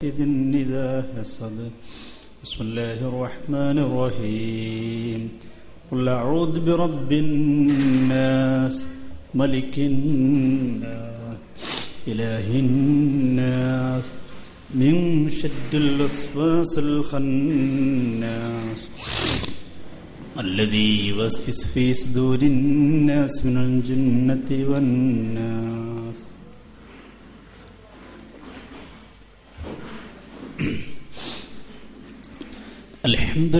إذا حسد بسم الله الرحمن الرحيم قل أعوذ برب الناس ملك الناس إله الناس من شر الوسواس الخناس الذي يوسوس في صدور الناس من الجنة والناس. الحمد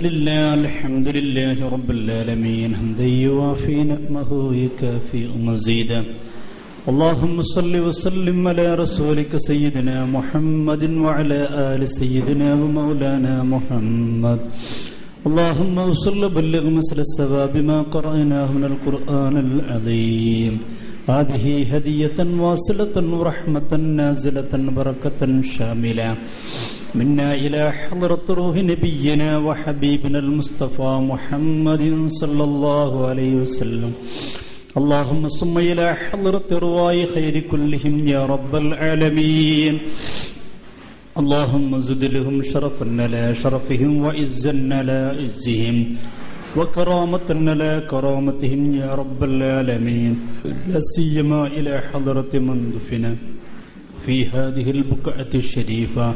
لله رب العالمين حمدا يوافي نعمه ويكافئ مزيدا. اللهم صل وسلم على رسولك سيدنا محمد وعلى آل سيدنا ومولانا محمد. اللهم وصل بلغ مثل الثواب ما قرأناه من القرآن العظيم. هذه هدية واصلة ورحمة نازلة بركة شاملة منا إلى حضرة روح نبينا وحبيبنا المصطفى محمد صلى الله عليه وسلم. اللهم صم إلى حضرة رواي خير كلهم يا رب العالمين. اللهم زد لهم شرفا على شرفهم وعزا على عزهم وكرامة على كرامتهم يا رب العالمين. لا سيما إلى حضرة من دفن في هذه البقعة الشريفة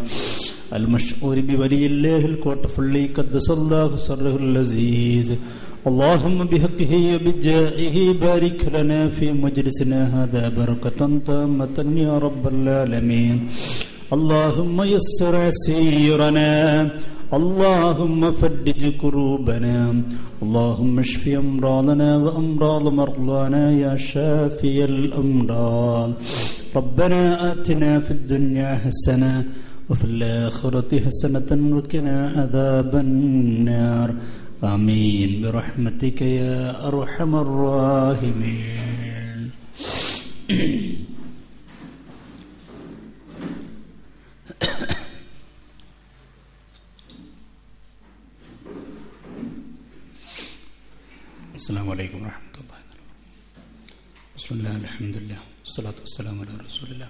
المشعور بولي الله الكوتفلي قدس الله سره العزيز. اللهم بحقه وبجاهه بارك لنا في مجلسنا هذا بركة تامة يا رب العالمين. اللهم يسر عسيرنا، اللهم فرج كروبنا، اللهم اشف أمراضنا وأمراض مرضانا يا شافي الأمراض. ربنا آتنا في الدنيا حسنة وفي الآخرة حسنة وقنا عذاب النار. آمين برحمتك يا أرحم الراحمين. السلام عليكم ورحمة الله وبركاته. بسم الله الحمد لله والصلاة والسلام على رسول الله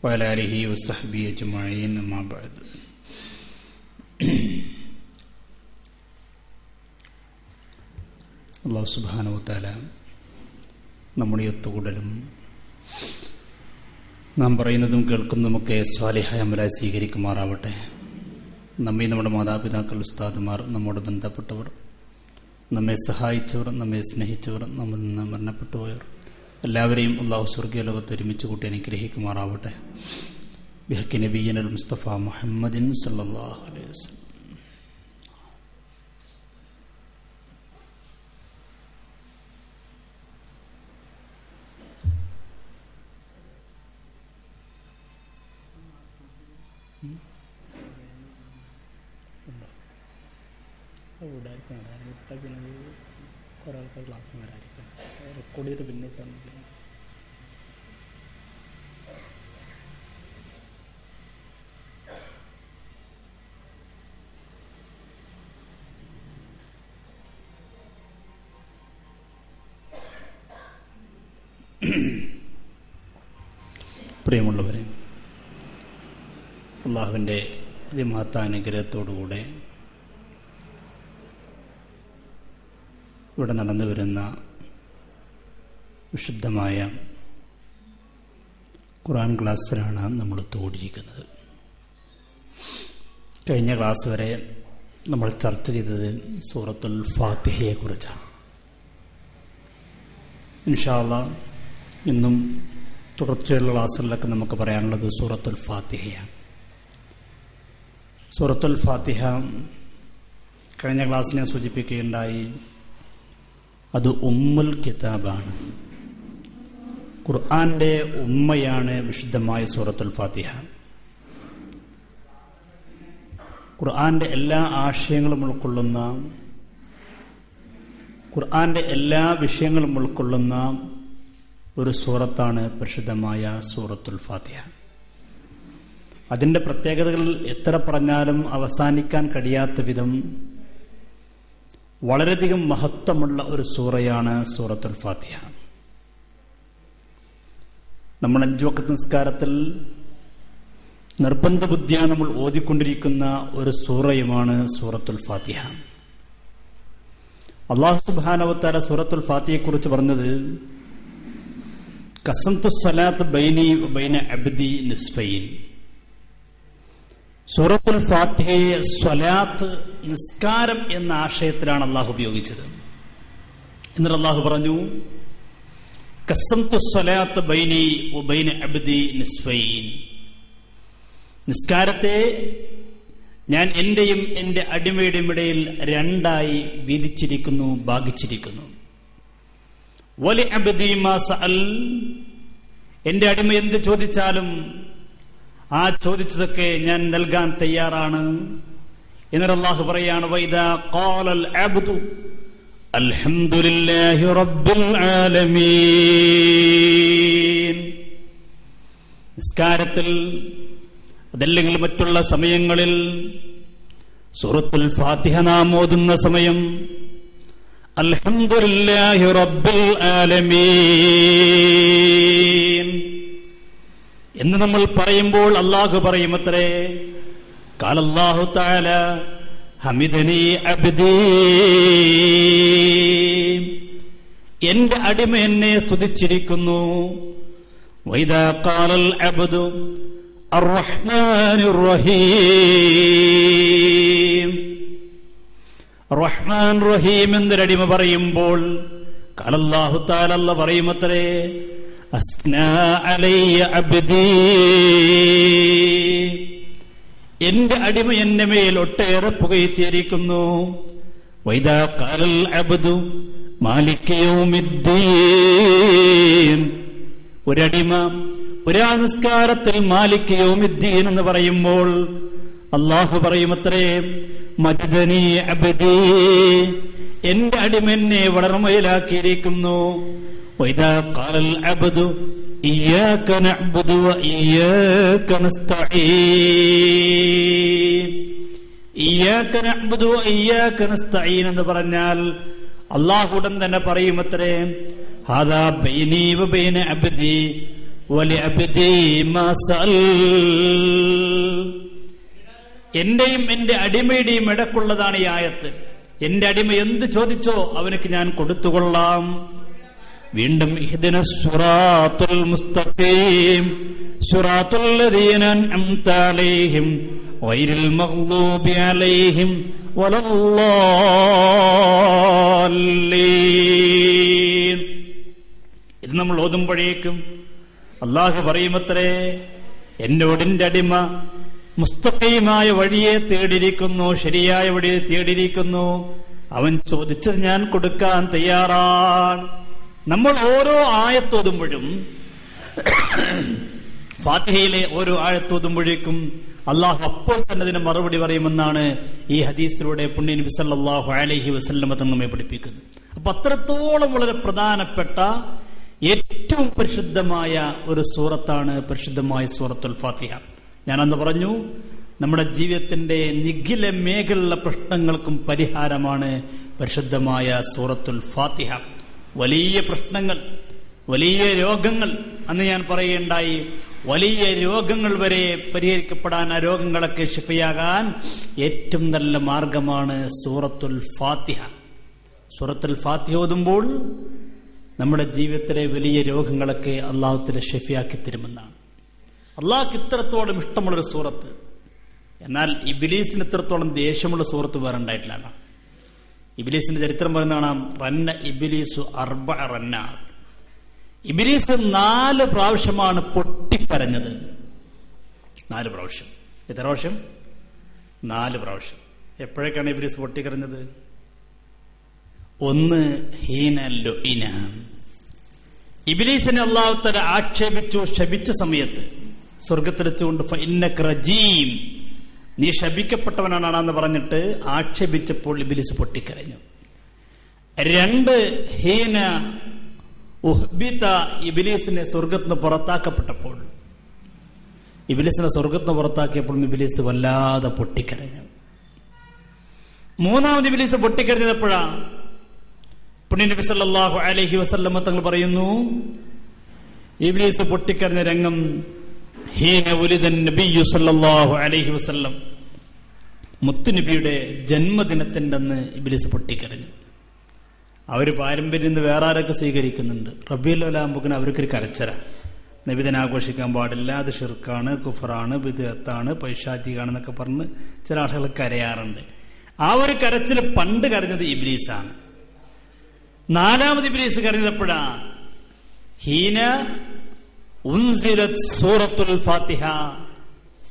وعلى آله وصحبه أجمعين أما بعد. അല്ലാഹു സുബ്ഹാനഹു വ തആല നമ്മുടെ ഒത്തുകൂടലും നാം പറയുന്നതും കേൾക്കുന്നതുമൊക്കെ സ്വാലിഹായ അമലായി സ്വീകരിക്കുമാറാവട്ടെ. നമ്മെ നമ്മുടെ മാതാപിതാക്കൾ, ഉസ്താദുമാർ, നമ്മോട് ബന്ധപ്പെട്ടവർ, നമ്മെ സഹായിച്ചവർ, നമ്മെ സ്നേഹിച്ചവർ, നമ്മിൽ നിന്ന് മരണപ്പെട്ടുപോയവർ എല്ലാവരെയും അല്ലാഹു സ്വർഗ്ഗീയ ലോകത്ത് ഒരുമിച്ച് കൂട്ടി അനുഗ്രഹിക്കുമാറാവട്ടെ. ബിഹഖി നബിയ്യിനൽ മുസ്തഫ മുഹമ്മദിൻ സല്ലല്ലാഹു അലൈഹി വസല്ലം. കുറേ ആൾക്കാർ ക്ലാസ് വരാതിരിക്കണം, റെക്കോർഡ് ചെയ്ത് പിന്നോട്ടാണ്. പ്രിയമുള്ളവരെ, അല്ലാഹുവിൻ്റെ അതിമഹത്താനുഗ്രഹത്തോടുകൂടെ ഇവിടെ നടന്നു വരുന്ന വിശുദ്ധമായ ഖുർആൻ ക്ലാസ്സിലാണ് നമ്മൾ തോടിയിരിക്കുന്നത്. കഴിഞ്ഞ ക്ലാസ് വരെ നമ്മൾ ചർച്ച ചെയ്തത് സൂറത്തുൽ ഫാത്തിഹയെക്കുറിച്ചാണ്. ഇൻഷാ അല്ലാഹ് ഇന്നും തുടർച്ചയുള്ള ക്ലാസ്സുകളിലൊക്കെ നമുക്ക് പറയാനുള്ളത് സൂറത്തുൽ ഫാത്തിഹയാണ്. സൂറത്തുൽ ഫാത്തിഹ കഴിഞ്ഞ ക്ലാസ്സിൽ ഞാൻ സൂചിപ്പിക്കുകയുണ്ടായി, അത് ഉമ്മുൽ കിതാബാണ്. ഖുർആന്റെ ഉമ്മയാണ് വിശുദ്ധമായ സൂറത്തുൽ ഫാത്തിഹ. ഖുർആന്റെ എല്ലാ ആശയങ്ങളും ഉൾക്കൊള്ളുന്ന, ഖുർആന്റെ എല്ലാ വിഷയങ്ങളും ഉൾക്കൊള്ളുന്ന ഒരു സൂറത്താണ് പരിശുദ്ധമായ സൂറത്തുൽ ഫാത്തിഹ. അതിൻ്റെ പ്രത്യേകതകൾ എത്ര പറഞ്ഞാലും അവസാനിക്കാൻ കഴിയാത്ത വിധം വളരെയധികം മഹത്വമുള്ള ഒരു സൂറയാണ് സൂറത്തുൽ ഫാത്തിഹ. നമ്മൾ 5 വഖ്ത് നിസ്കാരത്തിൽ നിർബന്ധ ബുദ്ധിയാണ് നമ്മൾ ഓതിക്കൊണ്ടിരിക്കുന്ന ഒരു സൂറയുമാണ് സൂറത്തുൽ ഫാത്തിഹ. അല്ലാഹു സുബ്ഹാനഹു വ തആല സൂറത്തുൽ ഫാത്തിഹയെ കുറിച്ച് പറഞ്ഞത് ഖസംതു സ്വലാത്ത് ബൈനി വ ബൈന അബ്ദി നിസ്ഫൈൻ. സൂറത്തുൽ ഫാത്തിഹയെ സ്വലാത്ത്, നിസ്കാരം എന്ന ആശയത്തിലാണ് അള്ളാഹു ഉപയോഗിച്ചത്. എന്നിട്ട് അള്ളാഹു പറഞ്ഞു ഖസംതു സ്വലാത്ത് ബൈനി വ ബൈന അബ്ദി നിസ്ഫൈൻ. നിസ്കാരത്തെ ഞാൻ എന്റെയും എന്റെ അടിമയുടെയും ഇടയിൽ രണ്ടായി വീതിച്ചിരിക്കുന്നു, ഭാഗിച്ചിരിക്കുന്നു. വലി അബ്ദി മാ സഅൽ, എന്റെ അടിമ എന്ത് ചോദിച്ചാലും ആ ചോദിച്ചതൊക്കെ ഞാൻ നൽകാൻ തയ്യാറാണ്. എന്നിട്ട് അല്ലാഹു പറയാണ് വൈദാ ഖാലൽ അബ്ദു അൽഹംദുലില്ലാഹി റബ്ബിൽ ആലമീൻ. നിസ്കാരത്തിൽ അതല്ലെങ്കിൽ മറ്റുള്ള സമയങ്ങളിൽ സൂറത്തുൽ ഫാത്തിഹ നാം ഓതുന്ന സമയം അൽഹംദുലില്ലാഹി റബ്ബിൽ ആലമീൻ എന്ന് നമ്മൾ പറയുമ്പോൾ അല്ലാഹു പറയുമത്രേ ഖാലല്ലാഹു തആല ഹമിദനി അബ്ദി, എന്റെ അടിമ എന്നെ സ്തുതിച്ചിരിക്കുന്നു. വൈദാ ഖാലൽ അബ്ദു അർറഹ്മാനിർ റഹീം, റഹ്മാൻ റഹീം എന്നൊരടിമ പറയുമ്പോൾ ഖാലല്ലാഹു തആല അല്ലാഹു പറയുമത്രേ അസ്നാ അലയ്യ അബ്ദി, എന്റെ അടിമ എന്റെ മേൽ ഒട്ടേറെ പുകഴ്ത്തിയിരിക്കുന്നു. വൈദാ ഖാലൽ അബ്ദു മാലിക് യൗമിദ്ദീൻ, ഒരടിമ ഒരാ നിസ്കാരത്തിൽ മാലിക് യൗമിദ്ദീൻ എന്ന് പറയുമ്പോൾ അല്ലാഹു പറയുമത്രേ മജ്ദനി അബ്ദി, എന്റെ അടിമ എന്നെ വളർമയിലാക്കിയിരിക്കുന്നു. വൈദാ ഖാലൽ അബ്ദു ഇയ്യാക നഅ്ബുദു വ ഇയ്യാക നസ്തഈൻ, ഇയ്യാക നഅ്ബുദു വ ഇയ്യാക നസ്തഈൻ എന്ന് പറഞ്ഞാൽ അല്ലാഹുടൻ തന്നെ പറയുമത്രേ ഹാദാ ബൈനി വ ബൈന അബ്ദി വലി അബ്ദി മാ സഅൽ, എന്റെയും എന്റെ അടിമയുടെയും ഇടക്കുള്ളതാണ് ഈ ആയത്ത്. എന്റെ അടിമ എന്ത് ചോദിച്ചോ അവനക്ക് ഞാൻ കൊടുത്തുകൊള്ളാം. വീണ്ടും ഇഹ്ദിനസ് സിറാത്തുൽ മുസ്തഖീം സിറാത്തുൽ ലദീന അൻഅംത അലൈഹിം ഗൈറിൽ മഗ്ദൂബി അലൈഹിം വലല്ലാലീൻ. ഇത് നമ്മൾ ഓതുമ്പോഴേക്കും അല്ലാഹു പറയുമത്രേ എന്നോടിന്റെ അടിമ മുസ്തഖീമായ വഴിയെ തേടിയിരിക്കുന്നു, ശരിയായ വഴിയെ തേടിയിരിക്കുന്നു. അവൻ ചോദിച്ചത് ഞാൻ കൊടുക്കാൻ തയ്യാറാണ്. നമ്മൾ ഓരോ ആയത്തോതുമ്പോഴും ഫാത്തിഹയിലെ ഓരോ ആയത്തോതുമ്പോഴേക്കും അള്ളാഹു അപ്പോൾ തന്നെ അതിന് മറുപടി പറയുമെന്നാണ് ഈ ഹദീസിലൂടെ പുണ്യ നബി സല്ലല്ലാഹു അലൈഹി വസല്ലമ തങ്ങൾ പഠിപ്പിക്കുന്നത്. അപ്പൊ അത്രത്തോളം വളരെ പ്രധാനപ്പെട്ട ഏറ്റവും പരിശുദ്ധമായ ഒരു സൂറത്താണ് പരിശുദ്ധമായ സൂറത്തുൽ ഫാത്തിഹ. ഞാനന്ന് പറഞ്ഞു നമ്മുടെ ജീവിതത്തിന്റെ നിഖില മേഖലയിലുള്ള പ്രശ്നങ്ങൾക്കും പരിഹാരമാണ് പരിശുദ്ധമായ സൂറത്തുൽ ഫാത്തിഹ. വലിയ പ്രശ്നങ്ങൾ, വലിയ രോഗങ്ങൾ, അന്ന് ഞാൻ പറയുകയുണ്ടായി, വലിയ രോഗങ്ങൾ വരെ പരിഹരിക്കപ്പെടാൻ, ആ രോഗങ്ങളൊക്കെ ശിഫയാകാൻ ഏറ്റവും നല്ല മാർഗമാണ് സൂറത്തുൽ ഫാത്തിഹ. സൂറത്തുൽ ഫാത്തിഹ ഓതുമ്പോൾ നമ്മുടെ ജീവിതത്തിലെ വലിയ രോഗങ്ങളൊക്കെ അള്ളാഹുവിനെ ശിഫയാക്കി തരുമെന്നാണ്. അള്ളാഹ്ക്ക് ഇത്രത്തോളം ഇഷ്ടമുള്ളൊരു സൂറത്ത്, എന്നാൽ ഇബ്ലീസിന് ഇത്രത്തോളം ദേഷ്യമുള്ള സൂറത്ത് വേറെ ഉണ്ടായിട്ടില്ല. ഇബ്ലീസിന്റെ ചരിത്രം പറയുന്നതാണ് റന്ന ഇബ്ലീസു അർബ റന്ന, ഇബ്ലീസ് 4 പ്രാവശ്യമാണ് പൊട്ടിക്കരഞ്ഞത്. 4 പ്രാവശ്യം. എത്ര പ്രാവശ്യം? 4 പ്രാവശ്യം. എപ്പോഴേക്കാണ് ഇബ്ലീസ് പൊട്ടിക്കരഞ്ഞത്? ഒന്ന് ഹീന ലുഇന, ഇബ്ലീസിനെ അല്ലാഹു തആല ആക്ഷേപിച്ചു, ശപിച്ച സമയത്ത് സ്വർഗത്തിൽ വെച്ചുകൊണ്ട് ഫഇന്നക റജീം, നീ ശപിക്കപ്പെട്ടവനാണെന്ന് പറഞ്ഞിട്ട് ആക്ഷേപിച്ചപ്പോൾ ഇബ്ലീസ് പൊട്ടിക്കരഞ്ഞു. 2 ഹീന ഉഹ്ബിത, ഇബ്ലീസിനെ സ്വർഗത്തിൽ നിന്ന് പുറത്താക്കപ്പെട്ടപ്പോൾ, ഇബ്ലീസിനെ സ്വർഗത്തിൽ നിന്ന് പുറത്താക്കിയപ്പോൾ ഇബ്ലീസ് വല്ലാതെ പൊട്ടിക്കരഞ്ഞു. 3ാമത് ഇബ്ലീസ് പൊട്ടിക്കരഞ്ഞപ്പോഴാ പുണ്യ നബി സല്ലല്ലാഹു അലൈഹി വസല്ലമ തങ്ങൾ പറയുന്നു, ഇബ്ലീസ് പൊട്ടിക്കരഞ്ഞ രംഗം ഹീന ഉലിദൻ നബിയ്യു സല്ലല്ലാഹു അലൈഹി വസല്ലം, മുത്തുനബിയുടെ ജന്മദിനത്തിൻ്റെ അന്ന് ഇബ്ലീസ് പൊട്ടിക്കരഞ്ഞു. അവർ പാരമ്പര്യം നിന്ന് വേറെ ആരൊക്കെ സ്വീകരിക്കുന്നുണ്ട്. റബീഉൽ അവ്വലാകുമ്പോൾ അവർക്കൊരു കരച്ചര, നബിദിനം ആഘോഷിക്കാൻ പാടില്ല, അത് ഷിർക്കാണ്, കുഫറാണ്, ബിദ്അത്താണ്, പൈശാചികാണെന്നൊക്കെ പറഞ്ഞ് ചില ആളുകൾ കരയാറുണ്ട്. ആ ഒരു കരച്ചിൽ പണ്ട് കരഞ്ഞത് ഇബ്ലീസാണ്. നാലാമത് ഇബ്ലീസ് കരഞ്ഞപ്പോഴാ ഹീന ഉൻസിലത് സൂറത്തുൽ ഫാത്തിഹ,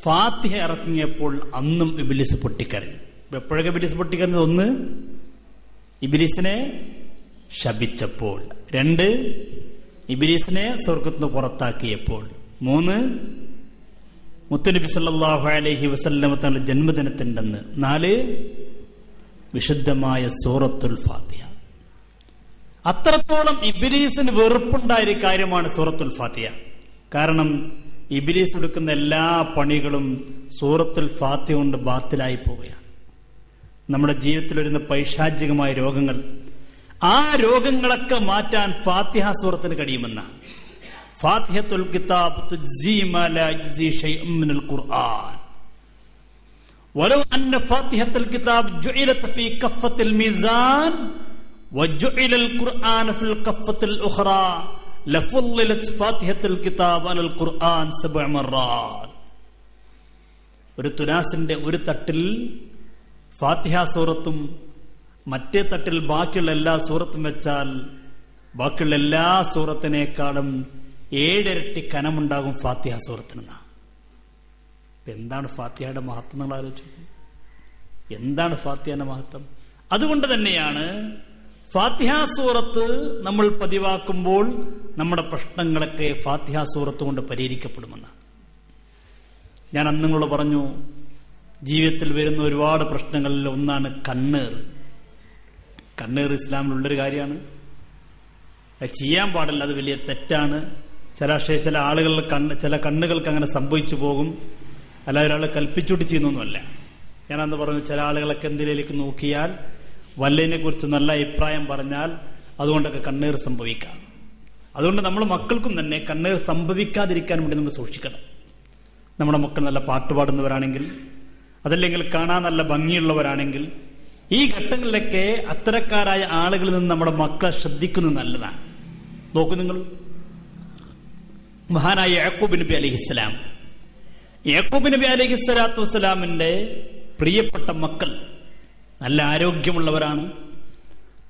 ഫാത്തിഹ ഇറങ്ങിയപ്പോൾ അന്നും ഇബ്ലീസ് പൊട്ടിക്കരഞ്ഞു. എപ്പോഴൊക്കെ ഇബ്ലീസ് പൊട്ടിക്കരഞ്ഞത്? ഒന്ന്, ഇബ്ലീസിനെ ശപിച്ചപ്പോൾ. രണ്ട്, ഇബ്ലീസിനെ സ്വർഗ്ഗത്തിൽ നിന്ന് പുറത്താക്കിയപ്പോൾ. മൂന്ന്, മുത്തുനബി സല്ലല്ലാഹു അലൈഹി വസല്ലം തങ്ങളുടെ ജന്മദിനത്തിൻ്റെ അന്ന്. നാല്, വിശുദ്ധമായ സൂറത്തുൽ ഫാത്തിഹ. അത്രത്തോളം ഇബ്ലീസിന് വെറുപ്പുണ്ടായ ഒരു കാര്യമാണ് സൂറത്തുൽ ഫാത്തിഹ. കാരണം ഇബ്ലീസ് എടുക്കുന്ന എല്ലാ പണികളും സൂറത്തുൽ ഫാത്തിഹ കൊണ്ട് ബാത്തിലായി പോവുകയാണ്. നമ്മുടെ ജീവിതത്തിൽ വരുന്ന പൈശാചികമായ രോഗങ്ങൾ, ആ രോഗങ്ങളൊക്കെ മാറ്റാൻ ഫാത്തിഹ സൂറത്തിന് കഴിയുമെന്നാണ്. ഫാത്തിഹത്തുൽ കിതാബ് തുജ്സി മാ ലാ യുജ്സി ശൈഉൻ മിനൽ ഖുർആൻ വലൗ അന്ന ഫാത്തിഹത്തുൽ കിതാബ് ജുഇലത് ഫീ കഫത്തിൽ മീസാൻ വജുഇലൽ ഖുർആൻ ഫിൽ കഫത്തിൽ ഉഖ്റാ ലഫുള്ളിലത് ഫാത്തിഹത്തുൽ കിതാബ് അലൽ ഖുർആൻ 7 മറات. ഒരു തുലാസിന്റെ ഒരു തട്ടിൽ ഫാത്തിഹ സൂറത്തും മറ്റേ തട്ടിൽ ബാക്കിയുള്ള എല്ലാ സൂറത്തും വെച്ചാൽ ബാക്കിയുള്ള എല്ലാ സൂറത്തിനേക്കാളും 7 ഇരട്ടി കനമുണ്ടാകും ഫാത്തിഹ സൂറത്തിന്. എന്താണ് ഫാത്തിഹയുടെ മഹത്വം? നിങ്ങൾ ആലോചിച്ചു, എന്താണ് ഫാത്തിഹയുടെ മഹത്വം? അതുകൊണ്ട് തന്നെയാണ് ഫാത്തിഹ സൂറത്ത് നമ്മൾ പതിവാക്കുമ്പോൾ നമ്മുടെ പ്രശ്നങ്ങളൊക്കെ ഫാത്തിഹ സൂറത്ത് കൊണ്ട് പരിഹരിക്കപ്പെടുമെന്ന്. ഞാൻ അന്ന് നിങ്ങളോട് പറഞ്ഞു, ജീവിതത്തിൽ വരുന്ന ഒരുപാട് പ്രശ്നങ്ങളിൽ ഒന്നാണ് കണ്ണേർ. കണ്ണേർ ഇസ്ലാമിലുള്ളൊരു കാര്യമാണ്, അത് ചെയ്യാൻ പാടില്ല, അത് വലിയ തെറ്റാണ്. ചില ആളുകൾ ചില കണ്ണുകൾക്ക് അങ്ങനെ സംഭവിച്ചു പോകും, അല്ലാതെ ഒരാൾ കൽപ്പിച്ചുകൊണ്ട് ചെയ്യുന്നൊന്നുമല്ല. ഞാനന്ന് പറഞ്ഞു, ചില ആളുകളൊക്കെ എന്തിലേക്ക് നോക്കിയാൽ വല്ലതിനെ കുറിച്ച് നല്ല അഭിപ്രായം പറഞ്ഞാൽ അതുകൊണ്ടൊക്കെ കണ്ണേർ സംഭവിക്കാം. അതുകൊണ്ട് നമ്മൾ മക്കൾക്കും തന്നെ കണ്ണേർ സംഭവിക്കാതിരിക്കാൻ വേണ്ടി നമ്മൾ സൂക്ഷിക്കണം. നമ്മുടെ മക്കൾ നല്ല പാട്ടുപാടുന്നവരാണെങ്കിൽ, അതല്ലെങ്കിൽ കാണാൻ നല്ല ഭംഗിയുള്ളവരാണെങ്കിൽ, ഈ ഘട്ടങ്ങളിലൊക്കെ അത്തരക്കാരായ ആളുകളിൽ നിന്ന് നമ്മുടെ മക്കളെ ശ്രദ്ധിക്കുന്നത് നല്ലതാണ്. നോക്കൂ നിങ്ങൾ, മഹാനായ യാക്കൂബ് നബി അലൈഹിസ്സലാം, യാക്കൂബ് നബി അലൈഹിസ്സലാത്തു വസ്സലാമിന്റെ പ്രിയപ്പെട്ട മക്കൾ നല്ല ആരോഗ്യമുള്ളവരാണ്,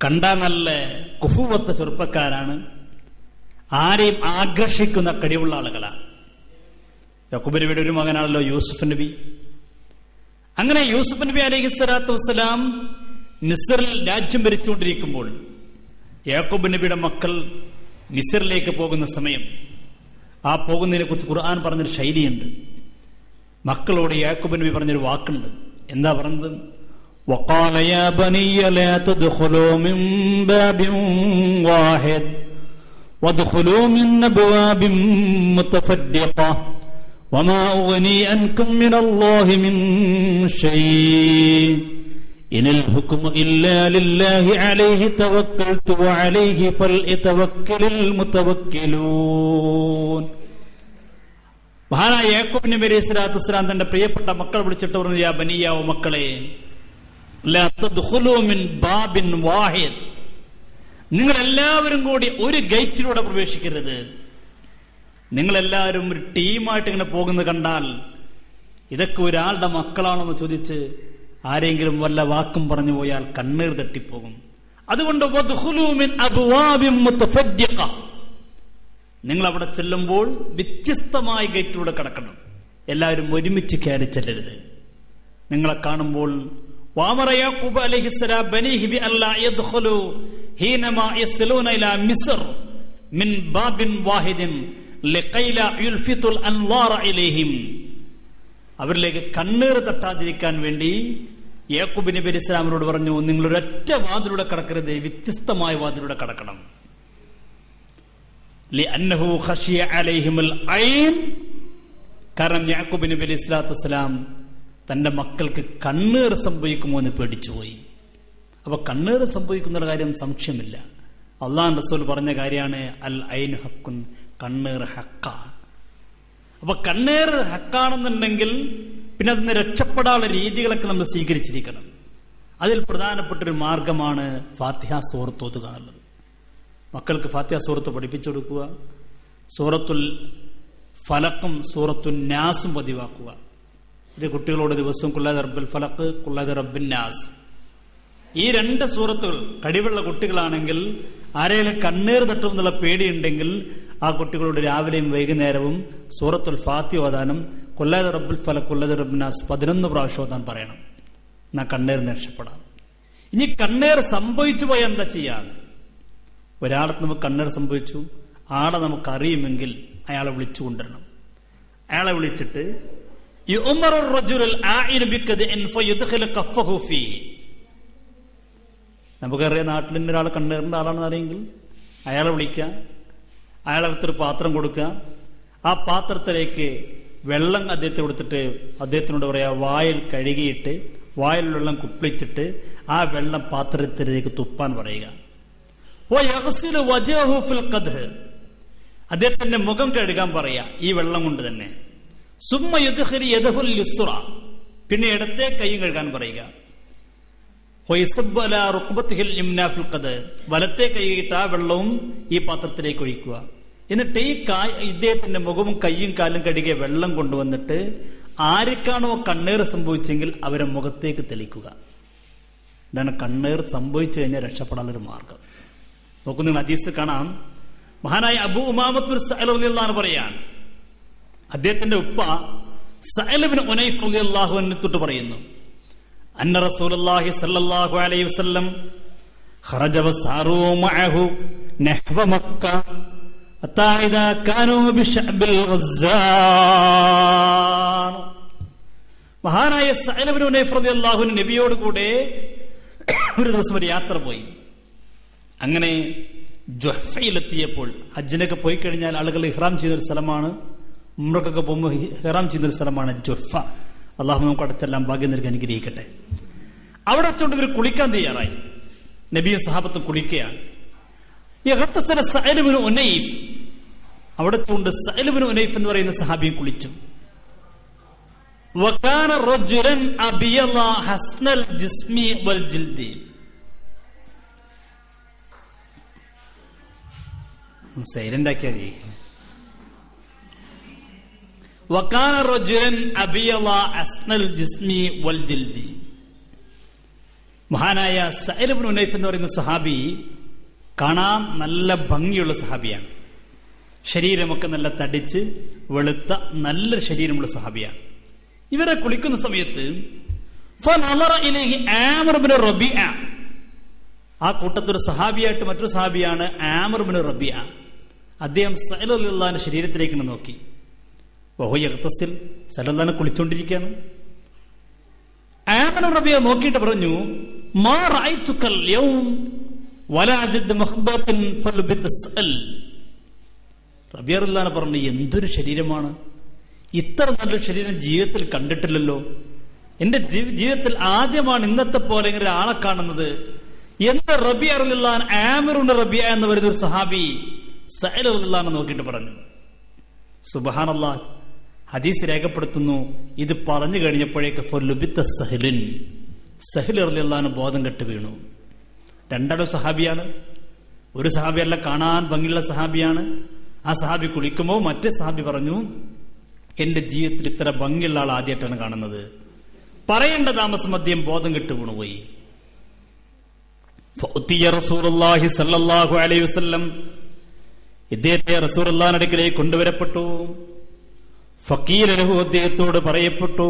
കണ്ടാൽ നല്ല കുഫുവത്ത ചെറുപ്പക്കാരാണ്, ആരെയും ആകർഷിക്കുന്ന കഴിവുള്ള ആളുകളാണ്. യാക്കൂബ് നബിയുടെ ഒരു മകനാണല്ലോ യൂസുഫ് നബി. അങ്ങനെ യൂസുഫ് നബി അലൈഹിസ്സലാത്തു വസ്സലാം മിസ്റിൽ രാജ്യം ഭരിച്ചുകൊണ്ടിരിക്കുമ്പോൾ യാക്കൂബ് നബിയുടെ മക്കൾ മിസ്റിലേക്ക് പോകുന്ന സമയം, ആ പോകുന്നതിനെ കുറിച്ച് ഖുർആൻ പറഞ്ഞൊരു ശൈലിയുണ്ട്. മക്കളോട് യാക്കൂബ് നബി പറഞ്ഞൊരു വാക്കുണ്ട്. എന്താ പറഞ്ഞത്? وقال يا بني لا تدخلوا من باب واحد وادخلوا من أبواب متفرقة وما أغني عنكم من الله من شيء إن الحكم إلا لله عليه توكلت وعليه فليتوكل المتوكلون. മഹാനായ യാക്കൂബ് നബി അലൈഹി സ്വലാത്തു വസ്സലാം തന്റെ പ്രിയപ്പെട്ട മക്കളെ വിളിച്ചിട്ട് പറഞ്ഞു, യാ ബനിയ, ഓ മക്കളെ, ലാ തദ്ഖുലൂ മിൻ ബാബിൻ വാഹിദ്, നിങ്ങൾ എല്ലാവരും കൂടി ഒരു ഗേറ്റിലൂടെ പ്രവേശിക്കരുത്. നിങ്ങളെല്ലാവരും ഒരു ടീമായിട്ട് ഇങ്ങനെ പോകുന്നത് കണ്ടാൽ ഇതൊക്കെ ഒരാളുടെ മക്കളാണെന്ന് ചോദിച്ച് ആരെങ്കിലും വല്ല വാക്കും പറഞ്ഞു പോയാൽ കണ്ണീർ തട്ടിപ്പോകും. അതുകൊണ്ട് വദ്ഖുലൂ മിൻ അബ്വാബിൻ മുതഫദ്ദിഖ, നിങ്ങൾ അവിടെ ചെല്ലുമ്പോൾ വ്യത്യസ്തമായ ഗേറ്റിലൂടെ കടക്കണം. എല്ലാവരും ഒരുമിച്ച് കയറി ചെല്ലരുത്. നിങ്ങളെ കാണുമ്പോൾ വഅമറ യാക്കൂബ് അലൈഹിസ്സലാം ബനീഹി ബിഅല്ലാ യദ്ഖുലു ഹീനമാ യസ്ലൂന ഇലാ മിസ്ർ മിൻ ബാബിൻ വാഹിദിൻ ലഖൈല യുൽഫിതുൽ അൻവാറ ഇലൈഹിം. അവരിലേക്ക് കണ്ണീർ തട്ടാതിരിക്കാൻ വേണ്ടി യാക്കൂബ് നബി അലൈഹി സ്വലാമിനോട് പറഞ്ഞു, നിങ്ങൾ ഒരൊറ്റ വാതിലൂടെ കടക്കരുത്, വ്യത്യസ്തമായ വാതിലൂടെ കടക്കണം. ലിഅന്നഹു ഖശിയ അലൈഹിമുൽ ഐൻ, കാരണം യാക്കൂബ് നബി അലൈഹി സ്വലാത്തു വസ്സലാം തന്റെ മക്കൾക്ക് കണ്ണീർ സംഭവിക്കുമോ എന്ന് പേടിച്ചുപോയി. അപ്പൊ കണ്ണീർ സംഭവിക്കുന്ന കാര്യം സംശയമില്ല. അള്ളാഹു റസൂൽ പറഞ്ഞ കാര്യമാണ്, അൽ ഐൻ ഹക്കുൻ, കണ്ണീർ ഹക്കാണ്. അപ്പൊ കണ്ണേർ ഹക്കാണെന്നുണ്ടെങ്കിൽ പിന്നെ അതിന് രക്ഷപ്പെടാനുള്ള രീതികളൊക്കെ നമ്മൾ സ്വീകരിച്ചിരിക്കണം. അതിൽ പ്രധാനപ്പെട്ടൊരു മാർഗമാണ് ഫാത്തിഹ സൂറത്ത് ഓതുക എന്നുള്ളത്. മക്കൾക്ക് ഫാത്തിഹ സൂറത്ത് പഠിപ്പിച്ചു കൊടുക്കുക. സൂറത്തുൽ ഫലക്കും സൂറത്തുൽ നാസും പതിവാക്കുക. ഇത് കുട്ടികളോട് ദിവസവും ഖുൽ റബ്ബിൽ ഫലക്ക്, ഖുൽ റബ്ബിൻ നാസ്, ഈ 2 സൂറത്തുകൾ കഴിവുള്ള കുട്ടികളാണെങ്കിൽ, ആരെങ്കിലും കണ്ണീർ തട്ടുമെന്നുള്ള പേടിയുണ്ടെങ്കിൽ ആ കുട്ടികളോട് രാവിലെയും വൈകുന്നേരവും സൂറത്തുൽ ഫാത്തിഹ ഓതാനും ഖുൽ റബ്ബിൽ ഫലക്ക്, ഖുൽ റബ്ബിൻ നാസ് 11 പ്രാവശ്യം ഓതാൻ പറയണം. എന്നാ കണ്ണീർ രക്ഷപ്പെടാം. ഇനി കണ്ണീർ സംഭവിച്ചു പോയാൽ എന്താ ചെയ്യാൻ? ഒരാൾക്ക് നമുക്ക് കണ്ണീർ സംഭവിച്ചു, ആളെ നമുക്കറിയുമെങ്കിൽ അയാളെ വിളിച്ചു കൊണ്ടുവരണം. അയാളെ വിളിച്ചിട്ട് നമുക്കറിയാം നാട്ടിൽ തന്നെ ഒരാൾ കണ്ണീറിന്റെ ആളാണെന്ന് അറിയെങ്കിൽ അയാളെ വിളിക്കുക, അയാളെ അടുത്തൊരു പാത്രം കൊടുക്കുക. ആ പാത്രത്തിലേക്ക് വെള്ളം അദ്ദേഹത്തെ കൊടുത്തിട്ട് അദ്ദേഹത്തിനോട് പറയാ, വായിൽ കഴുകിയിട്ട് വായിൽ വെള്ളം കുപ്പിളിച്ചിട്ട് ആ വെള്ളം പാത്രത്തിലേക്ക് തുപ്പാൻ പറയുക. അദ്ദേഹത്തിന്റെ മുഖം കഴുകാൻ പറയാ ഈ വെള്ളം കൊണ്ട് തന്നെ. പിന്നെ ഇടത്തെ കൈയും കഴുകാൻ പറയുക. വലത്തെ കൈയിട്ട് ആ വെള്ളവും ഈ പാത്രത്തിലേക്ക് ഒഴിക്കുക. എന്നിട്ട് ഈ ഇദ്ദേഹത്തിന്റെ മുഖവും കൈയും കാലും കഴുകിയ വെള്ളം കൊണ്ടുവന്നിട്ട് ആർക്കാണോ കണ്ണീർ സംഭവിച്ചെങ്കിൽ അവരെ മുഖത്തേക്ക് തെളിക്കുക. ഇതാണ് കണ്ണീർ സംഭവിച്ചു കഴിഞ്ഞാൽ രക്ഷപ്പെടാനൊരു മാർഗം. നോക്കൂ, നിങ്ങൾ ഹദീസിൽ കാണാം, മഹാനായ അബൂ ഉമാമത്തുൽ സഅൽ റളിയല്ലാഹു അൻഹു പറയാൻ, അദ്ദേഹത്തിന്റെ ഉപ്പ സഅൽ ഇബ്നു ഉനൈഫ് റളിയല്ലാഹു അൻഹു തൊട്ട് പറയുന്നു, അന്ന റസൂലുള്ളാഹി സ്വല്ലല്ലാഹു അലൈഹി വസല്ലം ഖറജ വസാറു മഅഹു നഹ്വ മക്ക ഹത്താ ഇദാ കാനൂ ബിശഅബിൽ ഗസ്സാൻ. മഹാനായ സഅൽ ഇബ്നു ഉനൈഫ് റളിയല്ലാഹു അൻഹു നബിയോട് കൂടെ ഒരു ദിവസം ഒരു യാത്ര പോയി. അങ്ങനെ ജുഹ്ഫയിലെത്തിയപ്പോൾ, ഹജ്ജിനൊക്കെ പോയി കഴിഞ്ഞാൽ ആളുകൾ ഇഹ്റാം ചെയ്യുന്നൊരു സ്ഥലമാണ്, ഉംറക്കൊക്കെ പോകുമ്പോൾ ഇഹ്റാം ചെയ്യുന്നൊരു സ്ഥലമാണ് ജുഹ്ഫ. അള്ളാഹു നമുക്ക് അടുത്തെല്ലാം ഭാഗ്യം നൽകി അനുഗ്രഹിക്കട്ടെ. അവിടെ വെച്ചുകൊണ്ട് ഇവർ കുളിക്കാൻ തയ്യാറായി. നബിയും സഹാബത്തും കുളിക്കുകയാണ്. സഅൽ ഇബ്നു ഉനൈഫ്, അവിടെ വെച്ചുകൊണ്ട് സഅൽ ഇബ്നു ഉനൈഫ് എന്ന് പറയുന്ന സഹാബിയും കുളിച്ചു. വകാന റജുലൻ അബിയള ഹസ്നൽ ജിസ്മി വൽ ജിൽദി. സൈലന്റ് ആക്കിയാ മതി. വകാന റജുലൻ അബിയള ഹസ്നൽ ജിസ്മി വൽ ജിൽദി. മഹാനായ സഅൽ ഇബ്നു ഉനൈഫ് എന്ന് പറയുന്ന സഹാബി കാണാൻ നല്ല ഭംഗിയുള്ള സഹാബിയാണ്. ശരീരമൊക്കെ നല്ല തടിച്ച് വെളുത്ത നല്ലൊരു ശരീരമുള്ള സഹാബിയാണ്. ഇവരെ കുളിക്കുന്ന സമയത്ത് ആ കൂട്ടത്തൊരു സഹാബിയായിട്ട് മറ്റൊരു സഹാബിയാണ് ആമിർ ഇബ്നു റബീഅ. അദ്ദേഹം സഅൽ റളിയല്ലാഹു ശരീരത്തിലേക്ക് നോക്കി. സല്ലല്ലാഹു കുളിച്ചോണ്ടിരിക്കുകയാണ്. ആമിർ റബീഅ നോക്കിയിട്ട് പറഞ്ഞു, മാ റഅയ്തുകൽ യൗം വലാ അജിദ് മഖ്ബതൻ ഫൽബിത സഅൽ. റബീഅ റളിയല്ലാഹു പറഞ്ഞു, എന്തൊരു ശരീരമാണ്, ഇത്ര നല്ലൊരു ശരീരം ജീവിതത്തിൽ കണ്ടിട്ടില്ലല്ലോ. എന്റെ ജീവിതത്തിൽ ആദ്യമാണ് ഇന്നത്തെ പോലെ ഇങ്ങനെ ഒരാളെ കാണുന്നത്. എന്ത് റബീഅ റളിയല്ലാഹു അൻഹു, ആമിർ ഇബ്നു റബീഅ എന്ന് പറയുന്ന ഒരു സഹാബി സഅൽ റളിയല്ലാഹു അൻഹു നോക്കിയിട്ട് പറഞ്ഞു. സുബ്ഹാനല്ലാഹ്, ഹദീസ് രേഖപ്പെടുത്തുന്നു, ഇത് പറഞ്ഞു കഴിഞ്ഞപ്പോഴേക്ക് ഫലുബിത്ത സഹലുൻ, സഹൽ റളിയല്ലാഹു അൻഹു ബോധം കെട്ട് വീണു. രണ്ടാളും സഹാബിയാണ്. ഒരു സഹാബിയല്ല, കാണാൻ ഭംഗിയുള്ള സഹാബിയാണ്. ആ സഹാബി കുളിക്കുമ്പോൾ മറ്റേ സഹാബി പറഞ്ഞു, എന്റെ ജീവിതത്തിൽ ഇത്ര ഭംഗിയുള്ള ആൾ ആദ്യമായിട്ടാണ് കാണുന്നത്. പറയേണ്ട താമസം അദ്ദേഹം ബോധം കെട്ട് വീണുപോയി. റസൂലുള്ളാഹി സ്വല്ലല്ലാഹു അലൈഹി വസല്ലം, ഇദ്ദേഹത്തെ റസൂലുള്ളാഹിന്റെ അടുക്കലേക്ക് കൊണ്ടുവരപ്പെട്ടു. ഫഖീല ലഹു, അദ്ദേഹത്തോട് പറയപ്പെട്ടു,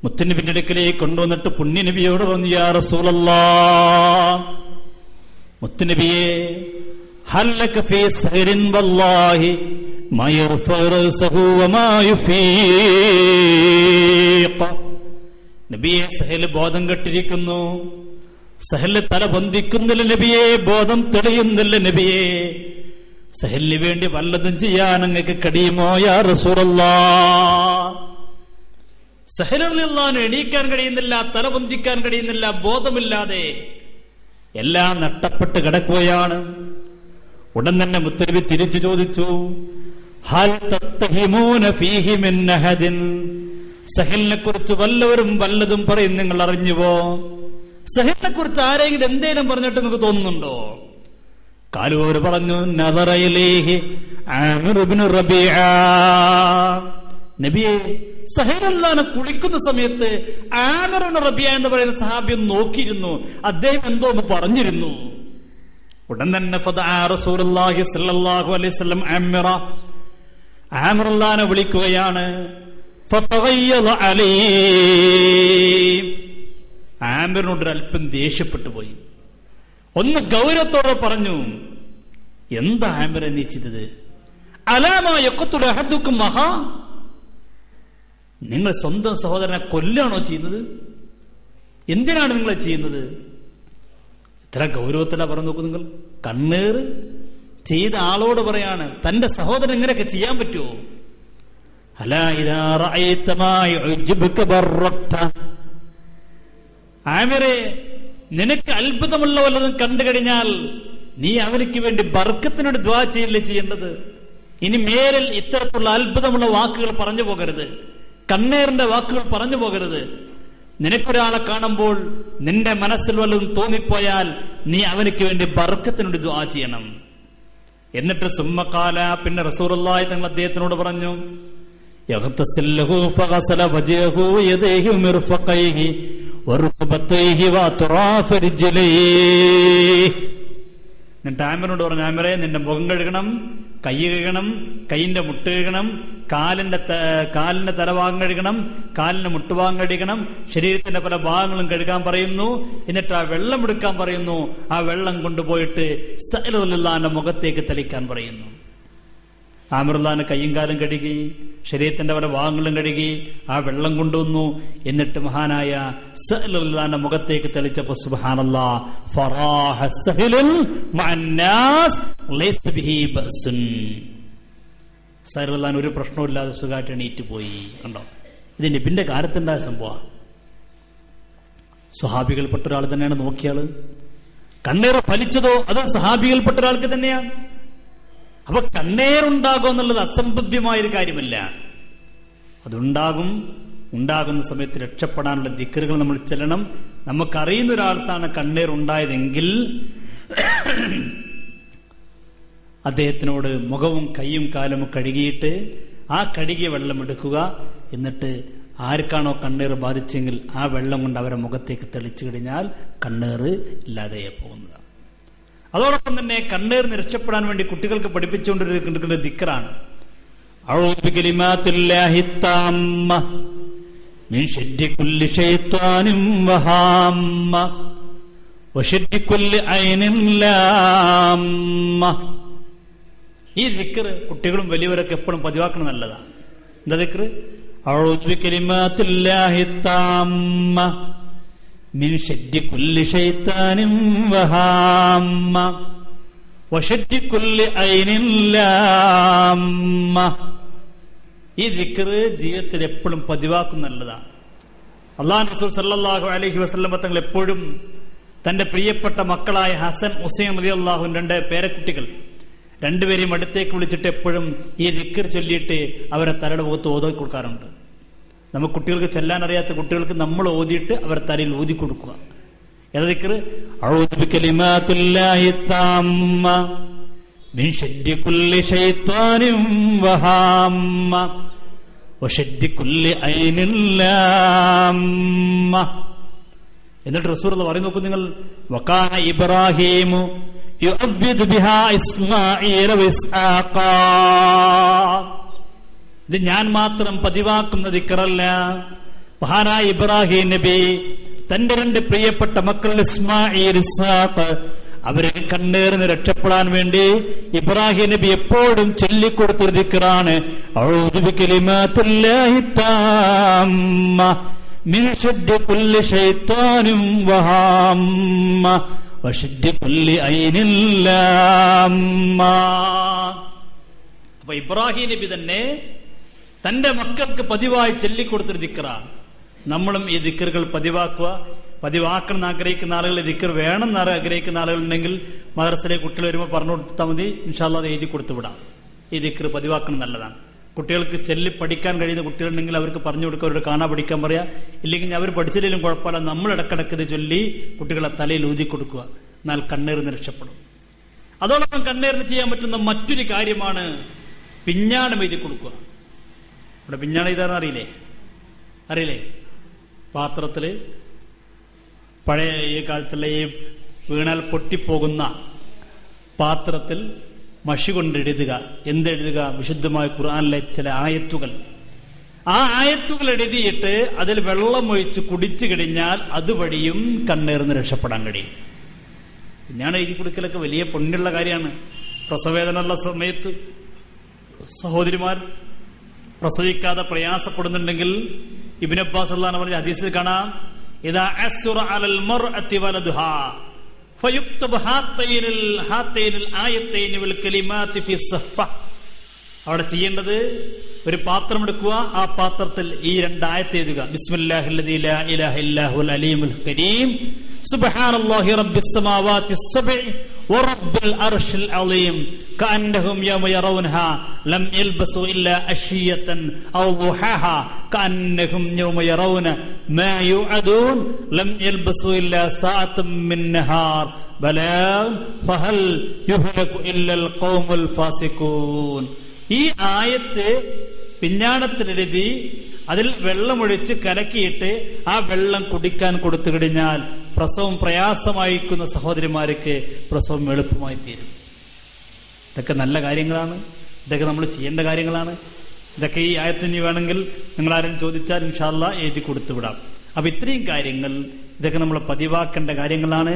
മുത്തുനബിയുടെ അടുക്കലേക്ക് കൊണ്ടുവന്നിട്ട് പുണ്യനബിയോട് പറഞ്ഞു, യാ റസൂലല്ലാഹ്, മുത്തുനബിയെ, ഹൽ ലക ഫീ സഹരിൻ വല്ലാഹി മാ യർഫഉ റഅസഹു വമാ യുഫീഖ. നബിയെ, സഹൽ ബോധം കെട്ടിരിക്കുന്നു, സഹൽ തല പൊന്തിക്കുന്നില്ല നബിയെ, ബോധം തെളിയുന്നില്ല നബിയെ, സഹലിന് വേണ്ടി വല്ലതും ചെയ്യാൻ അങ്ങക്ക് കഴിയുമോ യാ റസൂലല്ലാഹ്? സഹൽ റളിയല്ലാഹു അൻഹു എണീക്കാൻ കഴിയുന്നില്ല, തല പൊന്തിക്കാൻ കഴിയുന്നില്ല, ബോധമില്ലാതെ എല്ലാം നഷ്ടപ്പെട്ട് കിടക്കുകയാണ്. ഉടൻ തന്നെ മുത്തനബി തിരിച്ചു ചോദിച്ചു, ഹൽ തത്തഹിമൂന ഫീഹി മിൻ അഹദിൻ, സഹലിനെ കുറിച്ച് വല്ലവരും വല്ലതും പറയും നിങ്ങൾ അറിഞ്ഞുവോ? സഹലിനെ കുറിച്ച് ആരെങ്കിലും എന്തേലും പറഞ്ഞിട്ട് നിങ്ങൾക്ക് തോന്നുന്നുണ്ടോ? കാലു അവർ പറഞ്ഞു നദറ ഇലൈഹി ആമിർ ഇബ്നു റബീഅ, നബിയെ സഹലല്ലാനെ കുളിക്കുന്ന സമയത്ത് ആമിർ ഇബ്നു റബീഅ എന്ന് പറയുന്ന സഹാബി നോക്കിയിരുന്നു, അദ്ദേഹം എന്തോ ഒന്ന് പറഞ്ഞിരുന്നു. ഉടൻ തന്നെ ഫദഅ റസൂലുള്ളാഹി സ്വല്ലല്ലാഹു അലൈഹി വസല്ലം ആമിറുല്ലാനെ വിളിക്കുകയാണ്. ഫതഗയ്യള അലൈഹി, ആമിറിനോട് അല്പം ദേഷ്യപ്പെട്ടു പോയി. ഒന്ന് ഗൗരവത്തോടെ പറഞ്ഞു, എന്താ ആമിറെ നീ ചെയ്തത്? അലാമാ യഖ്തുലു അഹദുക്കും മഹാ, നിങ്ങൾ സ്വന്തം സഹോദരനെ കൊല്ലാണോ ചെയ്യുന്നത്? എന്തിനാണ് നിങ്ങൾ ചെയ്യുന്നത്? ഇത്ര ഗൗരവത്തിലാ പറഞ്ഞു നോക്കൂ നിങ്ങൾ. കണ്ണേറ് ചെയ്ത ആളോട് പറയാണ് തന്റെ സഹോദരൻ ഇങ്ങനെയൊക്കെ ചെയ്യാൻ പറ്റുമോ? അലാ ഇദാ റഅയ്ത മാ യുഅ്ജിബുക ബർറക്ത, ആമിറെ നിനക്ക് അത്ഭുതമുള്ള വല്ലതും കണ്ടു കഴിഞ്ഞാൽ നീ അവർക്ക് വേണ്ടി ബർക്കത്തിനോട് ദുആ ചെയ്യല്ലേ ചെയ്യേണ്ടത്. ഇനി മേലിൽ ഇത്തരത്തിലുള്ള അത്ഭുതമുള്ള വാക്കുകൾ പറഞ്ഞു പോകരുത്, കണ്ണേറിന്റെ വാക്കുകൾ പറഞ്ഞു പോകരുത്. നിനക്കൊരാളെ കാണുമ്പോൾ നിന്റെ മനസ്സിൽ വല്ലതും തോന്നിപ്പോയാൽ നീ അവനക്ക് വേണ്ടി ബർക്കത്തിനോട് ദുആ ചെയ്യണം. എന്നിട്ട് സുമ്മഖാല, പിന്നെ റസൂലുള്ളാഹി തങ്ങൾ അദ്ദേഹത്തിനോട് പറഞ്ഞു, യഗ്തസില്ലഹു ഫഗസല വജ്ഹഹു യദൈഹി മിർഫഖൈഹി വറുക്ബതൈഹി വഅത്റാഫ റിജ്ലൈഹി. എന്നിട്ട് ആമിറിനോട് പറഞ്ഞു, ആമിറെ നിന്റെ മുഖം കഴുകണം, കൈ കഴുകണം, കൈയിന്റെ മുട്ട് കഴുകണം, കാലിന്റെ തലഭാഗം കഴുകണം, കാലിന്റെ മുട്ടുഭാഗം കഴുകണം, ശരീരത്തിന്റെ പല ഭാഗങ്ങളും കഴുകാൻ പറയുന്നു. എന്നിട്ട് ആ വെള്ളം എടുക്കാൻ പറയുന്നു. ആ വെള്ളം കൊണ്ടുപോയിട്ട് സഅലുല്ലാന്റെ മുഖത്തേക്ക് തളിക്കാൻ പറയുന്നു. ആമിറുല്ലാന്റെ കയ്യും കാലും കഴുകി, ശരീരത്തിന്റെ പല ഭാഗങ്ങളും കഴുകി, ആ വെള്ളം കൊണ്ടുവന്നു. എന്നിട്ട് മഹാനായ സഅലുല്ലാന്റെ മുഖത്തേക്ക് തെളിച്ചപ്പോ സുബ്ഹാനല്ലാഹ്, ഫറാഹ സഹലുൻ മഅന്നാസ് ലൈസ ബിഹി ബഅസുൻ, സഅലുല്ലാൻ ഒരു പ്രശ്നമില്ലാതെ സുഖമായിട്ട് എണീറ്റ് പോയി. കണ്ടോ, ഇത് നബിന്റെ കാലത്തുണ്ടായ സംഭവം. സ്വഹാബികൾപ്പെട്ട ഒരാൾ തന്നെയാണ് നോക്കിയാള്. കണ്ണേറ് ഫലിച്ചതോ അത് സഹാബികൾപ്പെട്ട ഒരാൾക്ക് തന്നെയാണ്. അപ്പൊ കണ്ണേറുണ്ടാകും എന്നുള്ളത് അസംബദ്ധ്യമായൊരു കാര്യമല്ല. അതുണ്ടാകും. ഉണ്ടാകുന്ന സമയത്ത് രക്ഷപ്പെടാനുള്ള ദിക്റുകൾ നമ്മൾ ചെല്ലണം. നമുക്കറിയുന്ന ഒരാൾക്കാണ് കണ്ണേറുണ്ടായതെങ്കിൽ അദ്ദേഹത്തിനോട് മുഖവും കൈയും കാലും കഴുകിയിട്ട് ആ കഴുകിയ വെള്ളം എടുക്കുക. എന്നിട്ട് ആർക്കാണോ കണ്ണേറ് ബാധിച്ചെങ്കിൽ ആ വെള്ളം കൊണ്ട് അവരെ മുഖത്തേക്ക് തെളിച്ചു കഴിഞ്ഞാൽ കണ്ണേറ് ഇല്ലാതെ പോകുന്നതാണ്. അതോടൊപ്പം തന്നെ കണ്ണേറിന് രക്ഷപ്പെടാൻ വേണ്ടി കുട്ടികൾക്ക് പഠിപ്പിച്ചുകൊണ്ടിരിക്കുന്ന ദിക്റാണ് അഊദു ബികലിമാത്തില്ലാഹി തമ്മ മിൻ ശർരി കുല്ലി ശൈത്വാനിൻ വഹാമ്മ വശർരി കുല്ലി ഐനിൻ ലാമ്മ. ഈ ദിക്ർ കുട്ടികളും വലിയവരൊക്കെ എപ്പോഴും പതിവാക്കണം, നല്ലതാണ്. എന്താ ദിക്ർ? അഊദു ബികലിമാത്തില്ലാഹി തമ്മ മിൻ ശർരി കുല്ലി ശൈത്താനിൻ വഹാമ്മ വശർരി കുല്ലി ഐനിൻ ലാമ്മ. ഈ ദിക്ർ ജീവിതത്തിൽ എപ്പോഴും പതിവാക്കും, നല്ലതാണ്. അല്ലാഹു റസൂൽ സല്ലല്ലാഹു അലൈഹി വസല്ലം തങ്ങൾ എപ്പോഴും തന്റെ പ്രിയപ്പെട്ട മക്കളായ ഹസൻ ഹുസൈൻ റളിയല്ലാഹു അൻഹു, രണ്ട് പേരക്കുട്ടികൾ, രണ്ടുപേരെയും അടുത്തേക്ക് വിളിച്ചിട്ട് എപ്പോഴും ഈ ദിക്ർ ചൊല്ലിയിട്ട് അവരെ തലയുടെ മുഖത്ത് ഓതി കൊടുക്കാറുണ്ട്. നമുക്ക് കുട്ടികൾക്ക് ചെല്ലാൻ അറിയാത്ത കുട്ടികൾക്ക് നമ്മൾ ഓതിയിട്ട് അവർ തലയിൽ ഊതി കൊടുക്കുക. ഏതാ ദിക്ർ? അഊദു ബികലിമാത്തില്ലാഹി തമ്മ മിൻ ശർരി കുല്ലി ശൈത്വാനിൻ വഹാമ്മ വശർരി കുല്ലി ഐനിൻ ലാമ്മ. എന്നിട്ട് റസൂലുള്ളാഹി പറയും, നോക്കൂ നിങ്ങൾ, വകാന ഇബ്രാഹീമു യുഅവ്വിദു ബിഹാ ഇസ്മാഈല വഇസ്ഹാഖ. ഇത് ഞാൻ മാത്രം പതിവാക്കുന്ന ദിക്റല്ല. മഹാനായ ഇബ്രാഹിം നബി തന്റെ രണ്ട് പ്രിയപ്പെട്ട മക്കൾ ഇസ്മാഈൽ, ഇസ്ഹാഖ്, അവരെ കണ്ണേറിന് രക്ഷപ്പെടാൻ വേണ്ടി ഇബ്രാഹിം നബി എപ്പോഴും ചൊല്ലിക്കൊടുത്തൊരു ദിക്റാണ് അഊദു ബികലിമാത്തില്ലാഹി തമ്മ മിൻ ശർരി കുല്ലി ശൈത്വാനിൻ വഹാമ്മ വശർരി കുല്ലി ഐനിൻ ലാമ്മ. അപ്പൊ ഇബ്രാഹിം നബി തന്നെ തന്റെ മക്കൾക്ക് പതിവായി ചൊല്ലിക്കൊടുത്തൊരു ദിക്റാണ്. നമ്മളും ഈ ദിക്റുകൾ പതിവാക്കണം എന്ന് ആഗ്രഹിക്കുന്ന ആളുകൾ, ദിക്ർ വേണം എന്ന് ആഗ്രഹിക്കുന്ന ആളുകളുണ്ടെങ്കിൽ മദ്രസയിലെ കുട്ടികൾ വരുമ്പോൾ പറഞ്ഞു കൊടുത്താൽ മതി. ഇൻഷാ അല്ലാഹ് അത് എഴുതി കൊടുത്തു വിടാം. ഈ ദിക്ർ പതിവാക്കണം നല്ലതാണ്. കുട്ടികൾക്ക് ചെല്ലി പഠിക്കാൻ കഴിയുന്ന കുട്ടികളുണ്ടെങ്കിൽ അവർക്ക് പറഞ്ഞു കൊടുക്കുക, അവരുടെ കാണാൻ പഠിക്കാൻ പറയാ. ഇല്ലെങ്കിൽ അവർ പഠിച്ചില്ലെങ്കിലും കുഴപ്പമില്ല, നമ്മൾ ഇടക്കിടക്ക് ഇത് ചൊല്ലി കുട്ടികളെ തലയിൽ ഊതി കൊടുക്കുക. എന്നാൽ കണ്ണീറിന് രക്ഷപ്പെടും. അതോടൊപ്പം കണ്ണീറിന് ചെയ്യാൻ പറ്റുന്ന മറ്റൊരു കാര്യമാണ് പിഞ്ഞാണം എഴുതി കൊടുക്കുക. ഇവിടെ പിഞ്ഞാണം എഴുതാൻ അറിയില്ലേ? പാത്രത്തില് പഴയ ഈ കാലത്തുള്ള ഈ വീണാൽ പൊട്ടിപ്പോകുന്ന പാത്രത്തിൽ മഷി കൊണ്ട് എഴുതുക. എന്തെഴുതുക? വിശുദ്ധമായ ഖുർആനിലെ ചില ആയത്തുകൾ. ആ ആയത്തുകൾ എഴുതിയിട്ട് അതിൽ വെള്ളം ഒഴിച്ച് കുടിച്ചു കഴിഞ്ഞാൽ അതുവഴിയും കണ്ണീർന്ന് രക്ഷപ്പെടാൻ കഴിയും. ഞാൻ എഴുതി കൊടുക്കലൊക്കെ വലിയ പുണ്യമുള്ള കാര്യമാണ്. പ്രസവവേദനയുള്ള സമയത്ത് സഹോദരിമാർ പ്രസവിക്കാതെ പ്രയാസപ്പെടുന്നുണ്ടെങ്കിൽ ഇബ്നു അബ്ബാസ് റളിയല്ലാഹു അൻഹു പറഞ്ഞ ഹദീസിൽ കാണാം, ഇദാ അസ്റ അലൽ മർഅതി വലദുഹാ ഫയുക്തബ് ഹാത്തൈനിൽ ആയത്തൈനി വൽ കലിമാതി ഫി സഹ്ഫ. അവിടെ ചെയ്യേണ്ടത് ഒരു പാത്രം എടുക്കുക, ആ പാത്രത്തിൽ ഈ 2 ആയത്ത് എഴുതുക. ബിസ്മില്ലാഹില്ലദീ ലാ ഇലാഹ ഇല്ലാഹുൽ അലീമുൽ കരീം സുബ്ഹാനല്ലാഹി റബ്ബിസ് സമാവാതി السبع വറബ്ബിൽ അർശിൽ അളീം കഅന്നഹും യൗമ യറൗനഹാ ലം യൽബസു ഇല്ലാ അശിയതൻ ഔ ദുഹാഹാ കഅന്നഹും യൗമ യറൗന മാ യുഅദൂൻ ലം യൽബസു ഇല്ലാ സഅതൻ മിൻ നഹാർ ബലാഗ് ഫഹൽ യുഹ്ലകു ഇല്ലൽ ഖൗമുൽ ഫാസിഖൂൻ. ഈ ആയത്ത് പിഞ്ഞാണത്തിലെഴുതി അതിൽ വെള്ളമൊഴിച്ച് കലക്കിയിട്ട് ആ വെള്ളം കുടിക്കാൻ കൊടുത്തു കഴിഞ്ഞാൽ പ്രസവം പ്രയാസമായിരിക്കുന്ന സഹോദരിമാർക്ക് പ്രസവം എളുപ്പമായി തീരും. ഇതൊക്കെ നല്ല കാര്യങ്ങളാണ്. ഇതൊക്കെ നമ്മൾ ചെയ്യേണ്ട കാര്യങ്ങളാണ്. ഇതൊക്കെ ഈ ആയത്തിന് വേണമെങ്കിൽ നിങ്ങൾ ആരും ചോദിച്ചാൽ ഇൻഷാ അല്ലാഹ് എഴുതി കൊടുത്തു വിടാം. അപ്പൊ ഇത്രയും കാര്യങ്ങൾ ഇതൊക്കെ നമ്മൾ പതിവാക്കേണ്ട കാര്യങ്ങളാണ്.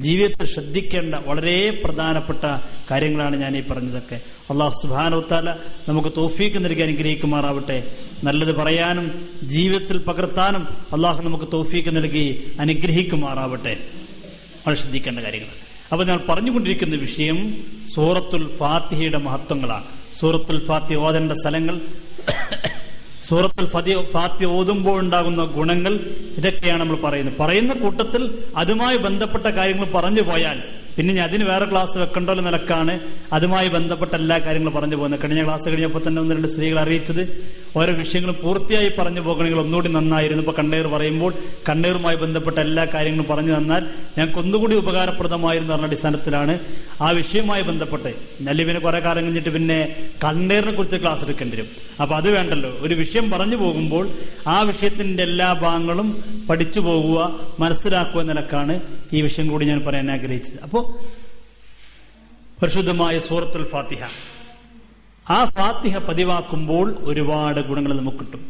ജീവിതത്തിൽ ശ്രദ്ധിക്കേണ്ട വളരെ പ്രധാനപ്പെട്ട കാര്യങ്ങളാണ് ഞാൻ ഈ പറഞ്ഞതൊക്കെ. അല്ലാഹു സുബ്ഹാനഹു വ തആല നമുക്ക് തൗഫീഖ് നൽകി അനുഗ്രഹിക്കുമാറാവട്ടെ. നല്ലത് പറയാനും ജീവിതത്തിൽ പകർത്താനും അള്ളാഹു നമുക്ക് തൗഫീഖ് നൽകി അനുഗ്രഹിക്കുമാറാവട്ടെ. വളരെ ശ്രദ്ധിക്കേണ്ട കാര്യങ്ങൾ. അപ്പൊ ഞാൻ പറഞ്ഞുകൊണ്ടിരിക്കുന്ന വിഷയം സൂറത്തുൽ ഫാത്തിഹയുടെ മഹത്വങ്ങളാണ്. സൂറത്തുൽ ഫാത്തിഹ ഓതേണ്ട സ്ഥലങ്ങൾ, സൂറത്തുൽ ഫാത്തിഹ ഓതുമ്പോൾ ഉണ്ടാകുന്ന ഗുണങ്ങൾ, ഇതൊക്കെയാണ് നമ്മൾ പറയുന്ന കൂട്ടത്തിൽ അതുമായി ബന്ധപ്പെട്ട കാര്യങ്ങൾ പറഞ്ഞു പോയാൽ പിന്നെ ഞാൻ അതിന് വേറെ ക്ലാസ് വെക്കണ്ടല്ലോ നിലക്കാണ് അതുമായി ബന്ധപ്പെട്ട എല്ലാ കാര്യങ്ങളും പറഞ്ഞു പോകുന്നത്. കഴിഞ്ഞ ക്ലാസ് കഴിഞ്ഞപ്പോൾ തന്നെ 1-2 സ്ത്രീകൾ അറിയിച്ചത് ഓരോ വിഷയങ്ങളും പൂർത്തിയായി പറഞ്ഞു പോകണമെങ്കിൽ ഒന്നുകൂടി നന്നായിരുന്നു. ഇപ്പൊ കണ്ണീർ പറയുമ്പോൾ കണ്ണീറുമായി ബന്ധപ്പെട്ട എല്ലാ കാര്യങ്ങളും പറഞ്ഞു തന്നാൽ ഞങ്ങൾക്ക് ഒന്നുകൂടി ഉപകാരപ്രദമായിരുന്നു പറഞ്ഞ അടിസ്ഥാനത്തിലാണ് ആ വിഷയവുമായി ബന്ധപ്പെട്ട്. നല്ലിവിന് കുറെ കാലം കഴിഞ്ഞിട്ട് പിന്നെ കണ്ണീറിനെ കുറിച്ച് ക്ലാസ് എടുക്കേണ്ടി വരും. അപ്പൊ അത് വേണ്ടല്ലോ. ഒരു വിഷയം പറഞ്ഞു പോകുമ്പോൾ ആ വിഷയത്തിന്റെ എല്ലാ ഭാഗങ്ങളും പഠിച്ചു പോകുക, മനസ്സിലാക്കുക നിലക്കാണ് ഈ വിഷയം കൂടി ഞാൻ പറയാൻ ആഗ്രഹിച്ചത്. അപ്പോ പരിശുദ്ധമായ സൂറത്തുൽ ഫാത്തിഹ, ആ ഫാത്തിഹ പതിവാക്കുമ്പോൾ ഒരുപാട് ഗുണങ്ങൾ നമുക്ക് കിട്ടും.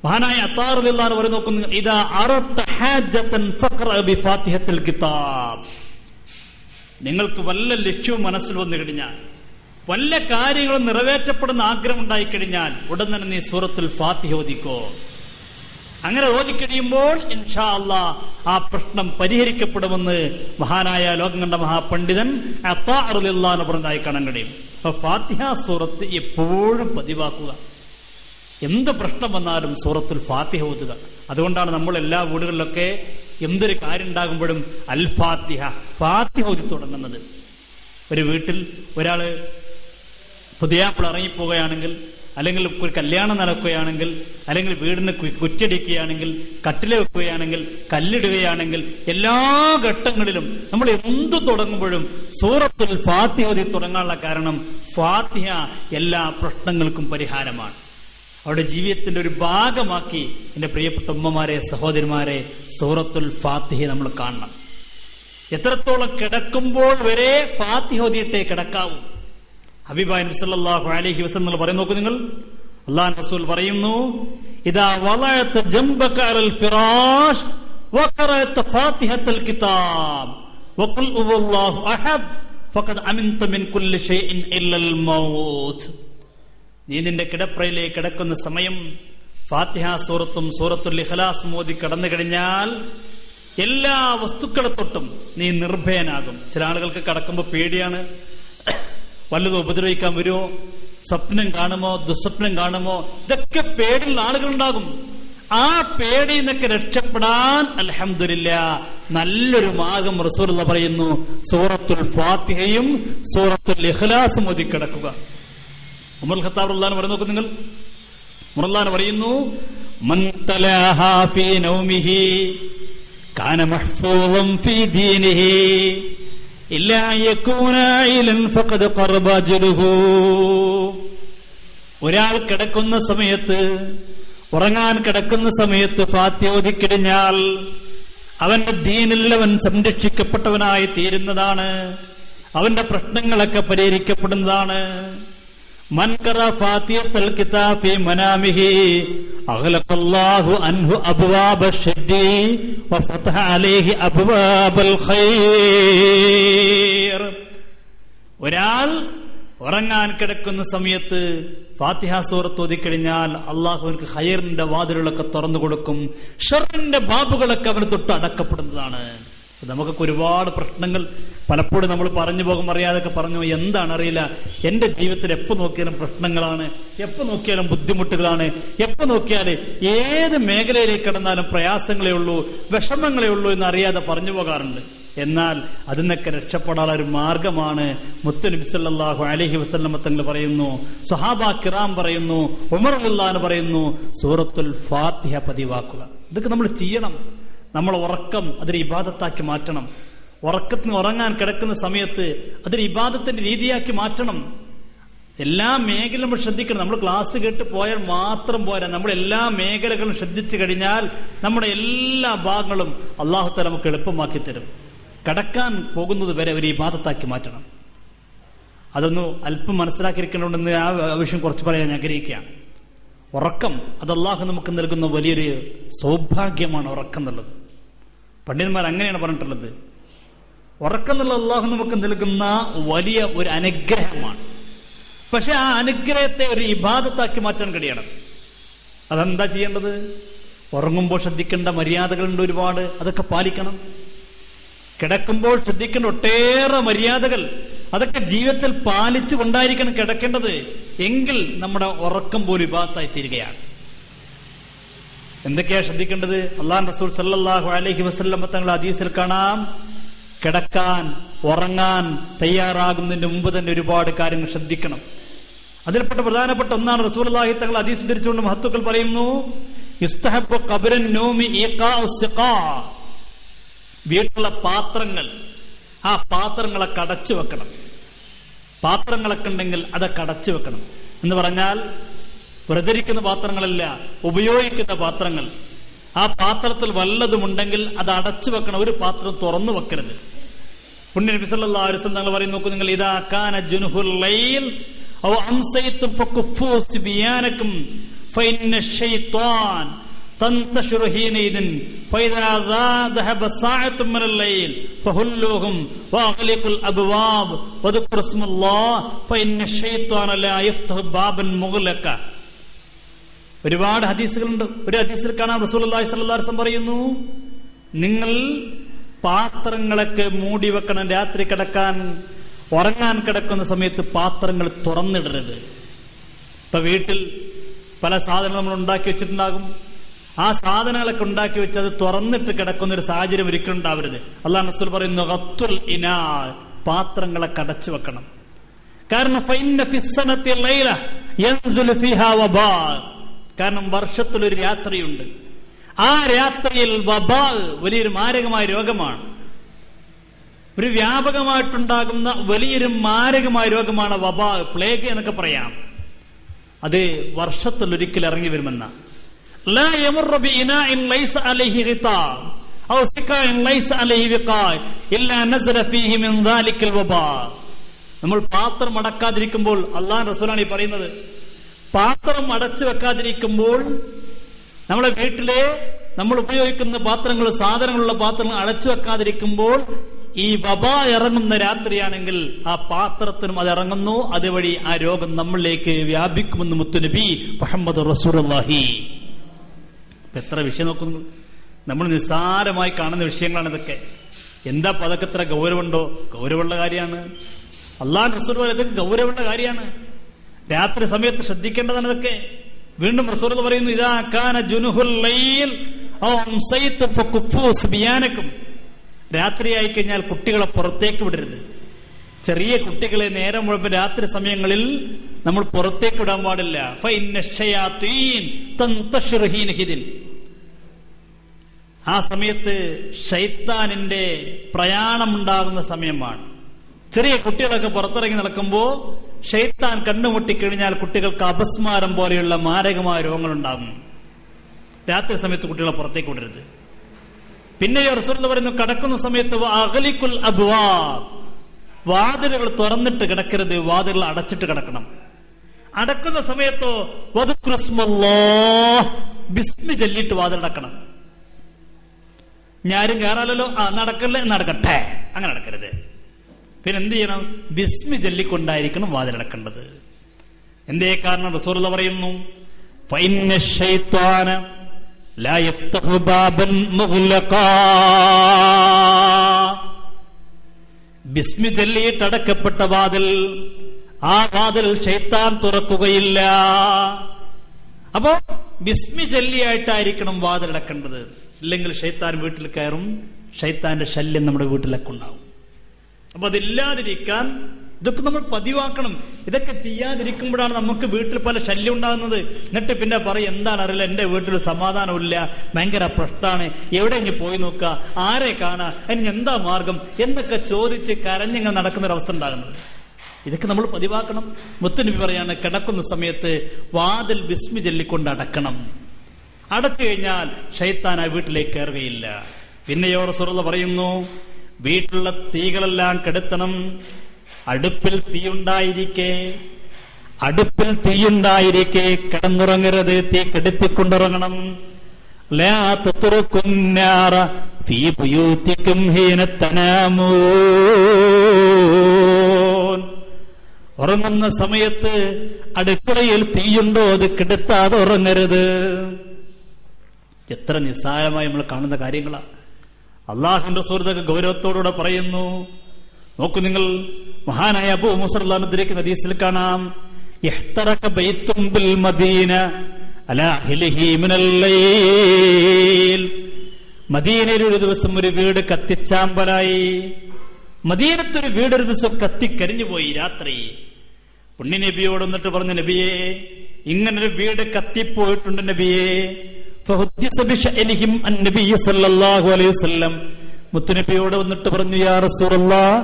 മഹാനായ അത്താർ റളിയല്ലാഹു അൻഹു പറഞ്ഞു നോക്കുന്നു, ഇദാ അറദ്ത ഹാജതൻ ഫഖറ ബിഫാത്തിഹത്തിൽ കിതാബ്. നിങ്ങൾക്ക് വല്ല ലക്ഷ്യവും മനസ്സിൽ വന്നു കഴിഞ്ഞാൽ, വല്ല കാര്യങ്ങളും നിറവേറ്റപ്പെടുന്ന ആഗ്രഹം ഉണ്ടായിക്കഴിഞ്ഞാൽ ഉടൻ തന്നെ നീ സൂറത്തുൽ ഫാത്തിഹ ഓതിക്കോ. അങ്ങനെ ഓതിക്കഴിയുമ്പോൾ ഇൻഷാ അല്ലാഹ് ആ പ്രശ്നം പരിഹരിക്കപ്പെടുമെന്ന് മഹാനായ ലോകം കണ്ട മഹാപണ്ഡിതൻ അത്താർ റളിയല്ലാഹു അൻഹു പറഞ്ഞതായി കാണാൻ കഴിയും. അപ്പൊ ഫാത്തിഹ സൂറത്ത് എപ്പോഴും പതിവാക്കുക. എന്ത് പ്രശ്നം വന്നാലും സൂറത്തുൽ ഫാത്തിഹ ഓതുക. അതുകൊണ്ടാണ് നമ്മൾ എല്ലാ വീടുകളിലൊക്കെ എന്തൊരു കാര്യം ഉണ്ടാകുമ്പോഴും അൽ ഫാത്തിഹ, ഫാത്തിഹ ഓതി തുടങ്ങുന്നത്. ഒരു വീട്ടിൽ ഒരാള് പുതിയാപ്പിള ഇറങ്ങിപ്പോവുകയാണെങ്കിൽ, അല്ലെങ്കിൽ ഒരു കല്യാണം നടക്കുകയാണെങ്കിൽ, അല്ലെങ്കിൽ വീടിന് കുറ്റിയടിക്കുകയാണെങ്കിൽ, കട്ടില വെക്കുകയാണെങ്കിൽ, കല്ലിടുകയാണെങ്കിൽ, എല്ലാ ഘട്ടങ്ങളിലും നമ്മൾ എന്ത് തുടങ്ങുമ്പോഴും സൂറത്തുൽ ഫാത്തിഹ ഓതി തുടങ്ങാനുള്ള കാരണം ഫാത്തിഹ എല്ലാ പ്രശ്നങ്ങൾക്കും പരിഹാരമാണ്. അവരുടെ ജീവിതത്തിന്റെ ഒരു ഭാഗമാക്കി എന്റെ പ്രിയപ്പെട്ട ഉമ്മമാരെ, സഹോദരിമാരെ, സൂറത്തുൽ ഫാത്തിഹ നമ്മൾ കാണണം. എത്രത്തോളം കിടക്കുമ്പോൾ വരെ ഫാത്തിഹ ഓതിയിട്ടേ കിടക്കാവൂ. ഹബീബായ നബി സല്ലല്ലാഹു അലൈഹി വസല്ലം പറയുന്നു, നോക്കൂ നിങ്ങൾ, അല്ലാഹുവിന്റെ റസൂൽ പറയുന്നു, ഇദാ വളഅത ജംബക അലൽ ഫിറാഷ് വഖറഅത ഫാത്തിഹത്തുൽ കിതാബ് വഖുൽ ഹുവല്ലാഹു അഹദ് ഫഖദ് അമിൻത മിൻ കുല്ലി ഷൈഇൻ ഇല്ലൽ മൗത്ത്. നീ നിന്റെ കിടപ്പറയിലേക്ക് കിടക്കുന്ന സമയം ഫാത്തിഹ സൂറത്തും സൂറത്തുൽ ഇഖ്ലാസും ഓതി കടന്നു കഴിഞ്ഞാൽ എല്ലാ വസ്തുക്കളെ തൊട്ടും നീ നിർഭയനാകും. ചില ആളുകൾക്ക് കിടക്കുമ്പോൾ പേടിയാണ്, വല്ലതും ഉപദ്രവിക്കാൻ വരുമോ, സ്വപ്നം കാണുമോ, ദുസ്വപ്നം കാണുമോ, ഇതൊക്കെ പേടിയുള്ള ആളുകളുണ്ടാകും. ആ പേടിയിൽ നിന്നൊക്കെ രക്ഷപ്പെടാൻ അൽഹംദുലില്ലാഹ് നല്ലൊരു മാർഗം റസൂലുള്ളാഹി പറയുന്നു, സൂറത്തുൽ ഫാത്തിഹയും സൂറത്തുൽ ഇഖ്ലാസും ഓതി കിടക്കുക. ഉമർ ഖത്താബ് റളിയല്ലാഹു പറയുന്നു, നോക്കൂ നിങ്ങൾ, ഉമർ റളിയല്ലാഹു പറയുന്നു, മൻ തലാഹാ ഫീ നൗമിഹി കാന മഹ്ഫൂളൻ ഫീ ദീനിഹി ഇല്ലാ യകൂന ഇലൻ ഫഖദ് ഖറബ അജ്ലുഹു. ഒരാൾ കിടക്കുന്ന സമയത്ത്, ഉറങ്ങാൻ കിടക്കുന്ന സമയത്ത് ഫാത്തിഹ ഓതിക്കഴിഞ്ഞാൽ അവന്റെ ദീനിൽ അവൻ സംരക്ഷിക്കപ്പെട്ടവനായി തീരുന്നതാണ്, അവന്റെ പ്രശ്നങ്ങളൊക്കെ പരിഹരിക്കപ്പെടുന്നതാണ്. മൻ ഖറഅ ഫാത്തിഹത്തുൽ കിതാബ് ഫീ മനാമിഹി അഗ്ലഖല്ലാഹു അൻഹു അബ്വാബശ്ശദ്ദി വഫതഹ അലൈഹി അബ്വാബൽ ഖൈർ. ഒരാൾ ഉറങ്ങാൻ കിടക്കുന്ന സമയത്ത് ഫാത്തിഹ സൂറത്ത് ഓതിക്കഴിഞ്ഞാൽ അള്ളാഹു അവർക്ക് ഖൈറിന്റെ വാതിലുകളൊക്കെ തുറന്നു കൊടുക്കും, ഷർറിന്റെ ബാബുകളൊക്കെ അവന് തൊട്ട് അടക്കപ്പെടുന്നതാണ്. നമുക്കൊക്കെ ഒരുപാട് പ്രശ്നങ്ങൾ പലപ്പോഴും നമ്മൾ പറഞ്ഞു പോകും, അറിയാതൊക്കെ പറഞ്ഞു, എന്താണ് അറിയില്ല. എന്റെ ജീവിതത്തിൽ എപ്പോ നോക്കിയാലും പ്രശ്നങ്ങളാണ്, എപ്പോ നോക്കിയാലും ബുദ്ധിമുട്ടുകളാണ്, എപ്പോ നോക്കിയാലും ഏത് മേഖലയിലേക്ക് കടന്നാലും പ്രയാസങ്ങളേ ഉള്ളൂ, വിഷമങ്ങളേ ഉള്ളൂ എന്ന് അറിയാതെ പറഞ്ഞു പോകാറുണ്ട്. എന്നാൽ അതിനൊക്കെ രക്ഷപ്പെടാനുള്ള ഒരു മാർഗമാണ് മുത്തുനബി സല്ലല്ലാഹു അലൈഹി വസല്ലം തങ്ങൾ പറയുന്നു, സ്വഹാബ കിറാം പറയുന്നു, ഉമർ റളിയല്ലാഹു പറയുന്നു, സൂറത്തുൽ ഫാത്തിഹ പതിവാക്കുക. ഇതൊക്കെ നമ്മൾ ചെയ്യണം. നമ്മൾ ഉറക്കം അതൊരു ഇബാദത്താക്കി മാറ്റണം. ഉറക്കത്തിന് ഉറങ്ങാൻ കിടക്കുന്ന സമയത്ത് അതൊരു ഇബാദത്തിന്റെ രീതിയാക്കി മാറ്റണം. എല്ലാ മേഖലയും നമ്മൾ ശ്രദ്ധിക്കണം. നമ്മൾ ക്ലാസ് കേട്ട് പോയാൽ മാത്രം പോരാ, നമ്മുടെ എല്ലാ മേഖലകളും ശ്രദ്ധിച്ചു കഴിഞ്ഞാൽ നമ്മുടെ എല്ലാ ഭാഗങ്ങളും അല്ലാഹു തആല നമുക്ക് എളുപ്പമാക്കി തരും. കടക്കാൻ പോകുന്നത് വരെ ഒരു ഇബാദത്താക്കി മാറ്റണം. അതൊന്ന് അല്പം മനസ്സിലാക്കിയിരിക്കണമെന്ന് ആ വിഷയം കുറച്ച് പറയാൻ ആഗ്രഹിക്കുകയാണ്. ഉറക്കം അത് അല്ലാഹു നമുക്ക് നൽകുന്ന വലിയൊരു സൗഭാഗ്യമാണ് ഉറക്കം എന്നുള്ളത്. പണ്ഡിതന്മാർ അങ്ങനെയാണ് പറഞ്ഞിട്ടുള്ളത്. ഉറക്കം എന്നുള്ള അല്ലാഹു നമുക്ക് നൽകുന്ന വലിയ ഒരു അനുഗ്രഹമാണ്. പക്ഷെ ആ അനുഗ്രഹത്തെ ഒരു ഇബാദത്താക്കി മാറ്റാൻ കഴിയണം. അതെന്താ ചെയ്യേണ്ടത്? ഉറങ്ങുമ്പോൾ ശ്രദ്ധിക്കേണ്ട മര്യാദകളുണ്ട് ഒരുപാട്, അതൊക്കെ പാലിക്കണം. കിടക്കുമ്പോൾ ശ്രദ്ധിക്കേണ്ട ഒട്ടേറെ മര്യാദകൾ, അതൊക്കെ ജീവിതത്തിൽ പാലിച്ചു കൊണ്ടായിരിക്കണം കിടക്കേണ്ടത്. എങ്കിൽ നമ്മുടെ ഉറക്കം പോലും ഇബാദത്തായി തീരുകയാണ്. എന്തൊക്കെയാ ശ്രദ്ധിക്കേണ്ടത്? അല്ലാഹു റസൂൽ സല്ലല്ലാഹു അലൈഹി വസല്ലം തങ്ങൾ ഹദീസിൽ കാണാം, കിടക്കാൻ ഉറങ്ങാൻ തയ്യാറാകുന്നതിന് മുമ്പ് തന്നെ ഒരുപാട് കാര്യങ്ങൾ ശ്രദ്ധിക്കണം. അതിൽപ്പെട്ട പ്രധാനപ്പെട്ട ഒന്നാണ് റസൂലുള്ളാഹി തങ്ങൾ ഹദീസ് ഉദ്ധരിച്ചുകൊണ്ട് മഹത്തുക്കൾ പറയുന്നു, യുസ്തഹബ്ബു ഖബ്റൻ നൗമി ഈഖാഉ സിഖാ. വീട്ടിലുള്ള പാത്രങ്ങൾ, ആ പാത്രങ്ങളൊക്കെ അടച്ചു വെക്കണം. പാത്രങ്ങളൊക്കെ ഉണ്ടെങ്കിൽ അതൊക്കെ അടച്ചു വെക്കണം എന്ന് പറഞ്ഞാൽ വെറുതെരിക്കുന്ന പാത്രങ്ങളല്ല, ഉപയോഗിക്കുന്ന പാത്രങ്ങൾ. ആ പാത്രത്തിൽ വല്ലതുമുണ്ടെങ്കിൽ അത് അടച്ചു വെക്കണം, ഒരു പാത്രം തുറന്നു വെക്കരുത്. പുണ്യ നബി സല്ലല്ലാഹു അലൈഹി വസല്ലം തങ്ങൾ പറയും, നോക്കൂ നിങ്ങൾ, ഇദാ കാന ജുൻഹുൽ ലൈൽ ഔ അംസൈതും ഫകുഫൂ സിബിയാനകും ഫഇന്ന ശൈത്വാൻ തന്തശിറു ഹീനൈദിൻ ഫഇദാ ദഹബ സാഅത്തും മിനൽ ലൈൽ ഫഹുല്ലുഹും വഅഗ്ലിഖുൽ അബ്വാബ് വദ്കുറു ഇസ്മല്ലാഹ് ഫഇന്ന ശൈത്വാന ലാ യഫ്തഹു ബാബൻ മുഗ്ലഖ. ഒരുപാട് ഹദീസുകളുണ്ട്. ഒരു ഹദീസിൽ കാണാം റസൂലുള്ളാഹി സ്വല്ലല്ലാഹു അലൈഹി വസല്ലം പറയുന്നു, നിങ്ങൾ പാത്രങ്ങളൊക്കെ മൂടി വെക്കണം. രാത്രി കിടക്കാൻ ഉറങ്ങാൻ കിടക്കുന്ന സമയത്ത് പാത്രങ്ങൾ തുറന്നിടരുത്. ഇപ്പൊ വീട്ടിൽ പല സാധനങ്ങൾ നമ്മൾ ഉണ്ടാക്കി വെച്ചിട്ടുണ്ടാകും. ആ സാധനങ്ങളൊക്കെ ഉണ്ടാക്കി വെച്ച് അത് തുറന്നിട്ട് കിടക്കുന്ന ഒരു സാഹചര്യം ഒരിക്കലും ഉണ്ടാവരുത്. അല്ലാഹു റസൂൽ പറയുന്നു, ഖത്തുൽ ഇനാ, പാത്രങ്ങളൊക്കെ അടച്ചു വെക്കണം. കാരണം ഫഇന്ന ഫിസ്സനത്തി ലൈല യൻസുലു ഫീഹാ വബാ. കാരണം വർഷത്തിലൊരു രാത്രിയുണ്ട്. ആ രാത്രിയിൽ വബാ, വലിയൊരു മാരകമായ രോഗമാണ്, ഒരു വ്യാപകമായിട്ടുണ്ടാകുന്ന വലിയൊരു മാരകമായ രോഗമാണ് വബാ, പ്ലേഗ് എന്നൊക്കെ പറയാം. അത് വർഷത്തിൽ ഒരിക്കൽ ഇറങ്ങി വരുമെന്ന. ലാ യമറു ബിഇനാഇൻ ലൈസ അലൈഹി ഖിതാബ് ഔ സിഖാഇൻ ലൈസ അലൈഹി വിഖായ് ഇല്ലാ നസല ഫീഹി മിൻ ദാലിക്കൽ വബാ. നമ്മൾ പാത്രം അടക്കാതിരിക്കുമ്പോൾ, അല്ലാഹു റസൂലാണ് ഈ പറയുന്നത്, പാത്രം അടച്ചു വെക്കാതിരിക്കുമ്പോൾ, നമ്മളെ വീട്ടിലെ നമ്മൾ ഉപയോഗിക്കുന്ന പാത്രങ്ങൾ, സാധനങ്ങളുള്ള പാത്രങ്ങൾ അടച്ചു വെക്കാതിരിക്കുമ്പോൾ ഈ വബാ ഇറങ്ങുന്ന രാത്രിയാണെങ്കിൽ ആ പാത്രത്തിനും അത് ഇറങ്ങുന്നു. അതുവഴി ആ രോഗം നമ്മളിലേക്ക് വ്യാപിക്കുമെന്ന് മുത്തുനബി മുഹമ്മദ് റസൂലുള്ളാഹി. എത്ര വിഷയം നോക്കുന്നു നമ്മൾ, നിസ്സാരമായി കാണുന്ന വിഷയങ്ങളാണ് ഇതൊക്കെ. എന്താ അതൊക്കെ എത്ര ഗൗരവമുണ്ടോ? ഗൗരവമുള്ള കാര്യമാണ്. അല്ലാഹു റസൂൽ ഇതൊക്കെ ഗൗരവമുള്ള കാര്യമാണ്. രാത്രി സമയത്ത് ശ്രദ്ധിക്കേണ്ടതാണ് ഇതൊക്കെ. വീണ്ടും റസൂൽ പറയുന്നു, ഇദാ കാന ജുനുഹുൽ ലൈൽ ഔ അംസൈതും ഫകുഫൂ സിബിയാനകും. രാത്രിയായി കഴിഞ്ഞാൽ കുട്ടികളെ പുറത്തേക്ക് വിടരുത്. ചെറിയ കുട്ടികളെ നേരം മുഴുവൻ രാത്രി സമയങ്ങളിൽ നമ്മൾ പുറത്തേക്ക് വിടാൻ പാടില്ല. ആ സമയത്ത് ശൈത്താനിന്റെ പ്രയാണമുണ്ടാകുന്ന സമയമാണ്. ചെറിയ കുട്ടികളൊക്കെ പുറത്തിറങ്ങി നടക്കുമ്പോൾ ശൈത്താൻ കണ്ണുമുട്ടിക്കഴിഞ്ഞാൽ കുട്ടികൾക്ക് അപസ്മാരം പോലെയുള്ള മാരകമായ രോഗങ്ങൾ ഉണ്ടാകും. രാത്രി സമയത്ത് കുട്ടികളെ പുറത്തേക്ക് വിടരുത്. പിന്നെ റസൂലുള്ളാഹി പറയുന്നു, കടക്കുന്ന സമയത്ത് അഗ്ലിഖുൽ അബ്വാബ്, വാതിലുകൾ തുറന്നിട്ട് കിടക്കരുത്, വാതിലുകൾ അടച്ചിട്ട് കിടക്കണം. അടക്കുന്ന സമയത്തോ വദ്കുറുസ്മല്ലാഹ്, ബിസ്മി ചൊല്ലിയിട്ട് വാതിലടക്കണം. ഞാരും കയറാലല്ലോ, നടക്കല്ലേ, നടക്കട്ടെ, അങ്ങനെ നടക്കരുത്. പിന്നെ എന്ത് ചെയ്യണം? ബിസ്മി ചൊല്ലിക്കൊണ്ടായിരിക്കണം വാതിലടക്കേണ്ടത്. എന്തേ കാരണം? റസൂലുള്ളാഹി പറയുന്നു, ഫഇന്ന ശൈത്വാന ലാ യഫ്തഹു ബാബൻ മുഗ്ലഖാ, ബിസ്മി ചൊല്ലിയിട്ട് അടക്കപ്പെട്ട വാതിൽ, ആ വാതിൽ ശൈത്താൻ തുറക്കുകയില്ല. അപ്പോ ബിസ്മി ചൊല്ലിയായിട്ടായിരിക്കണം വാതിലടക്കേണ്ടത്. ഇല്ലെങ്കിൽ ശൈത്താൻ വീട്ടിൽ കയറും, ശൈത്താന്റെ ശല്യം നമ്മുടെ വീട്ടിലൊക്കെ ഉണ്ടാവും. അപ്പൊ അതില്ലാതിരിക്കാൻ ഇതൊക്കെ നമ്മൾ പതിവാക്കണം. ഇതൊക്കെ ചെയ്യാതിരിക്കുമ്പോഴാണ് നമുക്ക് വീട്ടിൽ പല ശല്യം ഉണ്ടാകുന്നത്. എന്നിട്ട് പിന്നെ പറയും, എന്താണ് അറിയില്ല, എന്റെ വീട്ടിൽ സമാധാനമില്ല, ഭയങ്കര പ്രശ്നമാണ്, എവിടെ ഇനി പോയി നോക്കുക, ആരെ കാണാ, അതിന് എന്താ മാർഗം എന്നൊക്കെ ചോദിച്ച് കരഞ്ഞിങ്ങനെ നടക്കുന്ന ഒരു അവസ്ഥ ഉണ്ടാകുന്നത്. ഇതൊക്കെ നമ്മൾ പതിവാക്കണം. മുത്തുനബി പറയാണ്, കിടക്കുന്ന സമയത്ത് വാതിൽ ബിസ്മി ചൊല്ലിക്കൊണ്ട് അടക്കണം. അടച്ചു കഴിഞ്ഞാൽ ശൈത്താൻ ആ വീട്ടിലേക്ക് കയറുകയില്ല. പിന്നെയോ റസൂലുള്ളാഹി പറയുന്നു, വീട്ടിലുള്ള തീകളെല്ലാം കെടുത്തണം. അടുപ്പിൽ തീയുണ്ടായിരിക്കെ കിടന്നുറങ്ങരുത്, തീ കെടുത്തിക്കൊണ്ടിറങ്ങണം. ലാ തത്റുകുന്നാറ ഫീ ബുയൂതികും ഹീന തനാമൂൻ, ഉറങ്ങുന്ന സമയത്ത് അടുക്കളയിൽ തീയുണ്ടോ അത് കെടുത്താതെ ഉറങ്ങരുത്. എത്ര നിസ്സാരമായി നമ്മൾ കാണുന്ന കാര്യങ്ങളാ. അള്ളാഹുവിന്റെ റസൂൽ ഗൗരവത്തോടുകൂടെ പറയുന്നു. നോക്കൂ നിങ്ങൾ, മഹാനായ അബൂ മൂസ റളിയല്ലാഹു അൻഹു ധരിക്കുന്ന ഹദീസിൽ കാണാം, ഇഹ്തറക ബൈത്തും ബിൽ മദീന അലാ അഹ്ലിഹി മിനൽ ലൈൽ, മദീനയിൽ ഒരു ദിവസം ഒരു വീട് കത്തിച്ചാമ്പലായി. മദീനത്തൊരു വീട് ഒരു ദിവസം കത്തിക്കരിഞ്ഞു പോയി രാത്രി. പുണ്യ നബിയോട് എന്നിട്ട് പറഞ്ഞു, നബിയേ, ഇങ്ങനൊരു വീട് കത്തിപ്പോയിട്ടുണ്ട് നബിയേ. മുത്തുനബിയോട് വന്നിട്ട് പറഞ്ഞു, യാ റസൂലല്ലാഹ്,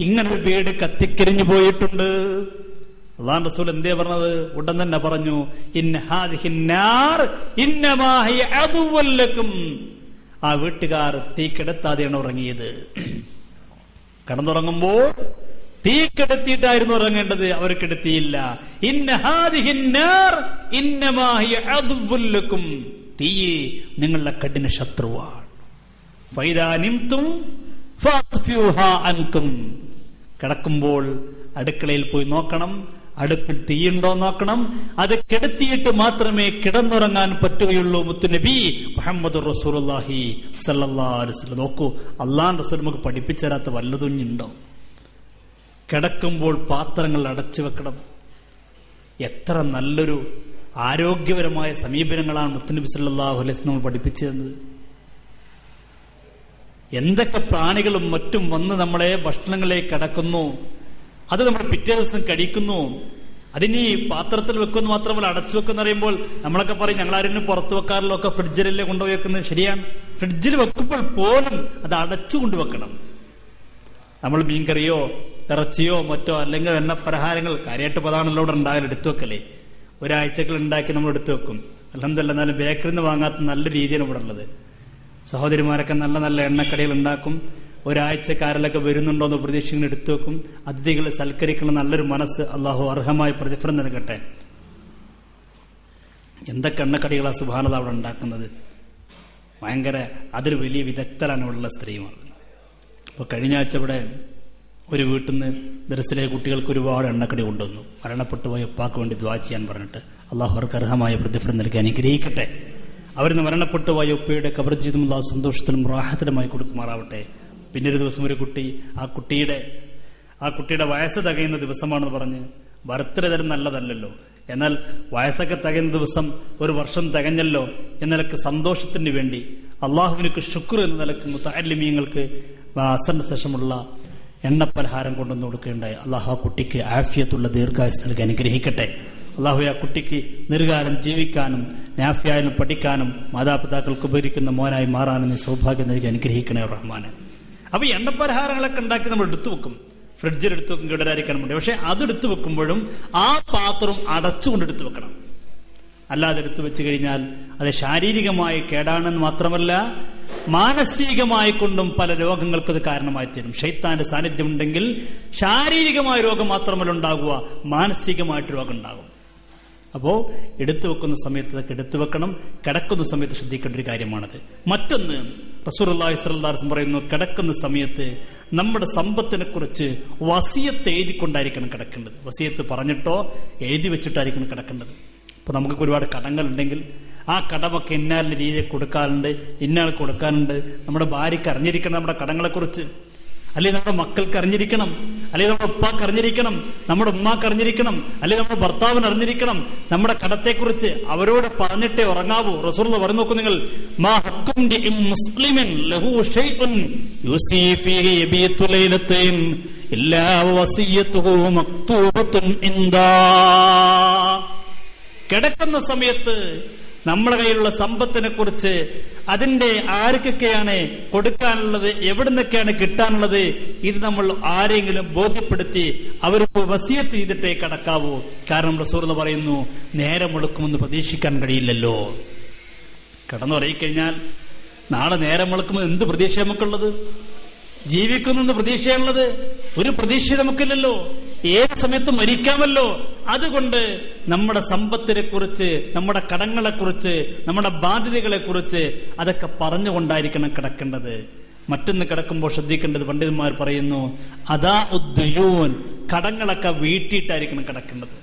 ഇങ്ങനൊരു വീട് കത്തിക്കരിഞ്ഞു പോയിട്ടുണ്ട്. അല്ലാഹുവിന്റെ റസൂൽ എന്തേ പറഞ്ഞത്? ഉടൻ തന്നെ പറഞ്ഞു, ഇന്ന ഹാദിഹിൻ നാർ ഇന്നമാ ഹിയ അദുവ്വൻ ലക്കും, ആ വീട്ടുകാർ തീ കെടുത്താതെയാണ് ഉറങ്ങിയത്. കിടന്നുറങ്ങുമ്പോൾ തീ കെടുത്തിയിട്ടായിരുന്നു ഉറങ്ങേണ്ടത്, അവർ കെടുത്തിയില്ല. ഇന്ന ഹാദിഹിൻ നാർ ഇന്നമാ ഹിയ അദുവ്വൻ ലക്കും, തീ നിങ്ങളുടെ കഠിന ശത്രുവാണ്. ഫൈദാ നിംതും ഫാത്ഫിഉഹാ അൻകും, കിടക്കുമ്പോൾ അടുക്കളയിൽ പോയി നോക്കണം, അടുപ്പിൽ തീയുണ്ടോ നോക്കണം. അത് കെടുത്തിയിട്ട് മാത്രമേ കിടന്നുറങ്ങാൻ പറ്റുകയുള്ളൂ. മുത്തുനബി മുഹമ്മദ് റസൂലുള്ളാഹി സ്വല്ലല്ലാഹു അലൈഹി വസല്ലം. നോക്കൂ, അല്ലാഹുവിന്റെ റസൂൽ നമുക്ക് പഠിപ്പിച്ചു തരാത്ത വല്ലതുണ്ടോ? കിടക്കുമ്പോൾ പാത്രങ്ങൾ അടച്ചു വെക്കണം. എത്ര നല്ലൊരു ആരോഗ്യപരമായ സമീപനങ്ങളാണ് മുത്തുനബി സല്ലല്ലാഹു അലൈഹി വസല്ലം പഠിപ്പിച്ചു തന്നത്. എന്തൊക്കെ പ്രാണികളും മറ്റും വന്ന് നമ്മളെ ഭക്ഷണങ്ങളിലേക്ക് കടക്കുന്നു, അത് നമ്മൾ പിറ്റേ ദിവസം കഴിക്കുന്നു. അതിനി പാത്രത്തിൽ വെക്കുന്നു മാത്രമല്ല അടച്ചു വെക്കുന്ന പറയുമ്പോൾ നമ്മളൊക്കെ പറയും, ഞങ്ങളാരും പുറത്തു വെക്കാറില്ലോ, ഒക്കെ ഫ്രിഡ്ജിലല്ലേ കൊണ്ടുപോയി വെക്കുന്നത്. ശരിയാണ്, ഫ്രിഡ്ജിൽ വെക്കുമ്പോൾ പോലും അത് അടച്ചു കൊണ്ടുവെക്കണം. നമ്മൾ മീൻകറിയോ ഇറച്ചിയോ മറ്റോ അല്ലെങ്കിൽ എണ്ണ പലഹാരങ്ങൾ കാര്യമായിട്ട് പതാണല്ലോ ഇവിടെ ഉണ്ടായാലും എടുത്തു വെക്കല്ലേ. ഒരാഴ്ചകൾ ഉണ്ടാക്കി നമ്മൾ എടുത്തു വെക്കും. അൽഹംദുലില്ലാഹ്, എന്നാലും ബേക്കറിയിൽ നിന്ന് വാങ്ങാത്ത നല്ല രീതിയാണ് ഇവിടെ ഉള്ളത്. സഹോദരിമാരൊക്കെ നല്ല നല്ല എണ്ണക്കടികൾ ഉണ്ടാക്കും. ഒരാഴ്ചക്കാരിലൊക്കെ വരുന്നുണ്ടോ എന്ന് പ്രതീക്ഷിക്കുന്ന എടുത്തു വെക്കും. അതിഥികളെ സൽക്കരിക്കുന്ന നല്ലൊരു മനസ്സ് അള്ളാഹു അർഹമായ പ്രതിഫലം നൽകട്ടെ. എന്തൊക്കെ എണ്ണക്കടികളാണ് സുബ്ഹാനല്ലാഹ് അവിടെ ഉണ്ടാക്കുന്നത്. ഭയങ്കര അതൊരു വലിയ വിദഗ്ധരാണ് ഉള്ള സ്ത്രീമാണ്. അപ്പോൾ കഴിഞ്ഞ ആഴ്ച ഇവിടെ ഒരു വീട്ടിൽ നിന്ന് ദർസിലെ കുട്ടികൾക്ക് ഒരുപാട് എണ്ണക്കടി കൊണ്ടുവന്നു. മരണപ്പെട്ടു പോയ ഉപ്പാക്ക് വേണ്ടി ദുആ ചെയ്യാൻ പറഞ്ഞിട്ട് അള്ളാഹു അവർക്ക് അർഹമായ പ്രതിഫലം നൽകി അനുഗ്രഹിക്കട്ടെ. അവരിന്ന് മരണപ്പെട്ടു പോയ ഉപ്പയുടെ ഖബർ ജീവിതം അള്ളാഹു സന്തോഷത്തിലും റാഹത്തിലുമായി കൊടുക്കുമാറാവട്ടെ. പിന്നൊരു ദിവസം ഒരു കുട്ടി, ആ കുട്ടിയുടെ വയസ്സ് തികയുന്ന ദിവസമാണെന്ന് പറഞ്ഞ് ബർത്ത്ഡേ തരം നല്ലതല്ലല്ലോ, എന്നാൽ വയസ്സൊക്കെ തികയുന്ന ദിവസം ഒരു വർഷം തികഞ്ഞല്ലോ എന്ന നിലക്ക് സന്തോഷത്തിന് വേണ്ടി അള്ളാഹുവിനക്ക് ശുക്ർ എന്ന നിലക്ക് മുതഅല്ലിമീങ്ങൾക്ക് അസറിന് ശേഷമുള്ള എണ്ണപ്പലഹാരം കൊണ്ടുവന്ന് കൊടുക്കുകയുണ്ടായി. അള്ളാഹു ആ കുട്ടിക്ക് ആഫിയത്തുള്ള ദീർഘായുസ് നൽകി അനുഗ്രഹിക്കട്ടെ. അള്ളാഹു ആ കുട്ടിക്ക് നിർകാലം ജീവിക്കാനും നാഫിയായാലും പഠിക്കാനും മാതാപിതാക്കൾക്ക് ഉപകരിക്കുന്ന മോനായി മാറാനും നീ സൗഭാഗ്യം നൽകി അനുഗ്രഹിക്കണേ റഹ്മാനെ. അപ്പൊ ഈ എണ്ണപ്പലഹാരങ്ങളൊക്കെ ഉണ്ടാക്കി നമ്മൾ എടുത്തു വെക്കും, ഫ്രിഡ്ജിൽ എടുത്തു വെക്കും കേടരാതിരിക്കാൻ വേണ്ടി. പക്ഷെ അതെടുത്തു വെക്കുമ്പോഴും ആ പാത്രം അടച്ചുകൊണ്ട് എടുത്തു വെക്കണം. അല്ലാതെ എടുത്തു വെച്ച് കഴിഞ്ഞാൽ അത് ശാരീരികമായി കേടാണെന്ന് മാത്രമല്ല മാനസികമായി കൊണ്ടും പല രോഗങ്ങൾക്ക് അത് കാരണമായി തീരും. ശൈത്താന്റെ സാന്നിധ്യം ഉണ്ടെങ്കിൽ ശാരീരികമായ രോഗം മാത്രമല്ല ഉണ്ടാകുക, മാനസികമായിട്ട് രോഗം ഉണ്ടാകും. അപ്പോ എടുത്തു വെക്കുന്ന സമയത്ത് അതൊക്കെ എടുത്തു വെക്കണം. കിടക്കുന്ന സമയത്ത് ശ്രദ്ധിക്കേണ്ട ഒരു കാര്യമാണത്. മറ്റൊന്ന്, റസൂലുള്ളാഹി സ്വല്ലല്ലാഹു അലൈഹി വസല്ലം പറയുന്നു, കിടക്കുന്ന സമയത്ത് നമ്മുടെ സമ്പത്തിനെ കുറിച്ച് വസിയത്ത് എഴുതിക്കൊണ്ടായിരിക്കണം കിടക്കേണ്ടത്. വസിയത്ത് പറഞ്ഞിട്ടോ എഴുതി വെച്ചിട്ടായിരിക്കണം കിടക്കേണ്ടത്. ഇപ്പൊ നമുക്ക് ഒരുപാട് കടങ്ങൾ ഉണ്ടെങ്കിൽ ആ കടമൊക്കെ ഇന്നാലിന്റെ രീതിയിൽ കൊടുക്കാറുണ്ട്, ഇന്നാൾ കൊടുക്കാറുണ്ട്. നമ്മുടെ ഭാര്യയ്ക്ക് അറിഞ്ഞിരിക്കണം നമ്മുടെ കടങ്ങളെ കുറിച്ച്, അല്ലെങ്കിൽ നമ്മുടെ മക്കൾക്ക് അറിഞ്ഞിരിക്കണം, അല്ലെങ്കിൽ നമ്മുടെ ഉപ്പാക്ക് അറിഞ്ഞിരിക്കണം, നമ്മുടെ ഉമ്മാക്ക് അറിഞ്ഞിരിക്കണം, അല്ലെങ്കിൽ നമ്മുടെ ഭർത്താവിന് അറിഞ്ഞിരിക്കണം നമ്മുടെ കടത്തെക്കുറിച്ച്. അവരോട് പറഞ്ഞിട്ടേ ഉറങ്ങാവൂ. റസൂലുള്ളാഹി പറഞ്ഞു നോക്കൂ നിങ്ങൾ, മാ ഹഖ്കും മുസ്ലിമിൻ ലഹു ഷൈഉൻ യുസീ ഫീഹി യബീതു ലൈലത്തൈൻ ഇല്ലാ വസിയതുഹു മക്തൂബത്തുൻ ഇൻദാ. കിടക്കുന്ന സമയത്ത് നമ്മുടെ കയ്യിലുള്ള സമ്പത്തിനെ കുറിച്ച്, അതിന്റെ ആർക്കൊക്കെയാണ് കൊടുക്കാനുള്ളത്, എവിടെ നിന്നൊക്കെയാണ് കിട്ടാനുള്ളത്, ഇത് നമ്മൾ ആരെങ്കിലും ബോധ്യപ്പെടുത്തി അവർക്ക് വസിയത്ത് ചെയ്തിട്ടേ കിടക്കാവൂ. കാരണം റസൂലുള്ളാഹി പറയുന്നു, നേരം വെളുക്കുമെന്ന് പ്രതീക്ഷിക്കാൻ കഴിയില്ലല്ലോ. കിടന്നുറങ്ങിക്കഴിഞ്ഞാൽ നാളെ നേരം വെളുക്കുമ്പോൾ എന്ത് പ്രതീക്ഷ നമുക്കുള്ളത്? ജീവിക്കുന്നെന്ന് പ്രതീക്ഷയുള്ളത്? ഒരു പ്രതീക്ഷ നമുക്കില്ലല്ലോ. ഏത് സമയത്തും മരിക്കാമല്ലോ. അതുകൊണ്ട് നമ്മുടെ സമ്പത്തിനെ കുറിച്ച്, നമ്മുടെ കടങ്ങളെ കുറിച്ച്, നമ്മുടെ ബാധ്യതകളെ കുറിച്ച് അതൊക്കെ പറഞ്ഞുകൊണ്ടായിരിക്കണം കിടക്കേണ്ടത്. മറ്റൊന്ന് കിടക്കുമ്പോൾ ശ്രദ്ധിക്കേണ്ടത്, പണ്ഡിതന്മാർ പറയുന്നു, അതാ ഉദ്ദയൂൻ, കടങ്ങളൊക്കെ വീട്ടിയിട്ടായിരിക്കണം കിടക്കേണ്ടത്.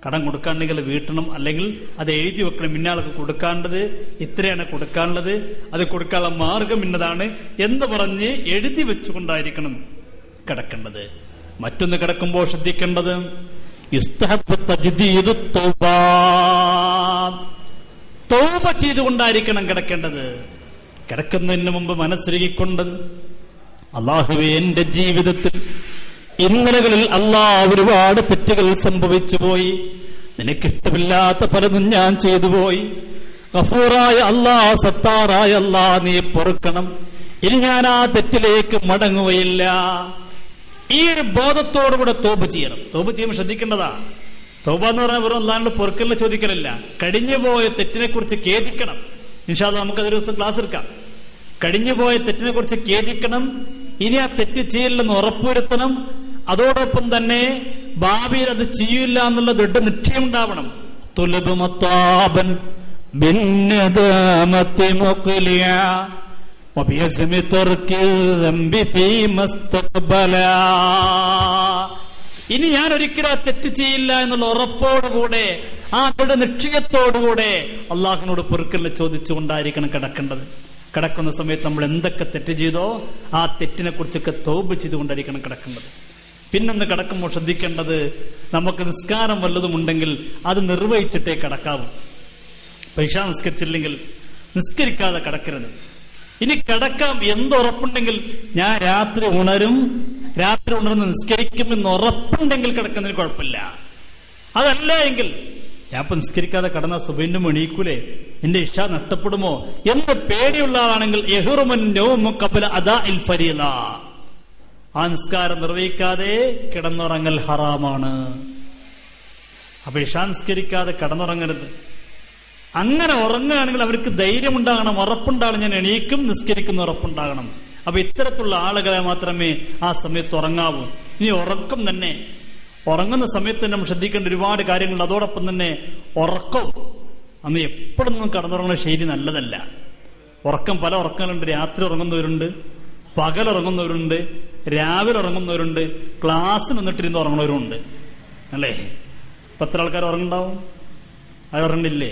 കടം കൊടുക്കാണ്ടെങ്കിൽ വീട്ടണം, അല്ലെങ്കിൽ അത് എഴുതി വെക്കണം. ഇന്നാൾക്ക് കൊടുക്കാണ്ടത് ഇത്രയാണ് കൊടുക്കാനുള്ളത്, അത് കൊടുക്കാനുള്ള മാർഗം ഇന്നതാണ് എന്ന് പറഞ്ഞ് എഴുതി വെച്ചുകൊണ്ടായിരിക്കണം കിടക്കേണ്ടത്. മറ്റൊന്ന് കിടക്കുമ്പോൾ ശ്രദ്ധിക്കേണ്ടത്, തൗബ ചെയ്തുകൊണ്ടായിരിക്കണം കിടക്കേണ്ടത്. കിടക്കുന്നതിന് മുമ്പ് മനസ്സിരുകിക്കൊണ്ട്, അല്ലാഹുവേ, എന്റെ ജീവിതത്തിൽ ഇന്നലകളിൽ ഒരുപാട് തെറ്റുകൾ സംഭവിച്ചു പോയി, നിനക്കിഷ്ടമില്ലാത്ത പലതും ഞാൻ ചെയ്തു പോയി. ഗഫൂറായ അല്ലാഹ്, സത്താറായ അല്ലാഹ്, നീ പൊറുക്കണം. ഇനി ഞാൻ ആ തെറ്റിലേക്ക് മടങ്ങുകയില്ല. ഈ ഒരു ബോധത്തോടുകൂടെ തൗബ ചെയ്യണം. തൗബ ചെയ്യുമ്പോൾ ശ്രദ്ധിക്കേണ്ടതാ. തൗബ എന്ന് പറഞ്ഞാൽ വെറും അല്ലാഹുവിന്റെ പൊറുക്കലിനെ ചോദിക്കലല്ല, കഴിഞ്ഞുപോയ തെറ്റിനെ കുറിച്ച് ഖേദിക്കണം. ഇൻഷാ അല്ലാഹ് നമുക്കതൊരു ദിവസം ക്ലാസ് എടുക്കാം. കഴിഞ്ഞുപോയ തെറ്റിനെ കുറിച്ച് ഖേദിക്കണം, ഇനി ആ തെറ്റ് ചെയ്യില്ലെന്ന് ഉറപ്പുവരുത്തണം. അതോടൊപ്പം തന്നെ ഭാവിയിൽ അത് ചെയ്യില്ല എന്നുള്ള ദൃഢ നിശ്ചയം ഉണ്ടാവണം. ഇനി ഞാൻ ഒരിക്കലും ആ തെറ്റ് ചെയ്യില്ല എന്നുള്ള ഉറപ്പോടുകൂടെ, ആ ദൃഢ നിശ്ചയത്തോടുകൂടെ അള്ളാഹുവിനോട് പൊറുക്കലിനെ ചോദിച്ചുകൊണ്ടായിരിക്കണം കിടക്കേണ്ടത്. കിടക്കുന്ന സമയത്ത് നമ്മൾ എന്തൊക്കെ തെറ്റ് ചെയ്തോ ആ തെറ്റിനെ കുറിച്ചൊക്കെ തൗബ ചെയ്തുകൊണ്ടായിരിക്കണം കിടക്കേണ്ടത്. പിന്നൊന്ന് കിടക്കുമ്പോൾ ശ്രദ്ധിക്കേണ്ടത്, നമുക്ക് നിസ്കാരം വല്ലതും ഉണ്ടെങ്കിൽ അത് നിർവഹിച്ചിട്ടേ കിടക്കാവൂ. ഇശാ നിസ്കരിച്ചില്ലെങ്കിൽ നിസ്കരിക്കാതെ കിടക്കരുത്. ഇനി കിടക്കാം എന്തുറപ്പുണ്ടെങ്കിൽ, ഞാൻ രാത്രി ഉണർന്ന് നിസ്കരിക്കുമെന്ന് ഉറപ്പുണ്ടെങ്കിൽ കിടക്കുന്നതിന് കുഴപ്പമില്ല. അതല്ല എങ്കിൽ, ഞാൻ ഇപ്പൊ നിസ്കരിക്കാതെ കടന്ന സുബൈന്റെ എണീക്കൂലേ, എന്റെ ഇഷ നഷ്ടപ്പെടുമോ എന്ന് പേടിയുള്ള ആളാണെങ്കിൽ ആ നിസ്കാരം നിർവഹിക്കാതെ കിടന്നുറങ്ങൽ ഹറാമാണ്. അപ്പൊ ഇഷ നിസ്കരിക്കാതെ കിടന്നുറങ്ങരുത്. അങ്ങനെ ഉറങ്ങുകയാണെങ്കിൽ അവർക്ക് ധൈര്യം ഉണ്ടാകണം, ഉറപ്പുണ്ടാകണം, ഞാൻ എണീക്കും, നിസ്കരിക്കുന്ന ഉറപ്പുണ്ടാകണം. അപ്പൊ ഇത്തരത്തിലുള്ള ആളുകളെ മാത്രമേ ആ സമയത്ത് ഉറങ്ങാവൂ. ഇനി ഉറക്കം തന്നെ, ഉറങ്ങുന്ന സമയത്ത് നമ്മൾ ശ്രദ്ധിക്കേണ്ട ഒരുപാട് കാര്യങ്ങളുണ്ട്. അതോടൊപ്പം തന്നെ ഉറക്കം അന്ന് എപ്പോഴൊന്നും കടന്നുറങ്ങുന്ന ശൈലി നല്ലതല്ല. ഉറക്കം പല ഉറക്കങ്ങളുണ്ട്. രാത്രി ഉറങ്ങുന്നവരുണ്ട്, പകലുറങ്ങുന്നവരുണ്ട്, രാവിലെ ഉറങ്ങുന്നവരുണ്ട്, ക്ലാസ്സിന് വന്നിട്ടിരുന്ന് ഉറങ്ങുന്നവരുണ്ട്. അല്ലേ? ഇപ്പൊ എത്ര ആൾക്കാർ ഉറങ്ങുണ്ടാവും? അത് ഉറങ്ങില്ലേ?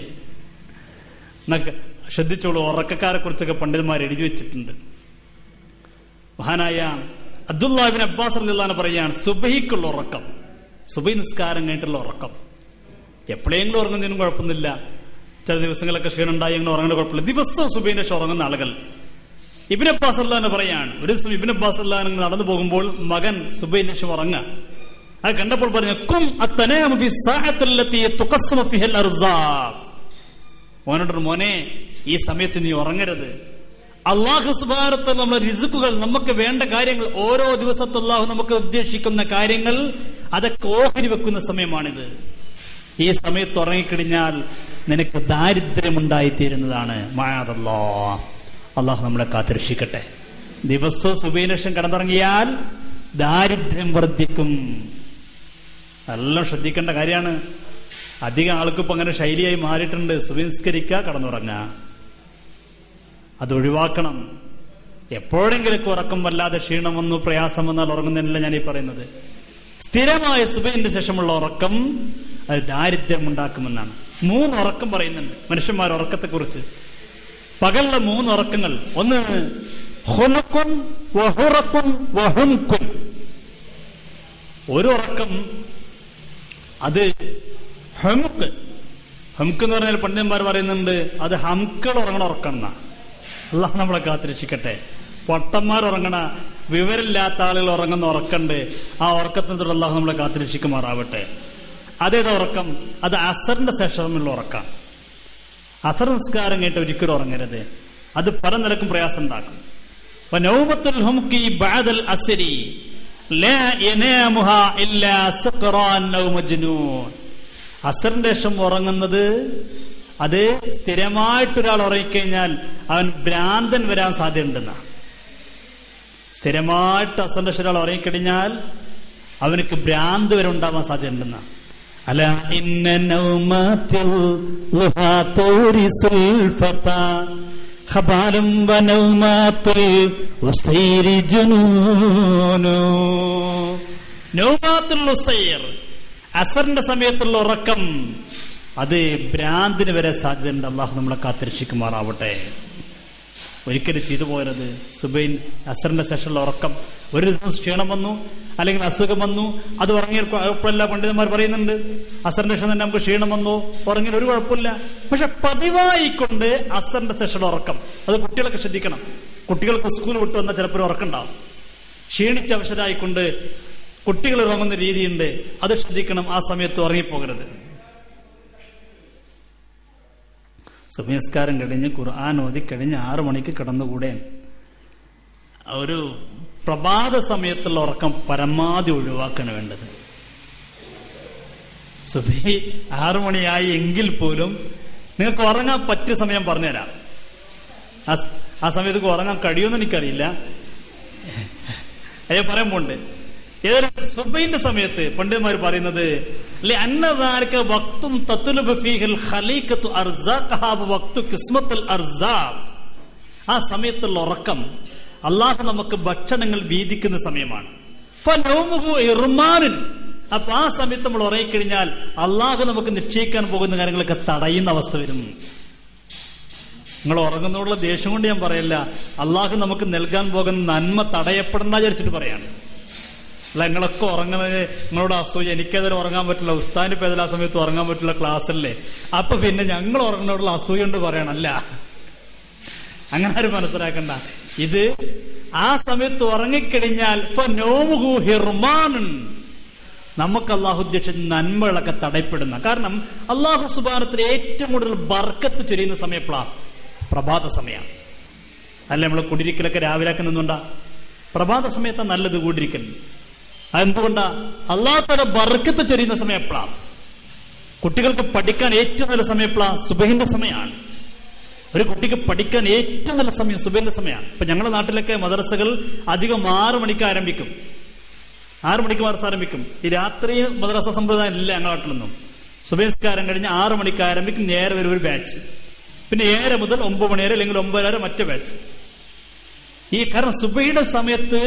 എന്നൊക്കെ ശ്രദ്ധിച്ചോളൂ. ഉറക്കക്കാരെ കുറിച്ചൊക്കെ പണ്ഡിതന്മാർ എഴുതി വെച്ചിട്ടുണ്ട്. മഹാനായ അബ്ദുല്ലാഹ് ഇബ്നു അബ്ബാസ് റളിയല്ലാഹു അൻഹു പറയാണ്, സുബഹിക്കുള്ള ഉറക്കം, സുബഹി നിസ്കാരം കഴിഞ്ഞിട്ടുള്ള ഉറക്കം, എപ്പോഴെങ്കിലും ഉറങ്ങുന്നതിനും കുഴപ്പമൊന്നുമില്ല. ചില ദിവസങ്ങളൊക്കെ ക്ഷീണം ഉണ്ടായി അങ്ങനെ ഉറങ്ങുന്ന കുഴപ്പമില്ല. ദിവസവും സുബഹിന്റെ ശേഷം ഉറങ്ങുന്ന ആളുകൾ ഇബ്നു അബ്ബാസ് അള്ളാഹു പറയാണ്, ഒരു ദിവസം ഇബ്നു അബ്ബാസ് അള്ളാഹു നടന്നു പോകുമ്പോൾ മകൻ സുബൈന് ശേഷം ഉറങ്ങുക. അത് കണ്ടപ്പോൾ പറഞ്ഞു, കും അത്തനാമു ഫി സഅത്തല്ലതി തുഖസ്സമു ഫിഹൽ അർസാഖ്. മോനോട്, മോനെ, ഈ സമയത്ത് നീ ഉറങ്ങരുത്. അല്ലാഹു സുബ്ഹാനഹു വ തആല നമ്മുടെ റിസ്കുകൾ, നമുക്ക് വേണ്ട കാര്യങ്ങൾ, ഓരോ ദിവസത്തെ അല്ലാഹു നമുക്ക് ഉദ്ദേശിക്കുന്ന കാര്യങ്ങൾ അതൊക്കെ ഓഹരി വെക്കുന്ന സമയമാണിത്. ഈ സമയത്ത് ഉറങ്ങിക്കഴിഞ്ഞാൽ നിനക്ക് ദാരിദ്ര്യമുണ്ടായിത്തീരുന്നതാണ്. മഅദല്ലാഹ്, അല്ലാഹു നമ്മളെ കാത്തുരക്ഷിക്കട്ടെ. ദിവസവും സുബഹിന് ശേഷം കിടന്നുറങ്ങിയാൽ ദാരിദ്ര്യം വർദ്ധിക്കും. എല്ലാം ശ്രദ്ധിക്കേണ്ട കാര്യമാണ്. അധികം ആൾക്കിപ്പോ അങ്ങനെ ശൈലിയായി മാറിയിട്ടുണ്ട്. സുബഹിസ്കരിക്കുക, കടന്നുറങ്ങുക, അത് ഒഴിവാക്കണം. എപ്പോഴെങ്കിലൊക്കെ ഉറക്കം വല്ലാതെ ക്ഷീണം വന്നു, പ്രയാസം വന്നാൽ ഉറങ്ങുന്നതിനല്ല ഞാൻ ഈ പറയുന്നത്. സ്ഥിരമായ സുബഹിന്റെ ശേഷമുള്ള ഉറക്കം അത് ദാരിദ്ര്യം ഉണ്ടാക്കുമെന്നാണ്. 3 ഉറക്കം പറയുന്നുണ്ട് മനുഷ്യന്മാർ ഉറക്കത്തെ കുറിച്ച്. പകലിലെ 3 ഉറക്കങ്ങൾ. ഒന്ന് ഹുനഖുൻ വഹുറഖുൻ വഹുൻകുൻ. ഒരു ഉറക്കം അത് ഹംക്ക്. ഹംക്ക് എന്ന് പറഞ്ഞാൽ പണ്ഡിതന്മാർ പറയുന്നുണ്ട് അത് ഹംക്കൾ ഉറങ്ങണ ഉറക്കണം എന്നാ. അല്ലാഹു നമ്മളെ കാത്തുരക്ഷിക്കട്ടെ. പൊട്ടന്മാർ ഉറങ്ങണ, വിവരമില്ലാത്ത ആളുകൾ ഉറങ്ങുന്ന ഉറക്കണ്ട്. ആ ഉറക്കത്തിനോട് അല്ലാഹു നമ്മളെ കാത്തുരക്ഷിക്കുമാറാവട്ടെ. അതേത് ഉറക്കം? അത് അസറിന്റെ ശേഷമുള്ള ഉറക്കാം. അസർ നിസ്കാരം കേട്ട് ഒരിക്കലും ഉറങ്ങരുത്. അത് പല നിലക്കും പ്രയാസം ഉണ്ടാക്കും. അസറിന്റെ ശേഷം ഉറങ്ങുന്നത് അത് സ്ഥിരമായിട്ടൊരാൾ ഉറങ്ങിക്കഴിഞ്ഞാൽ അവൻ ഭ്രാന്തൻ വരാൻ സാധ്യതയുണ്ടെന്ന. സ്ഥിരമായിട്ട് അസറിന്റെ ശേഷം ഒരാൾ ഉറങ്ങിക്കഴിഞ്ഞാൽ അവനക്ക് ഭ്രാന്ത് വരെ ഉണ്ടാവാൻ സാധ്യതയുണ്ടെന്ന. അല ഇന്ന നൗമത്തിൽ ളുഹാ തൗരിസുൽ ഫതാ ഖബാലും വനൗമാത്തുൽ ഉസൈരി ജുനൂനു. നൗമാത്തുൽ ഉസൈർ, അസറിന്റെ സമയത്തുള്ള ഉറക്കം, അത് ഭ്രാന്തിന് വരെ സാധ്യതയുണ്ട്. അല്ലാഹു നമ്മളെ കാത്തുരക്ഷിക്കുമാറാവട്ടെ. ഒരിക്കലും ചെയ്തു പോരുത്. സുബൈൻ അസറിന്റെ ശേഷമുള്ള ഉറക്കം. ഒരു ദിവസം ക്ഷീണം വന്നു, അല്ലെങ്കിൽ അസുഖം വന്നു, അത് ഉറങ്ങിയപ്പോഴല്ല പണ്ഡിതന്മാർ പറയുന്നുണ്ട് അസറിന്റെ ശേഷം തന്നെ നമുക്ക് ക്ഷീണം വന്നു, ഉറങ്ങിയ ഒരു കുഴപ്പമില്ല. പക്ഷെ പതിവായിക്കൊണ്ട് അസറിന്റെ ശേഷമുള്ള ഉറക്കം, അത് കുട്ടികളൊക്കെ ശ്രദ്ധിക്കണം. കുട്ടികൾക്ക് സ്കൂൾ വിട്ട് വന്നാൽ ചിലപ്പോൾ ഉറക്കമുണ്ടാവും. ക്ഷീണിച്ച അവശരായിക്കൊണ്ട് കുട്ടികൾ ഉറങ്ങുന്ന രീതിയുണ്ട്, അത് ശ്രദ്ധിക്കണം. ആ സമയത്ത് ഉറങ്ങിപ്പോകരുത്. സുബഹിസ്കാരം കഴിഞ്ഞ് ഖുർആൻ ഓതി കഴിഞ്ഞ് 6 മണിക്ക് കിടന്നുകൂടെ. ഒരു പ്രഭാത സമയത്തുള്ള ഉറക്കം പരമാവധി ഒഴിവാക്കാണ് വേണ്ടത്. സുബഹി 6 മണിയായി എങ്കിൽ പോലും നിങ്ങൾക്ക് ഉറങ്ങാൻ പറ്റിയ സമയം പറഞ്ഞുതരാം. ആ സമയത്ത് ഉറങ്ങാൻ കഴിയുമെന്ന് എനിക്കറിയില്ല, അയ്യോ പറയാൻ പോണ്ട്. ഏതായാലും സുബഹിന്റെ സമയത്ത് പണ്ഡിതന്മാർ പറയുന്നത് ആ സമയത്തുള്ള ഉറക്കം അള്ളാഹു നമുക്ക് ഭക്ഷണങ്ങൾ വീതിക്കുന്ന സമയമാണ്. അപ്പൊ ആ സമയത്ത് നമ്മൾ ഉറങ്ങിക്കഴിഞ്ഞാൽ അള്ളാഹു നമുക്ക് നിശ്ചയിക്കാൻ പോകുന്ന കാര്യങ്ങളൊക്കെ തടയുന്ന അവസ്ഥ വരും. നിങ്ങൾ ഉറങ്ങുന്നതിനുള്ള ദേഷ്യം കൊണ്ട് ഞാൻ പറയല്ല, അള്ളാഹു നമുക്ക് നൽകാൻ പോകുന്ന നന്മ തടയപ്പെടണ്ട വിചാരിച്ചിട്ട് പറയാണ്. അല്ല, നിങ്ങളൊക്കെ ഉറങ്ങുന്നത് നിങ്ങളോട് അസൂയ, എനിക്കതിൽ ഉറങ്ങാൻ പറ്റില്ല, ഉസ്താദിന് ഇപ്പൊ ഏതെല്ലാം സമയത്ത് ഉറങ്ങാൻ പറ്റില്ല ക്ലാസ്സല്ലേ, അപ്പൊ പിന്നെ ഞങ്ങൾ ഉറങ്ങുന്നതിനുള്ള അസൂയ കൊണ്ട് പറയണല്ല. അങ്ങനെ ആരും മനസ്സിലാക്കണ്ട. ഇത് ആ സമയത്ത് ഉറങ്ങിക്കഴിഞ്ഞാൽ ഇപ്പൊ നോമുഹു ഹിർമാനുൻ, നമുക്ക് അള്ളാഹു ഉദ്ദേശിച്ച നന്മകളൊക്കെ തടയപ്പെടുന്ന. കാരണം അള്ളാഹു സുബ്ഹാനഹു ഏറ്റവും കൂടുതൽ ബർക്കത്ത് ചൊരിയുന്ന സമയം എപ്പോഴാണ്? പ്രഭാത സമയം അല്ല. നമ്മള് കുടിരിക്കലൊക്കെ രാവിലെ ഒക്കെ നിന്നുണ്ടാ, പ്രഭാത സമയത്താണ് നല്ലത് കൂടിരിക്കൽ. അതെന്തുകൊണ്ടാ? അള്ളാഹു തആല ബർക്കത്ത് ചൊരിയുന്ന സമയം എപ്പോഴാണ്? കുട്ടികൾക്ക് പഠിക്കാൻ ഏറ്റവും നല്ല സമയം എപ്പോഴാണ്? സുബഹിന്റെ സമയമാണ്. ഒരു കുട്ടിക്ക് പഠിക്കാൻ ഏറ്റവും നല്ല സമയം സുബഹിന്റെ സമയമാണ്. ഇപ്പൊ ഞങ്ങളുടെ നാട്ടിലൊക്കെ മദ്രസകൾ അധികം 6 മണിക്ക് ആരംഭിക്കും. 6 മണിക്ക് മദ്രസ ആരംഭിക്കും. ഈ രാത്രി മദ്രസ സമ്പ്രദായം ഇല്ല ഞങ്ങളുടെ നാട്ടിലൊന്നും. സുബഹിസ്കാരം കഴിഞ്ഞ് 6 മണിക്ക് ആരംഭിക്കും, നേരെ വരെ ഒരു ബാച്ച്. പിന്നെ 7 മുതൽ 9 മണി വരെ, അല്ലെങ്കിൽ 9 വരെ മറ്റേ ബാച്ച്. ഈ കാരണം സുബഹിയുടെ സമയത്ത്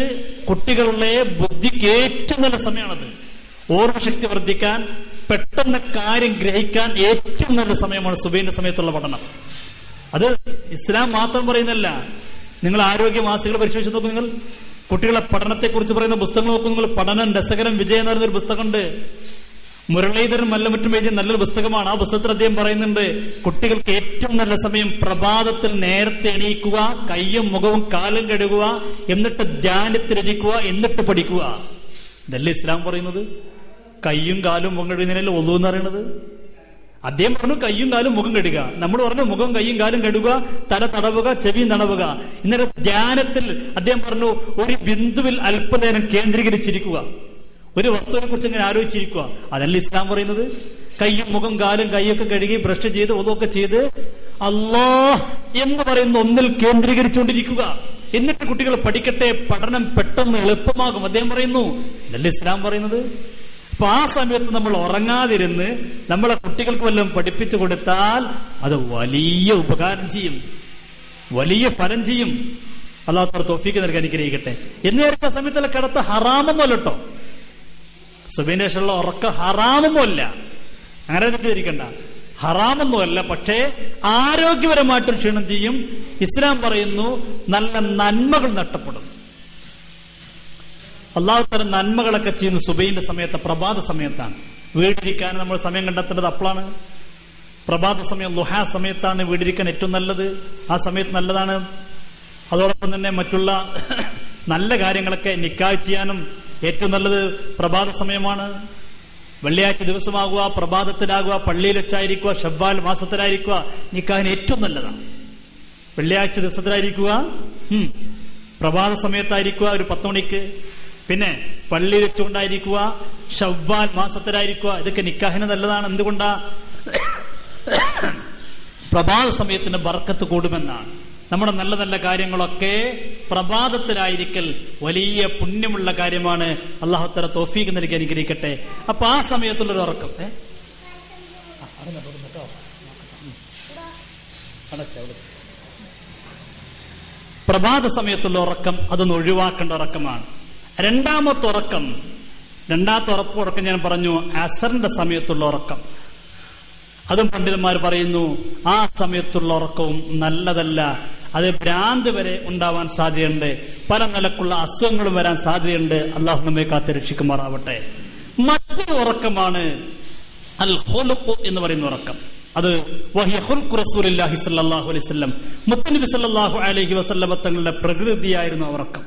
കുട്ടികളുടെ ബുദ്ധിക്ക് ഏറ്റവും നല്ല സമയമാണത്. ഓർമ്മശക്തി വർദ്ധിക്കാൻ, പെട്ടെന്ന് കാര്യം ഗ്രഹിക്കാൻ ഏറ്റവും നല്ല സമയമാണ് സുബഹിന്റെ സമയത്തുള്ള പഠനം. അത് ഇസ്ലാം മാത്രം പറയുന്നല്ല. നിങ്ങൾ ആരോഗ്യ മാസികകൾ പരിശോധിച്ച് നോക്കും. നിങ്ങൾ കുട്ടികളെ പഠനത്തെ കുറിച്ച് പറയുന്ന പുസ്തകങ്ങൾ നോക്കും. നിങ്ങൾ പഠനം രസകരം വിജയം എന്ന് പറയുന്നൊരു പുസ്തകമുണ്ട്. മുരളീധരൻ മല്ലമുറ്റും എഴുതിയ നല്ലൊരു പുസ്തകമാണ്. ആ പുസ്തകത്തിൽ അദ്ദേഹം പറയുന്നുണ്ട്, കുട്ടികൾക്ക് ഏറ്റവും നല്ല സമയം പ്രഭാതത്തിൽ നേരത്തെ എണീക്കുക, കയ്യും മുഖവും കാലും കഴുകുക, എന്നിട്ട് ധ്യാനത്തിലിരിക്കുക, എന്നിട്ട് പഠിക്കുക. ഇതല്ലേ ഇസ്ലാം പറയുന്നത്? കയ്യും കാലും മുഖം കഴുകുന്നതിനല്ലേ ഒളു എന്ന് പറയുന്നത്. അദ്ദേഹം പറഞ്ഞു കയ്യും കാലും മുഖം കഴുകുക, നമ്മൾ പറഞ്ഞു മുഖം കയ്യും കാലും കഴുകുക, തല തടവുക, ചെവിയും തടവുക. എന്നിട്ട് ധ്യാനത്തിൽ അദ്ദേഹം പറഞ്ഞു ഒരു ബിന്ദുവിൽ അല്പനേരം കേന്ദ്രീകരിച്ചിരിക്കുക, ഒരു വസ്തുവിനെ കുറിച്ച് ഇങ്ങനെ ആലോചിച്ചിരിക്കുക. അതല്ല ഇസ്ലാം പറയുന്നത്. കയ്യും മുഖം കാലും കൈയൊക്കെ കഴുകി ബ്രഷ് ചെയ്ത് ഒതൊക്കെ ചെയ്ത് അല്ലാഹ് എന്ന് പറയുന്ന ഒന്നിൽ കേന്ദ്രീകരിച്ചുകൊണ്ടിരിക്കുക. എന്നിട്ട് കുട്ടികൾ പഠിക്കട്ടെ, പഠനം പെട്ടെന്ന് എളുപ്പമാകും അദ്ദേഹം പറയുന്നു. അതല്ല ഇസ്ലാം പറയുന്നത്. അപ്പൊ ആ സമയത്ത് നമ്മൾ ഉറങ്ങാതിരുന്ന് നമ്മളെ കുട്ടികൾക്ക് വല്ലതും പഠിപ്പിച്ചു കൊടുത്താൽ അത് വലിയ ഉപകാരം ചെയ്യും, വലിയ ഫലം ചെയ്യും. അല്ലാഹു തൗഫീഖ് നൽകാൻ അനുഗ്രഹിക്കട്ടെ. എന്ന് നേരത്തെ സമയത്തുള്ള കിടത്ത് ഹറാമൊന്നുമല്ല കേട്ടോ. സുബഹിന്റെ ശേഷമുള്ള ഉറക്കം ഹറാമൊന്നുമല്ല, അങ്ങനെ തെറ്റിദ്ധരിക്കണ്ട. ഹറാമൊന്നുമല്ല, പക്ഷേ ആരോഗ്യപരമായിട്ടും ക്ഷീണം ചെയ്യും. ഇസ്ലാം പറയുന്നു നല്ല നന്മകൾ നഷ്ടപ്പെടും. അല്ലാഹു തആല നന്മകളൊക്കെ ചെയ്യുന്ന സുബഹിന്റെ സമയത്ത്, പ്രഭാത സമയത്താണ്. വീടിരിക്കാൻ നമ്മൾ സമയം കണ്ടെത്തേണ്ടത് അപ്പോഴാണ്. പ്രഭാത സമയം ളുഹാ സമയത്താണ് വീടിരിക്കാൻ ഏറ്റവും നല്ലത്. ആ സമയത്ത് നല്ലതാണ്. അതോടൊപ്പം തന്നെ മറ്റുള്ള നല്ല കാര്യങ്ങളൊക്കെ നിക്കാഹ് ചെയ്യാനും ഏറ്റവും നല്ലത് പ്രഭാത സമയമാണ്. വെള്ളിയാഴ്ച ദിവസമാകുക, പ്രഭാതത്തിലാകുക, പള്ളിയിൽ വെച്ചായിരിക്കുക, ഷവ്വാൽ മാസത്തിലായിരിക്കുക, നിക്കാഹിന് ഏറ്റവും നല്ലതാണ്. വെള്ളിയാഴ്ച ദിവസത്തിലായിരിക്കുക, പ്രഭാത സമയത്തായിരിക്കുക, ഒരു 10 മണിക്ക്. പിന്നെ പള്ളിയിൽ വെച്ചുകൊണ്ടായിരിക്കുക, ഷവ്വാൽ മാസത്തിലായിരിക്കുക. ഇതൊക്കെ നിക്കാഹിന് നല്ലതാണ്. എന്തുകൊണ്ടാ? പ്രഭാത സമയത്തിന് ബർക്കത്ത് കൂടുമെന്നാണ്. നമ്മുടെ നല്ല നല്ല കാര്യങ്ങളൊക്കെ പ്രഭാതത്തിലായിരിക്കൽ വലിയ പുണ്യമുള്ള കാര്യമാണ്. അല്ലാഹു തആല തൗഫീഖ് നൽകി അനുഗ്രഹിക്കട്ടെ. അപ്പൊ ആ സമയത്തുള്ളൊരു ഉറക്കം പ്രഭാത സമയത്തുള്ള ഉറക്കം അതൊന്ന് ഒഴിവാക്കേണ്ട ഉറക്കമാണ്. രണ്ടാമത്തെ ഉറക്കം ഞാൻ പറഞ്ഞു, അസറിന്റെ സമയത്തുള്ള ഉറക്കം. അതും പണ്ഡിതന്മാർ പറയുന്നു ആ സമയത്തുള്ള ഉറക്കവും നല്ലതല്ല. അത് ഭ്രാന്ത് വരെ ഉണ്ടാവാൻ സാധ്യതയുണ്ട്, പല നിലക്കുള്ള അസുഖങ്ങളും വരാൻ സാധ്യതയുണ്ട്. അള്ളാഹു നമ്മെ കാത്ത് രക്ഷിക്കുമാറാവട്ടെ. മറ്റൊരു ഉറക്കമാണ് അൽ ഖുലുഖ് എന്ന് പറയുന്ന ഉറക്കം. അത് വഹിയ ഖുൽഖു റസൂലുള്ളാഹി സ്വല്ലല്ലാഹു അലൈഹി വസല്ലം, മുത്തനബി സ്വല്ലല്ലാഹു അലൈഹി വസല്ലം തങ്ങളുടെ പ്രകൃതിയായിരുന്നു ഉറക്കം.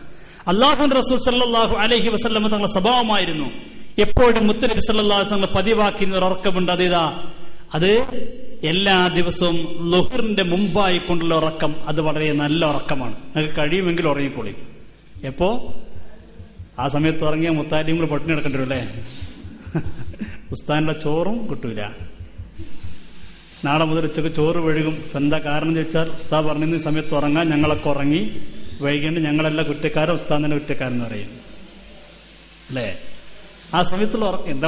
അല്ലാഹുവിന്റെ റസൂൽ സ്വല്ലല്ലാഹു അലൈഹി വസല്ലം തങ്ങളുടെ സ്വഭാവമായിരുന്നു. എപ്പോഴും മുത്തനബി സ്വല്ലല്ലാഹു അലൈഹി വസല്ലം പതിവാക്കിയിരുന്ന ഒരു ഉറക്കമുണ്ട്. അത് എല്ലാ ദിവസവും ളുഹറിന്റെ മുമ്പായി കൊണ്ടുള്ള ഉറക്കം. അത് വളരെ നല്ല ഉറക്കമാണ്. നിങ്ങൾക്ക് കഴിയുമെങ്കിൽ ഉറങ്ങിക്കോളി. എപ്പോ? ആ സമയത്ത് ഉറങ്ങിയ മുത്താലിയും കൂടെ പട്ടിണി കിടക്കേണ്ടി വരും അല്ലേ? ഉസ്താദിന്റെ ചോറും കിട്ടൂല. നാളെ മുതൽ ഉച്ചക്ക് ചോറ് വഴുകും. എന്താ കാരണം ചോദിച്ചാൽ, ഉസ്താദ് പറഞ്ഞ സമയത്ത് ഉറങ്ങാൻ ഞങ്ങളൊക്കെ ഉറങ്ങി, വൈകേണ്ട ഞങ്ങളല്ല കുറ്റക്കാരൻ, ഉസ്താദിന്റെ കുറ്റക്കാരൻ എന്ന് പറയും അല്ലേ? ആ സമയത്തുള്ള ഉറക്കം എന്താ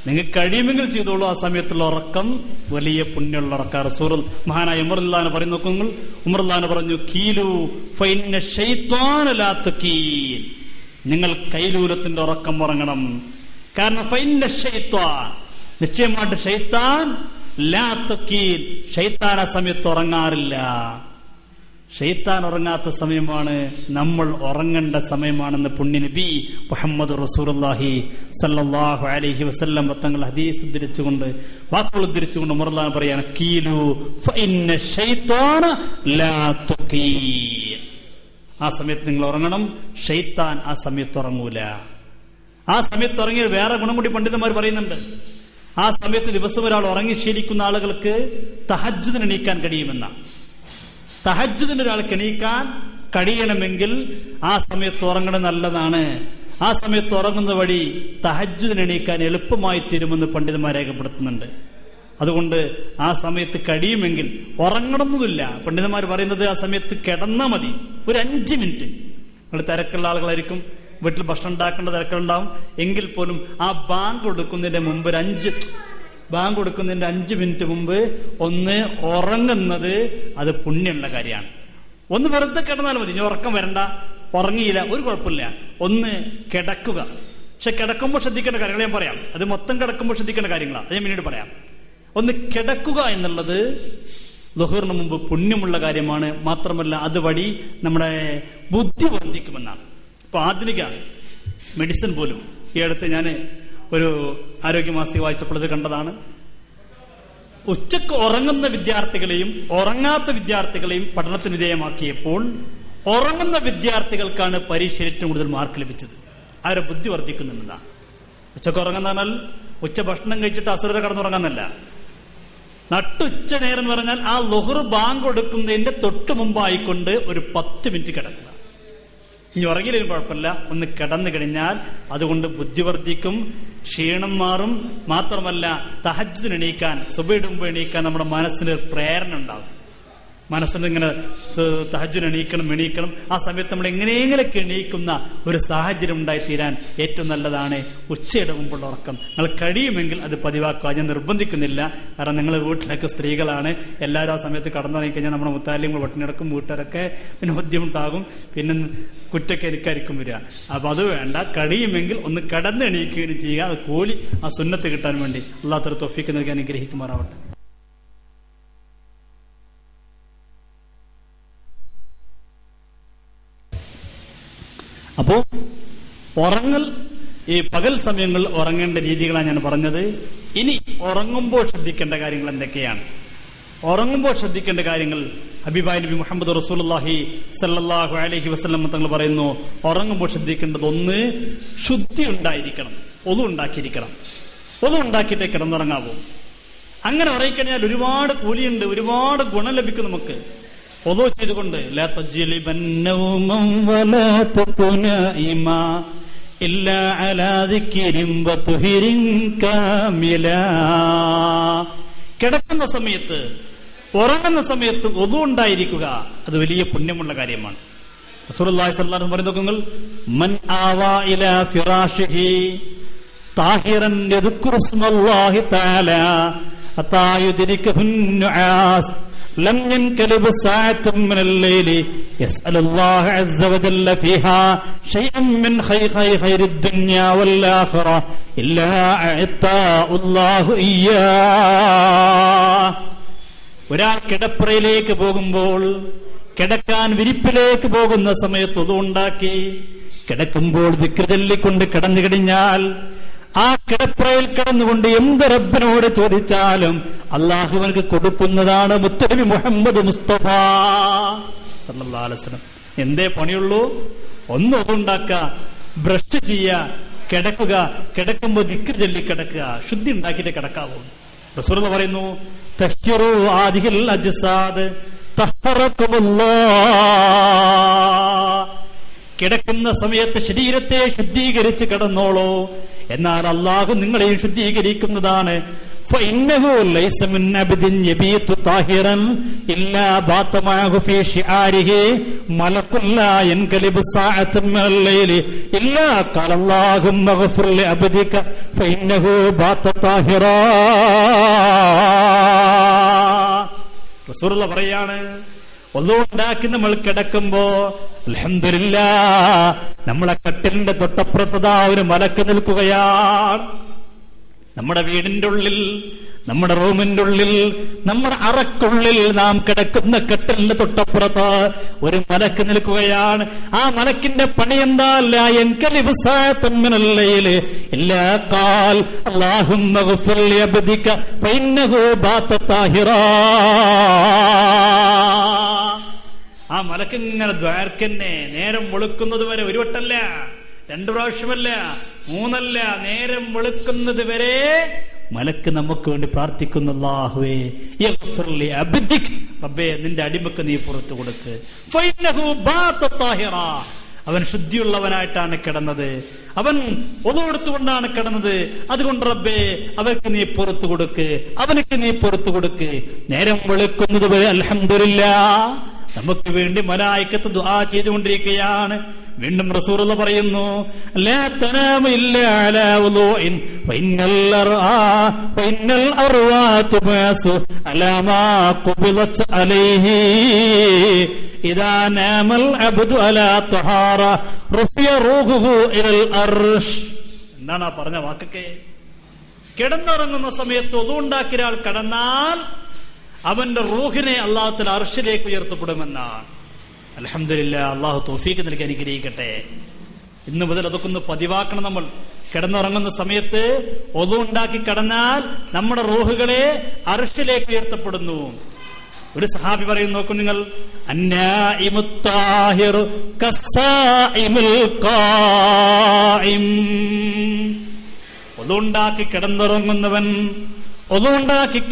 നിങ്ങൾക്ക് കഴിയുമെങ്കിൽ ചെയ്തോളൂ. ആ സമയത്തുള്ള ഉറക്കം വലിയ പുണ്യമുള്ള ഉറക്കം. റസൂൽ മഹാനായ ഉമറുല്ലാഹ് പറയുന്നു, ഉമറുല്ലാഹ് പറഞ്ഞു, കീലു ഫഇന്ന ശൈത്വാന ലാ തകീൽ, നിങ്ങൾ കൈലൂലത്തിന്റെ ഉറക്കം ഉറങ്ങണം. കാരണം ഫഇന്ന ശൈത്വാൻ, നിശ്ചയമായിട്ട് ശൈത്താൻ ലാ തകീൽ, ശൈത്താൻ ആ സമയത്ത് ഉറങ്ങാറില്ല. ഷെയ്ത്താൻ ഉറങ്ങാത്ത സമയമാണ് നമ്മൾ ഉറങ്ങേണ്ട സമയമാണെന്ന് പുണ്യനബി മുഹമ്മദ് റസൂലുള്ളാഹി സല്ലല്ലാഹു അലൈഹി വസല്ലം തങ്ങൾ ഹദീസ് ഉദ്ധരിച്ചുകൊണ്ട്, വാക്കുകൾ ഉദ്ധരിച്ചുകൊണ്ട് ഉമറുല്ലാഹ് പറയാണ്, കീലു ഫഇന്ന ശൈത്വാന ലാ തുകീൽ, ആ സമയത്ത് നിങ്ങൾ ഉറങ്ങണം. ഷെയ്ത്താൻ ആ സമയത്ത് ഉറങ്ങൂല. ആ സമയത്ത് ഉറങ്ങിയ വേറെ ഗുണം കൂടി പണ്ഡിതന്മാർ പറയുന്നുണ്ട്. ആ സമയത്ത് ദിവസം ഒരാൾ ഉറങ്ങി ശീലിക്കുന്ന ആളുകൾക്ക് തഹജ്ജുദിന് എണീക്കാൻ കഴിയുമെന്ന. തഹജ്ജുദിന് ഒരാൾക്ക് എണീക്കാൻ കഴിയണമെങ്കിൽ ആ സമയത്ത് ഉറങ്ങണം നല്ലതാണ്. ആ സമയത്ത് ഉറങ്ങുന്ന വഴി തഹജ്ജുദിന് എണീക്കാൻ എളുപ്പമായി തീരുമെന്ന് പണ്ഡിതന്മാർ രേഖപ്പെടുത്തുന്നുണ്ട്. അതുകൊണ്ട് ആ സമയത്ത് കഴിയുമെങ്കിൽ ഉറങ്ങണമെന്നില്ല. പണ്ഡിതന്മാർ പറയുന്നത് ആ സമയത്ത് കിടന്നാൽ മതി. ഒരു 5 മിനിറ്റ്. നിങ്ങൾ തിരക്കുള്ള ആളുകളായിരിക്കും, വീട്ടിൽ ഭക്ഷണം ഉണ്ടാക്കേണ്ട തിരക്കുണ്ടാവും. എങ്കിൽ പോലും ആ ബാങ്ക് കൊടുക്കുന്നതിന്റെ മുമ്പ് ബാങ്ക് കൊടുക്കുന്നതിന്റെ 5 മിനിറ്റ് മുമ്പ് ഒന്ന് ഉറങ്ങുന്നത് അത് പുണ്യമുള്ള കാര്യമാണ്. ഒന്ന് വെറുതെ കിടന്നാൽ മതി. ഇനി ഉറക്കം വരണ്ട, ഉറങ്ങിയില്ല, ഒരു കുഴപ്പമില്ല. ഒന്ന് കിടക്കുക. പക്ഷെ കിടക്കുമ്പോൾ ശ്രദ്ധിക്കേണ്ട കാര്യങ്ങൾ ഞാൻ പറയാം. അത് മൊത്തം കിടക്കുമ്പോൾ ശ്രദ്ധിക്കേണ്ട കാര്യങ്ങളാണ്, അത് ഞാൻ പിന്നീട് പറയാം. ഒന്ന് കിടക്കുക എന്നുള്ളത് ളുഹറിന് മുമ്പ് പുണ്യമുള്ള കാര്യമാണ്. മാത്രമല്ല അതുവഴി നമ്മുടെ ബുദ്ധി വർദ്ധിക്കുമെന്നാണ്. ഇപ്പൊ ആധുനിക മെഡിസിൻ പോലും ഈ അടുത്ത് ഞാൻ ഒരു ആരോഗ്യമാസിക വായിച്ചപ്പോൾ ഇത് കണ്ടതാണ്. ഉച്ചക്ക് ഉറങ്ങുന്ന വിദ്യാർത്ഥികളെയും ഉറങ്ങാത്ത വിദ്യാർത്ഥികളെയും പഠനത്തിന് വിധേയമാക്കിയപ്പോൾ ഉറങ്ങുന്ന വിദ്യാർത്ഥികൾക്കാണ് പരീക്ഷയിൽ ഏറ്റവും കൂടുതൽ മാർക്ക് ലഭിച്ചത്. അവരെ ബുദ്ധി വർദ്ധിക്കുന്നുണ്ടാ. ഉച്ചക്ക് ഉറങ്ങുന്ന ഉച്ച ഭക്ഷണം കഴിച്ചിട്ട് അസുര കടന്നുറങ്ങുന്നല്ല. നട്ടുച്ച നേരം എന്ന് പറഞ്ഞാൽ ആ ളുഹർ ബാങ്ക് കൊടുക്കുന്നതിന്റെ തൊട്ട് മുമ്പായിക്കൊണ്ട് ഒരു 10 മിനിറ്റ് കിടക്കുക. ഇനി ഉറങ്ങിയില്ലെങ്കിൽ കുഴപ്പമില്ല, ഒന്ന് കിടന്നു കഴിഞ്ഞാൽ അതുകൊണ്ട് ബുദ്ധി വർദ്ധിക്കും, ക്ഷീണം മാറും. മാത്രമല്ല തഹജ്ജുദിന് എണീക്കാൻ, സുബഹിയുടെ മുമ്പ് എണീക്കാൻ നമ്മുടെ മനസ്സിന് പ്രേരണ ഉണ്ടാകും. മനസ്സിന് ഇങ്ങനെ തഹജ്ജുദിന് എണീക്കണം. ആ സമയത്ത് നമ്മൾ എങ്ങനെയെങ്കിലൊക്കെ എണീക്കുന്ന ഒരു സാഹചര്യം ഉണ്ടായിത്തീരാൻ ഏറ്റവും നല്ലതാണ് ഉച്ചയുടെ മുമ്പുള്ള ഉറക്കം. നിങ്ങൾ കഴിയുമെങ്കിൽ അത് പതിവാക്കുക. ഞാൻ നിർബന്ധിക്കുന്നില്ല, കാരണം നിങ്ങൾ വീട്ടിലൊക്കെ സ്ത്രീകളാണ്. എല്ലാവരും ആ സമയത്ത് കടന്നിറങ്ങിക്കഴിഞ്ഞാൽ നമ്മുടെ മുത്താലിങ്ങൾ പട്ടിണിടക്കും, വീട്ടുകാരൊക്കെ പിന്നെ ബുദ്ധിമുട്ടാകും, പിന്നെ കുറ്റൊക്കെ എനിക്കായിരിക്കും വരിക. അപ്പൊ അത് വേണ്ട, കഴിയുമെങ്കിൽ ഒന്ന് കടന്ന് എണീക്കുകയും ചെയ്യുക. അത് കൂലി ആ സുന്നത്ത് കിട്ടാൻ വേണ്ടി അല്ലാത്തൊരു തൗഫീഖ് നൽകി അനുഗ്രഹിക്കുമാറാവട്ടെ. അപ്പോ ഉറങ്ങൽ, ഈ പകൽ സമയങ്ങളിൽ ഉറങ്ങേണ്ട രീതികളാണ് ഞാൻ പറഞ്ഞത്. ഇനി ഉറങ്ങുമ്പോൾ ശ്രദ്ധിക്കേണ്ട കാര്യങ്ങൾ എന്തൊക്കെയാണ്? ഉറങ്ങുമ്പോൾ ശ്രദ്ധിക്കേണ്ട കാര്യങ്ങൾ ഹബീബായ നബി മുഹമ്മദ് റസൂലുള്ളാഹി സ്വല്ലല്ലാഹു അലൈഹി വസല്ലം തങ്ങൾ പറയുന്നു, ഉറങ്ങുമ്പോൾ ശ്രദ്ധിക്കേണ്ടത് 1, ശുദ്ധി ഉണ്ടായിരിക്കണം, ഒളു ഉണ്ടാക്കിയിരിക്കണം. ഒളു ഉണ്ടാക്കിയിട്ടേ കിടന്നുറങ്ങാവൂ. അങ്ങനെ ഉറങ്ങിക്കഴിഞ്ഞാൽ ഒരുപാട് കൂലിയുണ്ട്, ഒരുപാട് ഗുണം ലഭിക്കും നമുക്ക്. ഒളു ചെയ്തുകൊണ്ട് കിടക്കുന്ന സമയത്ത്, ഉറങ്ങുന്ന സമയത്ത് ഒളു ഉണ്ടായിരിക്കുക, അത് വലിയ പുണ്യമുള്ള കാര്യമാണ്. റസൂലുള്ളാഹി സ്വല്ലല്ലാഹു അലൈഹി വസല്ലം പറയുന്നു, മൻ ആവാ ഇലാ ഫിറാശിഹി താഹിറൻ യദ്കുറു സ്മല്ലാഹി തആല ഹത്താ യുദ്രികഹുൻ നുആസ് ലം യൻകലിബ് സഅതൻ മിനൽ ലൈലി യസ്അലുല്ലാഹ അസ്സ വജല്ല ഫീഹാ ശൈഅൻ മിൻ ഖൈറിദ് ദുനിയാ വൽ ആഖിറ ഇല്ലാ അഅതാഉല്ലാഹു ഇയ്യാ. ഒരാൾ കിടപ്പറയിലേക്ക് പോകുമ്പോൾ, കിടക്കാൻ വിരിപ്പിലേക്ക് പോകുന്ന സമയത്ത് ഒളു ഉണ്ടാക്കി കിടക്കുമ്പോൾ ദിക്ർ ചൊല്ലിക്കൊണ്ട് കിടന്നു കഴിഞ്ഞാൽ ആ കിടപ്പറയിൽ കിടന്നുകൊണ്ട് എന്ത് റബ്ബിനോട് ചോദിച്ചാലും അള്ളാഹുവിനക്ക് കൊടുക്കുന്നതാണ് മുത്തനബി മുഹമ്മദ് മുസ്തഫ സല്ലല്ലാഹു അലൈഹി വസല്ലം. എന്തേ പണിയുള്ളൂ? ഒന്ന് ഒന്നുണ്ടാക്കുക, ബ്രഷ് ചെയ്യുക, കിടക്കുക, കിടക്കുമ്പോൾ ദിക്ർ ചൊല്ലി കിടക്കുക, ശുദ്ധി ഉണ്ടാക്കിയിട്ട് കിടക്കാവൂ. റസൂലുള്ളാഹി പറയുന്നു, തഹ്ഹിറു ആദിഹിൽ അജ്സാദ് തഹറകുമുല്ലാഹ്. കിടക്കുന്ന സമയത്ത് ശരീരത്തെ ശുദ്ധീകരിച്ച് കിടന്നോളൂ, എന്നാൽ അള്ളാഹു നിങ്ങളെയും ശുദ്ധീകരിക്കുന്നതാണ്. فإنه ليس من عبد يبيت طاهرا إلا بات معه في شعاره ملك لا ينقلب ساعة من الليل إلا قال اللهم اغفر لعبدك فإنه بات طاهرا. റസൂലുള്ളാഹി പറയാണ്, ഒന്നുണ്ടാക്കി നമ്മൾ കിടക്കുമ്പോ അൽഹംദുലില്ലാഹ് നമ്മളെ കട്ടിലിന്റെ തൊട്ടപ്പുറത്തതാ ഒരു മലക്ക് നിൽക്കുകയാണ്. നമ്മുടെ വീടിന്റെ ഉള്ളിൽ, നമ്മുടെ റൂമിന്റെ ഉള്ളിൽ, നമ്മുടെ അറക്കുള്ളിൽ നാം കിടക്കുന്ന കട്ടിലിന്റെ തൊട്ടപ്പുറത്ത് ഒരു മലക്ക് നിൽക്കുകയാണ്. ആ മലക്കിന്റെ പണി എന്താ? ആ മലക്ക് ഇങ്ങനെ ദ്വാരക്കന്നെ നേരം വെളുക്കുന്നത് വരെ, ഒരു വട്ടല്ല, 2 പ്രാവശ്യമല്ല, 3 നേരം വെളുക്കുന്നത് വരെ മലക്ക് നമുക്ക് വേണ്ടി പ്രാർത്ഥിക്കുന്നു. അല്ലാഹുവേ യഗ്ഫിർ ലി അബ്ദിക്, റബ്ബേ നിന്റെ അടിമക്ക് നീ പുറത്തു കൊടുക്ക്. ഫഇന്നഹു ബാത താഹിറ, അവൻ ശുദ്ധിയുള്ളവനായിട്ടാണ് കിടന്നത്, അവൻ ഒളു എടുത്തുകൊണ്ടാണ് കിടന്നത്. അതുകൊണ്ട് റബ്ബേ അവർക്ക് നീ പുറത്തു കൊടുക്ക്, അവനക്ക് നീ പുറത്തു കൊടുക്ക്. നേരം വെളുക്കുന്നത് വരെ അൽഹംദുലില്ലാഹ് നമുക്ക് വേണ്ടി മലായികത്ത് ദുആ ചെയ്തുകൊണ്ടിരിക്കുകയാണ്. വീണ്ടും റസൂലുള്ളാഹി പറയുന്നു, ലാ തനാമു ഇല്ലാ അലാ വുളൂഇൻ ഫഇന്നൽ അർവാതു ബാസു അലാ മാ ഖുബിലത് അലൈഹി ഇദാ നാമൽ അബ്ദു അലാ തഹാറ റുഫിയ റൂഹുഹു ഇലൽ അർശ്. എന്താണ് ആ പറഞ്ഞ വാക്കൊക്കെ? കിടന്നുറങ്ങുന്ന സമയത്ത് ഒളു ഉണ്ടാക്കിയ ആൾ കിടന്നാൽ അവന്റെ റൂഹിനെ അല്ലാഹു തആല അർശിലേക്ക് ഉയർത്തപ്പെടുമെന്നാണ്. അൽഹംദുലില്ലാഹ്, അല്ലാഹു തൗഫീഖ് നൽകി അനുഗ്രഹിക്കട്ടെ. ഇന്ന് മുതൽ അതൊക്കെ ഒന്ന് പതിവാക്കണം. നമ്മൾ കിടന്നുറങ്ങുന്ന സമയത്ത് ഒളു ഉണ്ടാക്കി കിടന്നാൽ നമ്മുടെ റൂഹുകളെ അർശിലേക്ക് ഉയർത്തപ്പെടുന്നു. ഒരു സഹാബി പറയുന്നു, നോക്കൂ നിങ്ങൾ, ഒളുണ്ടാക്കി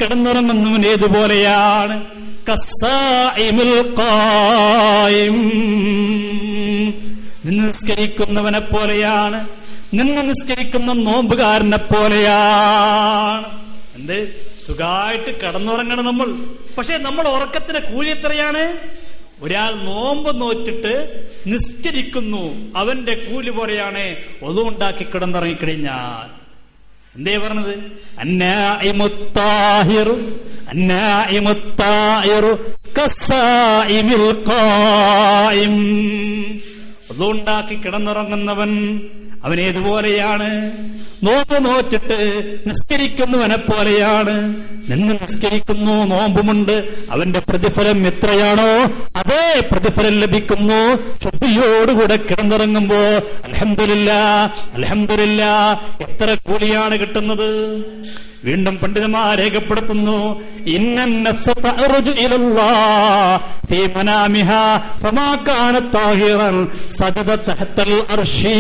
കിടന്നുറങ്ങുന്നവൻ ഏതുപോലെയാണ്? നിസ്കരിക്കുന്നവനെ പോലെയാണ്, നിസ്കരിക്കുന്ന നോമ്പുകാരനെ പോലെയാണ്. എന്ത് സുഖമായിട്ട് കിടന്നുറങ്ങണം നമ്മൾ. പക്ഷെ നമ്മൾ ഉറക്കത്തിന്റെ കൂലി എത്രയാണ്? ഒരാൾ നോമ്പ് നോറ്റിട്ട് നിസ്കരിക്കുന്നു, അവന്റെ കൂലി പോലെയാണ് ഒളു ഉണ്ടാക്കി കിടന്നുറങ്ങിക്കഴിഞ്ഞാൽ. എന്തേ പറഞ്ഞത്? ഒളു ഉണ്ടാക്കി കിടന്നുറങ്ങുന്നവൻ അവനേതുപോലെയാണ്? നോമ്പ് നോറ്റിട്ട് നിസ്കരിക്കുന്നവനെ പോലെയാണ്. നിസ്കരിക്കുന്നു, നോമ്പുമുണ്ട്, അവന്റെ പ്രതിഫലം എത്രയാണോ അതേ പ്രതിഫലം ലഭിക്കുന്നു ശുദ്ധിയോടുകൂടെ കിടന്നിറങ്ങുമ്പോ. അൽഹംദുലില്ലാ, എത്ര കൂലിയാണ് കിട്ടുന്നത്. വീണ്ടും പണ്ഡിതന്മാർ രേഖപ്പെടുത്തുന്നു, ഇന്നൻ നഫ്സ തഅറുജു ഇലല്ലാഹ് ഫീ മനാമിഹാ ഫമാ കാനത് താഹിറൻ സജദ തഹ്തൽ അർശി.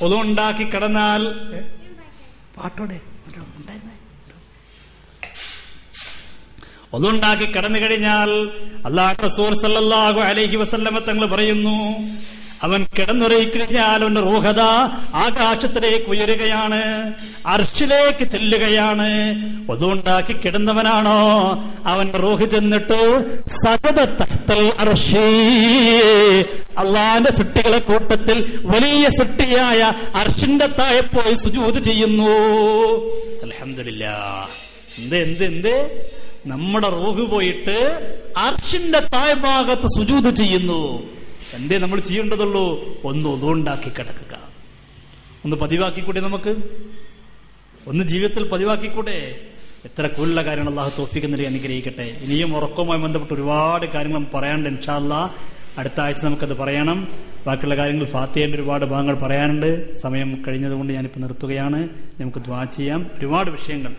ഒളുണ്ടാക്കി കിടന്നാൽ ഒളുണ്ടാക്കി കിടന്നു കഴിഞ്ഞാൽ അല്ലാഹു റസൂൽ സല്ലല്ലാഹു അലൈഹി വസല്ലമ തങ്ങൾ പറയുന്നു, അവൻ കിടന്നുറങ്ങിക്കഴിഞ്ഞാൽ അവന്റെ റൂഹത ആകാശത്തിലേക്ക് ഉയരുകയാണ്, അർശിലേക്ക് ചെല്ലുകയാണ്. ഒതുണ്ടാക്കി കിടന്നവനാണോ അവന്റെ റൂഹ് ചെന്നിട്ട് സജദ തഹ്തൽ അർശി, അള്ളാന്റെ സൃഷ്ടികളെ കൂട്ടത്തിൽ വലിയ സൃഷ്ടിയായ അർശിന്റെ താഴെ പോയി സുജൂദ് ചെയ്യുന്നു. അൽഹംദുലില്ലാഹ്. എന്ത് നമ്മുടെ റൂഹ് പോയിട്ട് അർശിന്റെ താഴ്ഭാഗത്ത് സുജൂദ് ചെയ്യുന്നു. എന്തേ നമ്മൾ ചെയ്യേണ്ടതുള്ളൂ? ഒന്ന് ഒതുണ്ടാക്കി കിടക്കുക, ഒന്ന് പതിവാക്കിക്കൂടെ, നമുക്ക് ഒന്ന് ജീവിതത്തിൽ പതിവാക്കിക്കൂടെ. എത്ര കൂടുതലുള്ള കാര്യങ്ങൾ അള്ളാഹു തൗഫീഖ് നൽകി അനുഗ്രഹിക്കട്ടെ. ഇനിയും ഉറക്കവുമായി ബന്ധപ്പെട്ട് ഒരുപാട് കാര്യങ്ങൾ പറയാനുണ്ട്. ഇൻഷാ അല്ലാഹ് അടുത്ത ആഴ്ച നമുക്കത് പറയണം. ബാക്കിയുള്ള കാര്യങ്ങൾ ഫാത്തിഹയുടെ ഒരുപാട് ഭാഗങ്ങൾ പറയാനുണ്ട്. സമയം കഴിഞ്ഞതുകൊണ്ട് ഞാനിപ്പോൾ നിർത്തുകയാണ്. നമുക്ക് ദുആ ചെയ്യാം. ഒരുപാട് വിഷയങ്ങൾ,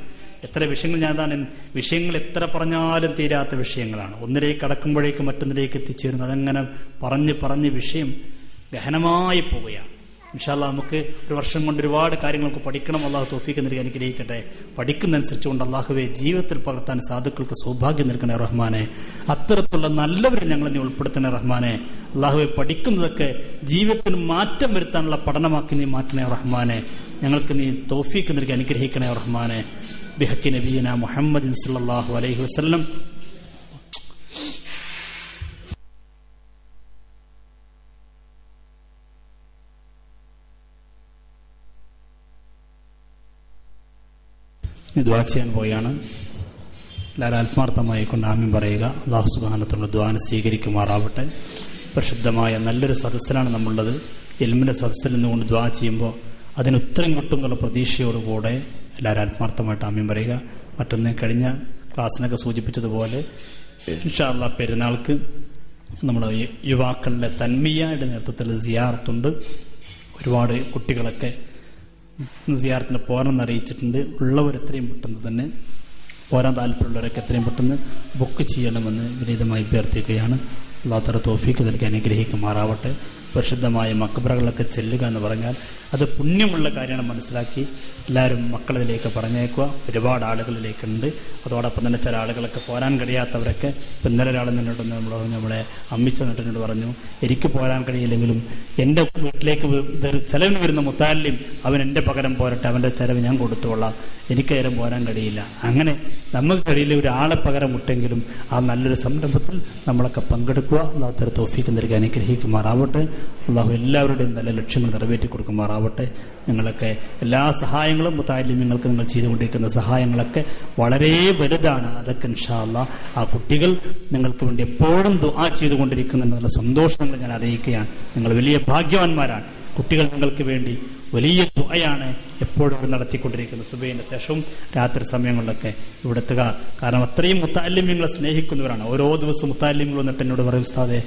എത്ര വിഷയങ്ങൾ വിഷയങ്ങൾ എത്ര പറഞ്ഞാലും തീരാത്ത വിഷയങ്ങളാണ്. ഒന്നിലേക്ക് കടക്കുമ്പോഴേക്കും മറ്റൊന്നിലേക്ക് എത്തിച്ചേരുന്നു. അതങ്ങനെ പറഞ്ഞ് വിഷയം ഗഹനമായി പോവുകയാണ്. ഇൻഷാ അല്ലാഹ് നമുക്ക് ഒരു വർഷം കൊണ്ട് ഒരുപാട് കാര്യങ്ങൾക്ക് പഠിക്കണം. അള്ളാഹു തൗഫീഖ് നൽകി അനുഗ്രഹിക്കട്ടെ. പഠിക്കുന്നതനുസരിച്ചുകൊണ്ട് അള്ളാഹുവെ ജീവിതത്തിൽ പകർത്താൻ സാധുക്കൾക്ക് സൗഭാഗ്യം നൽകണേ റഹ്മാനെ. അത്തരത്തിലുള്ള നല്ലവരെ ഞങ്ങളെ നീ ഉൾപ്പെടുത്തണേ റഹ്മാനെ. അള്ളാഹുവെ പഠിക്കുന്നതൊക്കെ ജീവിതത്തിന് മാറ്റം വരുത്താനുള്ള പഠനമാക്കി നീ മാറ്റണേ റഹ്മാനെ. ഞങ്ങൾക്ക് നീ തൗഫീഖ് നൽകി അനുഗ്രഹിക്കണേ റഹ്മാനെ. ബിഹഖി നബിയിന മുഹമ്മദിൻ സല്ലല്ലാഹു അലൈഹി വസല്ലം. ദുആ ചെയ്യാൻ പോയാണ്. എല്ലാവരും ആത്മാർത്ഥമായി കൊണ്ട് ആമീൻ പറയുക. അല്ലാഹു സുബ്ഹാനഹു വ തആല ദുആ സ്വീകരിക്കുമാറാവട്ടെ. പരിശുദ്ധമായ നല്ലൊരു സദസ്സിലാണ് നമ്മളുള്ളത്. ഇൽമിന്റെ സദസ്സിൽ നിന്നുകൊണ്ട് ദുആ ചെയ്യുമ്പോൾ അതിന് ഉത്തരം കിട്ടുമെന്നുള്ള പ്രതീക്ഷയോടുകൂടെ എല്ലാവരും ആത്മാർത്ഥമായിട്ട് ആമീൻ പറയുക. മറ്റൊന്ന് കഴിഞ്ഞ ക്ലാസ്സിനൊക്കെ സൂചിപ്പിച്ചതുപോലെ ഇൻഷാ അല്ലാഹ് പെരുന്നാൾക്ക് നമ്മൾ യുവാക്കളുടെ തൻമിയയുടെ നേതൃത്വത്തിൽ സിയാറത്തുണ്ട്. ഒരുപാട് കുട്ടികളൊക്കെ സിയാറത്തിന് പോരാന്ന് അറിയിച്ചിട്ടുണ്ട്. ഉള്ളവർ എത്രയും പെട്ടെന്ന് തന്നെ പോരാൻ താല്പര്യമുള്ളവരൊക്കെ എത്രയും പെട്ടെന്ന് ബുക്ക് ചെയ്യണമെന്ന് വിനീതമായി അഭ്യർത്ഥിക്കുകയാണ്. അല്ലാഹു തആല തൗഫീഖ് നൽകി അനുഗ്രഹിക്കുമാറാവട്ടെ. പരിശുദ്ധമായ മക്ബറകളിലൊക്കെ ചെല്ലുക എന്ന് പറഞ്ഞാൽ അത് പുണ്യമുള്ള കാര്യമാണ് മനസ്സിലാക്കി എല്ലാവരും മക്കളിലേക്ക് പറഞ്ഞേക്കുക. ഒരുപാട് ആളുകളിലേക്കുണ്ട്. അതോടൊപ്പം തന്നെ ചില ആളുകളൊക്കെ പോരാൻ കഴിയാത്തവരൊക്കെ ഇപ്പം ഇന്നലെ ഒരാൾ എന്നോട് നമ്മളെ അമ്മിച്ച എന്നിട്ട് പറഞ്ഞു, എനിക്ക് പോരാൻ കഴിയില്ലെങ്കിലും എൻ്റെ വീട്ടിലേക്ക് ചെലവിന് വരുന്ന മുത്താലിം അവൻ എൻ്റെ പകരം പോരട്ടെ, അവൻ്റെ ചെലവ് ഞാൻ കൊടുത്തുകൊള്ളാം, എനിക്ക് നേരം പോരാൻ കഴിയില്ല. അങ്ങനെ നമുക്ക് കഴിയില്ല ഒരാളെ പകരം മുട്ടെങ്കിലും ആ നല്ലൊരു സംരംഭത്തിൽ നമ്മളൊക്കെ പങ്കെടുക്കുക. അല്ലാഹു തആല തൗഫീഖ് നൽകി അനുഗ്രഹിക്കുമാറാവട്ടെ. അല്ലാഹു എല്ലാവരുടെയും നല്ല ലക്ഷ്യങ്ങൾ നിറവേറ്റി കൊടുക്കുമാറാവട്ടെ. ഞങ്ങളൊക്കെ എല്ലാ സഹായങ്ങളും മുത്താലിമ്യങ്ങൾക്ക് നിങ്ങൾ ചെയ്തുകൊണ്ടിരിക്കുന്ന സഹായങ്ങളൊക്കെ വളരെ വലുതാണ്. അതൊക്കെ ഇൻഷാ അല്ലാഹ് ആ കുട്ടികൾ നിങ്ങൾക്ക് വേണ്ടി എപ്പോഴും ദുആ ചെയ്തുകൊണ്ടിരിക്കുന്നുള്ള സന്തോഷം ഞാൻ അറിയിക്കുകയാണ്. നിങ്ങൾ വലിയ ഭാഗ്യവാന്മാരാണ്. കുട്ടികൾ നിങ്ങൾക്ക് വേണ്ടി വലിയ ദുആയാണ് ഇപ്പോഴും അവർ നടത്തിക്കൊണ്ടിരിക്കുന്നു. സുബഹിന് ശേഷവും രാത്രി സമയങ്ങളിലൊക്കെ ഇവിടെ എത്തുക. കാരണം അത്രയും മുത്തഅല്ലിമീങ്ങളെ സ്നേഹിക്കുന്നവരാണ്. ഓരോ ദിവസവും മുത്തഅല്ലിമീങ്ങൾ വന്നിട്ട് എന്നോട് പറയും, ഉസ്താദേ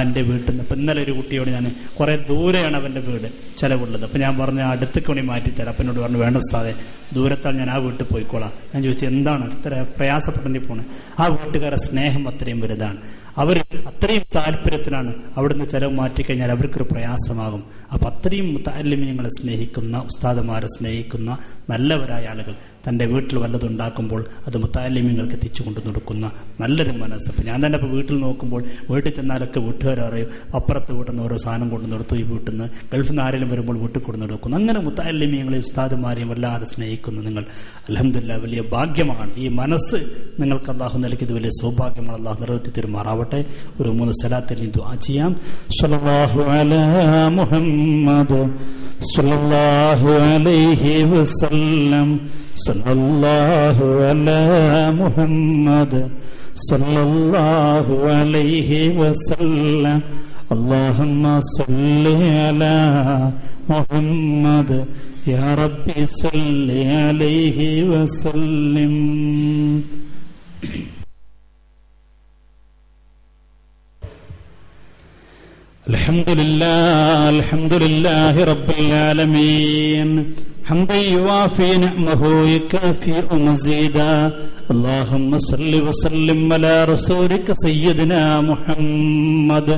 എൻ്റെ വീട്ടിൽ നിന്ന് ഇപ്പം ഇന്നലെ ഒരു കുട്ടിയോട് ഞാൻ കുറേ ദൂരെയാണ് അവൻ്റെ വീട് ചിലവുള്ളത്, അപ്പം ഞാൻ പറഞ്ഞു അടുത്തേക്ക് വേണ്ടി മാറ്റിത്തരാം. അപ്പം എന്നോട് പറഞ്ഞു, വേണ്ട ഉസ്താദേ, ദൂരത്താൽ ഞാൻ ആ വീട്ടിൽ പോയിക്കോളാം. ഞാൻ ചോദിച്ചു, എന്താണ് ഇത്ര പ്രയാസപ്പെട്ടെങ്കിൽ പോണേ? ആ വീട്ടുകാരുടെ സ്നേഹം അത്രയും വലുതാണ്. അവർ അത്രയും താല്പര്യത്തിലാണ്. അവിടുന്ന് ചിലവ് മാറ്റിക്കഴിഞ്ഞാൽ അവർക്കൊരു പ്രയാസമാകും. അപ്പം അത്രയും മുത്തഅല്ലിമീങ്ങളെ സ്നേഹിക്കുന്ന, ഉസ്താദുമാരെ സ്നേഹിക്കുന്ന നല്ലവരായ ആളുകൾ തൻ്റെ വീട്ടിൽ വല്ലതുണ്ടാക്കുമ്പോൾ അത് മുത്തഅല്ലിമീങ്ങൾക്ക് എത്തിച്ചു കൊണ്ടു കൊടുക്കുന്ന നല്ലൊരു മനസ്സ്. അപ്പം ഞാൻ തന്നെ ഇപ്പോൾ വീട്ടിൽ നോക്കുമ്പോൾ വീട്ടിൽ ചെന്നാലൊക്കെ വീട്ടുകാർ അറിയും, അപ്പുറത്ത് വീട്ടിൽ നിന്ന് ഓരോ സാധനം കൊണ്ടു നിർത്തും, ഈ വീട്ടിൽ നിന്ന് ഗൾഫിൽ നിന്ന് ആരെങ്കിലും വരുമ്പോൾ വീട്ടിൽ കൊണ്ടു കൊടുക്കുന്നു. അങ്ങനെ മുത്തഅല്ലിമീങ്ങളെയും ഉസ്താദുമാരെയും വല്ലാതെ സ്നേഹിക്കുന്നു നിങ്ങൾ. അൽഹംദുലില്ലാഹ്, വലിയ ഭാഗ്യമാണ്. ഈ മനസ്സ് നിങ്ങൾക്ക് അല്ലാഹു നൽകിയത് വലിയ സൗഭാഗ്യമാണ്. അല്ലാഹു നിറവേറ്റി തരുമാറാവട്ടെ. ഒരു 3 സലാത്തിൽ ദുആ ചെയ്യാം. സ്വല്ലല്ലാഹു അലാ മുഹമ്മദ് സ്വല്ലല്ലാഹു അലൈഹി വസല്ലം. സ്വല്ലല്ലാഹു അലാ മുഹമ്മദ് സ്വല്ലല്ലാഹു അലൈഹി വസല്ലം. اللهم صل على محمد يا ربي صل عليه وسلم. الحمد لله رب العالمين حمدا يوافي نعمه يكافئ مزيدا. اللهم صل وسلم على رسولك سيدنا محمد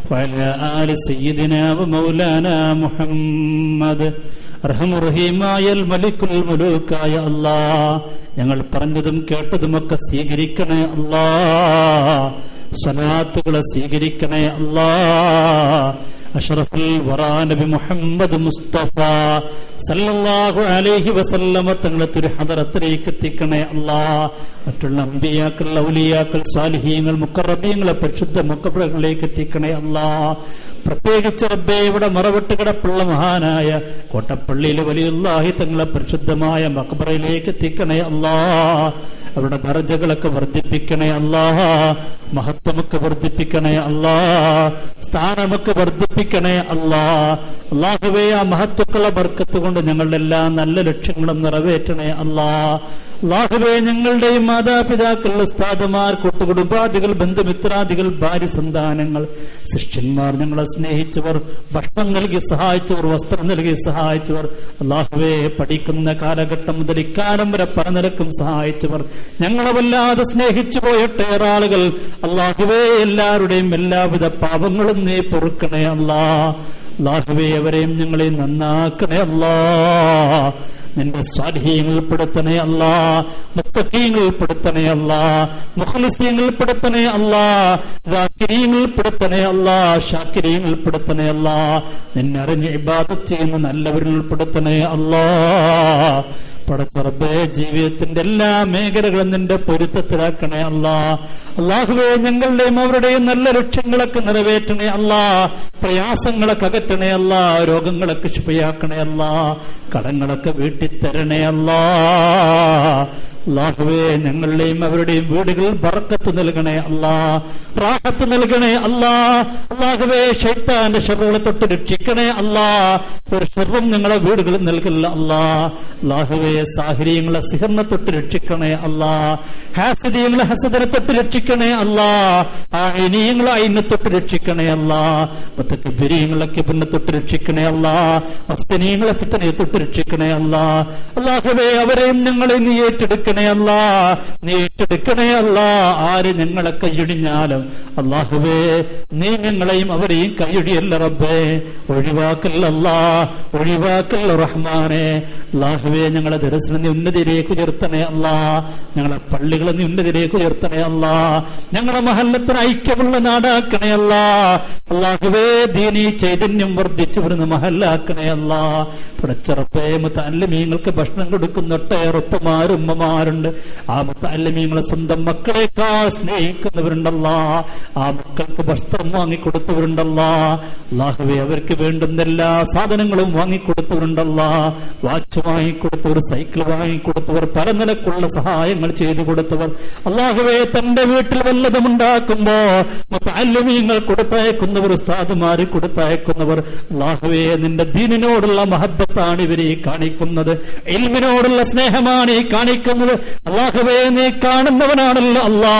وعلى آل سيدنا ومولانا محمد. അർഹമുറഹീമായ മലിക്കുൽ മുലൂക്കായ അല്ലാഹ്, ഞങ്ങൾ പറഞ്ഞതും കേട്ടതുമൊക്കെ സ്വീകരിക്കണേ അല്ലാഹ്. സ്വലാത്തുകളെ സ്വീകരിക്കണേ അല്ലാഹ്. അഷ്റഫുൽ വറാ നബി മുഹമ്മദ് മുസ്തഫ സല്ലല്ലാഹു അലൈഹി വസല്ലമ തങ്ങളെ തിരുഹദറത്തിലേക്ക് എത്തിക്കണേ അല്ലാഹ്. മറ്റുള്ള അമ്പിയാക്കൾ, ഔലിയാക്കൾ, സ്വാലിഹീങ്ങൾ, മുഖറബീങ്ങളെ പരിശുദ്ധ മുഖബറകളിലേക്ക് എത്തിക്കണേ അല്ലാഹ്. പ്രത്യേകിച്ച് റബ്ബേ, ഇവിടെ മറവിട്ട് കിടപ്പുള്ള മഹാനായ കോട്ടപ്പള്ളിയിലെ വലിയുല്ലാഹി തങ്ങളെ പരിശുദ്ധമായ മഖബറയിലേക്ക് എത്തിക്കണേ അല്ലാഹ്. അവരുടെ ദർജകളൊക്കെ വർദ്ധിപ്പിക്കണേ അല്ലാഹ്. മഹത്വമൊക്കെ വർദ്ധിപ്പിക്കണേ അല്ലാഹ്. സ്ഥാനമൊക്കെ വർദ്ധിപ്പിക്കണേ അല്ലാഹ്. അല്ലാഹുവേ, ആ മഹത്വക്കളുടെ ബർക്കത്ത് കൊണ്ട് ഞങ്ങളുടെ എല്ലാ നല്ല ലക്ഷ്യങ്ങളും നിറവേറ്റണേ അല്ലാഹ്. അല്ലാഹുവേ, ഞങ്ങളുടെയും മാതാപിതാക്കൾ, ഉസ്താദുമാർ, കൂട്ടുകുടുംബാദികൾ, ബന്ധുമിത്രാദികൾ, ഭാര്യ സന്താനങ്ങൾ, ശിഷ്യന്മാർ, ഞങ്ങളെ സ്നേഹിച്ചവർ, ഭക്ഷണം നൽകി സഹായിച്ചവർ, വസ്ത്രം നൽകി സഹായിച്ചവർ, അല്ലാഹുവേ, പഠിക്കുന്ന കാലഘട്ടം മുതൽ ഇക്കാലം വരെ പല നിലക്കും സഹായിച്ചവർ, ഞങ്ങളെ വല്ലാതെ സ്നേഹിച്ചു പോയിട്ടേറെ ആളുകൾ, അല്ലാഹുവേ, എല്ലാവരുടെയും എല്ലാവിധ പാപങ്ങളും നീ പൊറുക്കണേ അല്ലാഹ്. അല്ലാഹുവേ, അവരെയും ഞങ്ങളെയും നന്നാക്കണേ അല്ലാഹ്. നിന്റെ സ്വാലിഹീങ്ങളിൽ പെടുത്തണേ അല്ലാഹ്. മുത്തഖീങ്ങളിൽ പെടുത്തണേ അല്ലാഹ്. മുഖ്ലിസീങ്ങളിൽ പെടുത്തണേ അല്ലാഹ്. ദാകിരീങ്ങളിൽ പെടുത്തണേ അല്ലാഹ്. ഷാകിരീങ്ങളിൽ പെടുത്തണേ അല്ലാഹ്. നിന്നെ അറിഞ്ഞ് ഇബാദത്ത് ചെയ്യുന്ന നല്ലവരിൽ പെടുത്തണേ അല്ലാഹ്. പടച്ച റബ്ബേ, ജീവിതത്തിന്റെ എല്ലാ മേഖലകളും നിന്റെ പൊരുത്തത്തിലാക്കണേ അല്ലാഹ്. അല്ലാഹുവേ, ഞങ്ങളുടെയും അവരുടെയും നല്ല ലക്ഷ്യങ്ങളൊക്കെ നിറവേറ്റണേ അല്ലാഹ്. പ്രയാസങ്ങളൊക്കെ അകറ്റണേ അല്ലാഹ്. രോഗങ്ങളൊക്കെ ശിഫയാക്കണേ അല്ലാഹ്. കടങ്ങളൊക്കെ വീട്ടിത്തരണേ അല്ലാഹ്. അല്ലാഹുവേ, ഞങ്ങളുടെയും അവരുടെയും വീടുകളിൽ ബർക്കത്ത് നൽകണേ അല്ലാഹ്. റാഹത്ത് നൽകണേ അല്ലാഹ്. അല്ലാഹുവേ, ശൈത്താന്റെ ശർറുകളെ തൊട്ട് രക്ഷിക്കണേ അല്ലാഹ്. ഒരു ശർറും ഞങ്ങളെ വീടുകളിൽ നൽകില്ല അല്ലാഹ്. അല്ലാഹുവേ, സാഹിര്യങ്ങളെ സിഹറിനെ തൊട്ട് രക്ഷിക്കണേ അല്ലാഹ്. ഹാസിദീങ്ങളെ ഹസദിനെ തൊട്ട് രക്ഷിക്കണേ അല്ലാഹ്. ആയിനീങ്ങളെ അയിനെ തൊട്ട് രക്ഷിക്കണേ അല്ലാഹ്. മുത്തക്കബ്ബിരീങ്ങളെ കിബ്റിനെ തൊട്ട് രക്ഷിക്കണേ അല്ലാഹ്. മഫ്തനീങ്ങളെ ഫിത്നയെ തൊട്ട് രക്ഷിക്കണേ അല്ലാഹ്. അല്ലാഹുവേ, അവരെയും ഞങ്ങളെ നീ ഏറ്റെടുക്കണേ അല്ലാഹ്. നീ ഏറ്റെടുക്കണേ അല്ലാഹ്. ആര് ഞങ്ങളെ കൈയൊടിഞ്ഞാലും അല്ലാഹുവേ, നീ ഞങ്ങളെയും അവരെയും കൈയൊടിയല്ല റബ്ബേ. ഒഴിവാക്കല്ല അല്ലാഹ്, ഒഴിവാക്കല്ല റഹ്മാനെ. അല്ലാഹുവേ, ഞങ്ങളെ ദർസിനെ നീ ഉന്നതിയിലേക്ക് ഉയർത്തണേ അല്ലാഹ്. ഞങ്ങളെ പള്ളികളെ നീ ഉന്നതിയിലേക്ക് ഉയർത്തണേ അല്ലാഹ്. ഞങ്ങളെ മഹല്ലത്തിന് ഐക്യമുള്ള നാടാക്കണേ അല്ലാഹ്. അല്ലാഹുവേ, ദീനീ ചൈതന്യം വർദ്ധിച്ചു വരുന്ന മഹല്ലാക്കണേ അല്ലാഹ്. പടച്ചറപ്പേ, മുത്തഅല്ലിമീങ്ങൾക്ക് ഭക്ഷണം കൊടുക്കുന്ന ഒട്ടേറെ ഉപ്പമാരും ഉമ്മമാരുണ്ട്. ആ മുത്തഅല്ലിമീങ്ങൾ നിങ്ങളെ സ്വന്തം മക്കളെക്കാൾ സ്നേഹിക്കുന്നവരുണ്ടല്ലോ. ആ മക്കൾക്ക് വസ്ത്രം വാങ്ങിക്കൊടുത്തവരുണ്ടല്ലോ. അല്ലാഹുവേ അവർക്ക് വേണ്ടുന്ന എല്ലാ സാധനങ്ങളും വാങ്ങിക്കൊടുത്തവരുണ്ടല്ലോ. വാച്ച് വാങ്ങിക്കൊടുത്തവർ, സൈക്കിൾ വാങ്ങിക്കൊടുത്തവർ, പല നിലക്കുള്ള സഹായങ്ങൾ ചെയ്തു കൊടുത്തവർ. അല്ലാഹുവേ തന്റെ വീട്ടിൽ വല്ലതും ഉണ്ടാക്കുമ്പോ മുതഅല്ലിമീങ്ങൾ കൊടുത്തയക്കുന്നവർ, ഉസ്താദുമാര് കൊടുത്തയക്കുന്നവർ. അല്ലാഹുവേ നിന്റെ ദീനിനോടുള്ള മഹബ്ബത്താണ് ഇവരെ കാണിക്കുന്നത്, ഇൽമിനോടുള്ള സ്നേഹമാണ് ഈ കാണിക്കുന്നത്. അല്ലാഹുവേ നീ കാണുന്നവനാണല്ലോ അല്ലാ.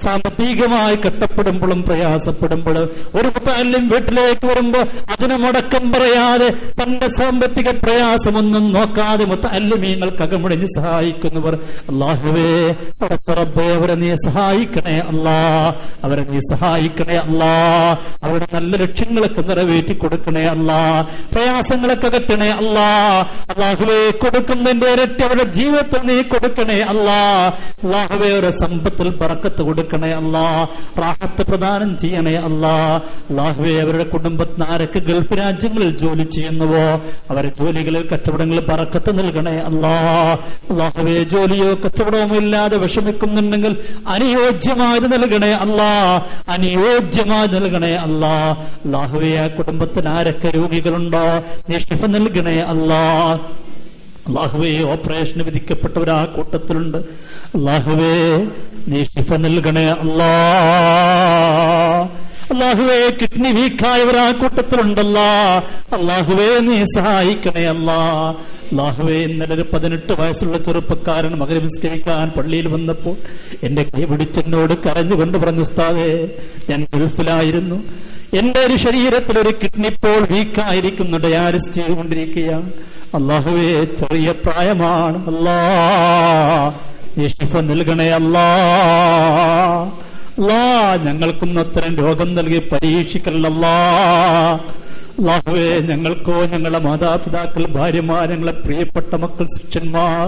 സാമ്പത്തികമായി കഷ്ടപ്പെടുമ്പോഴും പ്രയാസപ്പെടുമ്പോഴും ഒരു മുതഅല്ലിം വീട്ടിലേക്ക് വരുമ്പോ അതിന് മുടക്കം പറയാതെ തന്റെ സാമ്പത്തിക പ്രയാസമൊന്നും നോക്കാതെ മുതഅല്ലിമീങ്ങൾക്ക് അകമുടിഞ്ഞ് സഹായിക്കുന്നവർ. അല്ലാഹുവേ റബ്ബേ അവരെ നീ സഹായിക്കണേ അല്ലാ, അവരെ നീ സഹായിക്കണേ അല്ലാ. അവരുടെ നല്ല ലക്ഷ്യങ്ങളൊക്കെ നിറവേറ്റി കൊടുക്കണേ അല്ലാ, പ്രയാസങ്ങളൊക്കെ അകറ്റണേ അല്ലാ. അല്ലാഹുവേ കൊടുക്കുന്നതിന്റെ ഇരട്ടി അവരുടെ ജീവിതത്തിൽ നീ കൊടുക്കണേ അല്ലാ. അല്ലാഹുവേ അവരുടെ സമ്പത്തിൽ ബറക്കത്ത് കൊടുക്കണേ അല്ലാ, റാഹത്ത് പ്രദാനം ചെയ്യണേ അല്ലാ. അല്ലാഹുവേ അവരുടെ കുടുംബത്തിന് ആരൊക്കെ ഗൾഫ് രാജ്യങ്ങളിൽ ജോലി ചെയ്യുന്നുവോ അവരെ ജോലികളിൽ കച്ചവടങ്ങളിൽ ബറക്കത്ത് നൽകണേ അല്ലാ. അല്ലാഹുവേ ജോലിയോ കച്ചവടമോ ഇല്ലാതെ വിഷമിക്കുന്നുണ്ടെങ്കിൽ അനുയോജ്യമായത് നൽകണേ അല്ലാ, അനുയോജ്യമായത് നൽകണേ അല്ലാ. അല്ലാഹുവേ ആ കുടുംബത്തിന് ആരൊക്കെ രോഗികളുണ്ടോ നീ ശിഫ നൽകണേ അല്ലാ. അല്ലാഹുവേ ഓപ്പറേഷന് വിധിക്കപ്പെട്ടവർ ആ കൂട്ടത്തിലുണ്ട്. അല്ലാഹുവേ നീ ശിഫ നൽകണേ അല്ലാ. അല്ലാഹുവേ കിഡ്നി വീക്കായവർ ആ കൂട്ടത്തിലുണ്ടല്ലോ. അല്ലാഹുവേ നീ സഹായിക്കണേ അല്ലാ. അല്ലാഹുവേ ഇന്നലെ ഒരു 18 വയസ്സുള്ള ചെറുപ്പക്കാരൻ മഗ്‌രിബ് നിസ്കരിക്കാൻ പള്ളിയിൽ വന്നപ്പോൾ എന്റെ കൈ പിടിച്ചെന്നോട് കരഞ്ഞുകൊണ്ട് പറഞ്ഞു, ഉസ്താദേ ഞാൻ ഗൾഫിലായിരുന്നു, എന്റെ ഒരു ശരീരത്തിൽ ഒരു കിഡ്നി ഇപ്പോൾ വീക്കായിരിക്കുന്നു, ഡയാലിസ് ചെയ്തുകൊണ്ടിരിക്കുകയാണ്. അല്ലാഹുവേ ചെറിയ പ്രായമാണ് അല്ലാ, നീ ശിഫ നൽകണേ അല്ലാ. അല്ലാ ഞങ്ങൾക്കൊന്നും അത്തരം രോഗം നൽകി പരീക്ഷിക്കല്ലല്ലാ. അല്ലാഹുവേ ഞങ്ങൾക്കോ ഞങ്ങളുടെ മാതാപിതാക്കൾ, ഭാര്യമാർ, ഞങ്ങളെ പ്രിയപ്പെട്ട മക്കൾ, ശിഷ്യന്മാർ,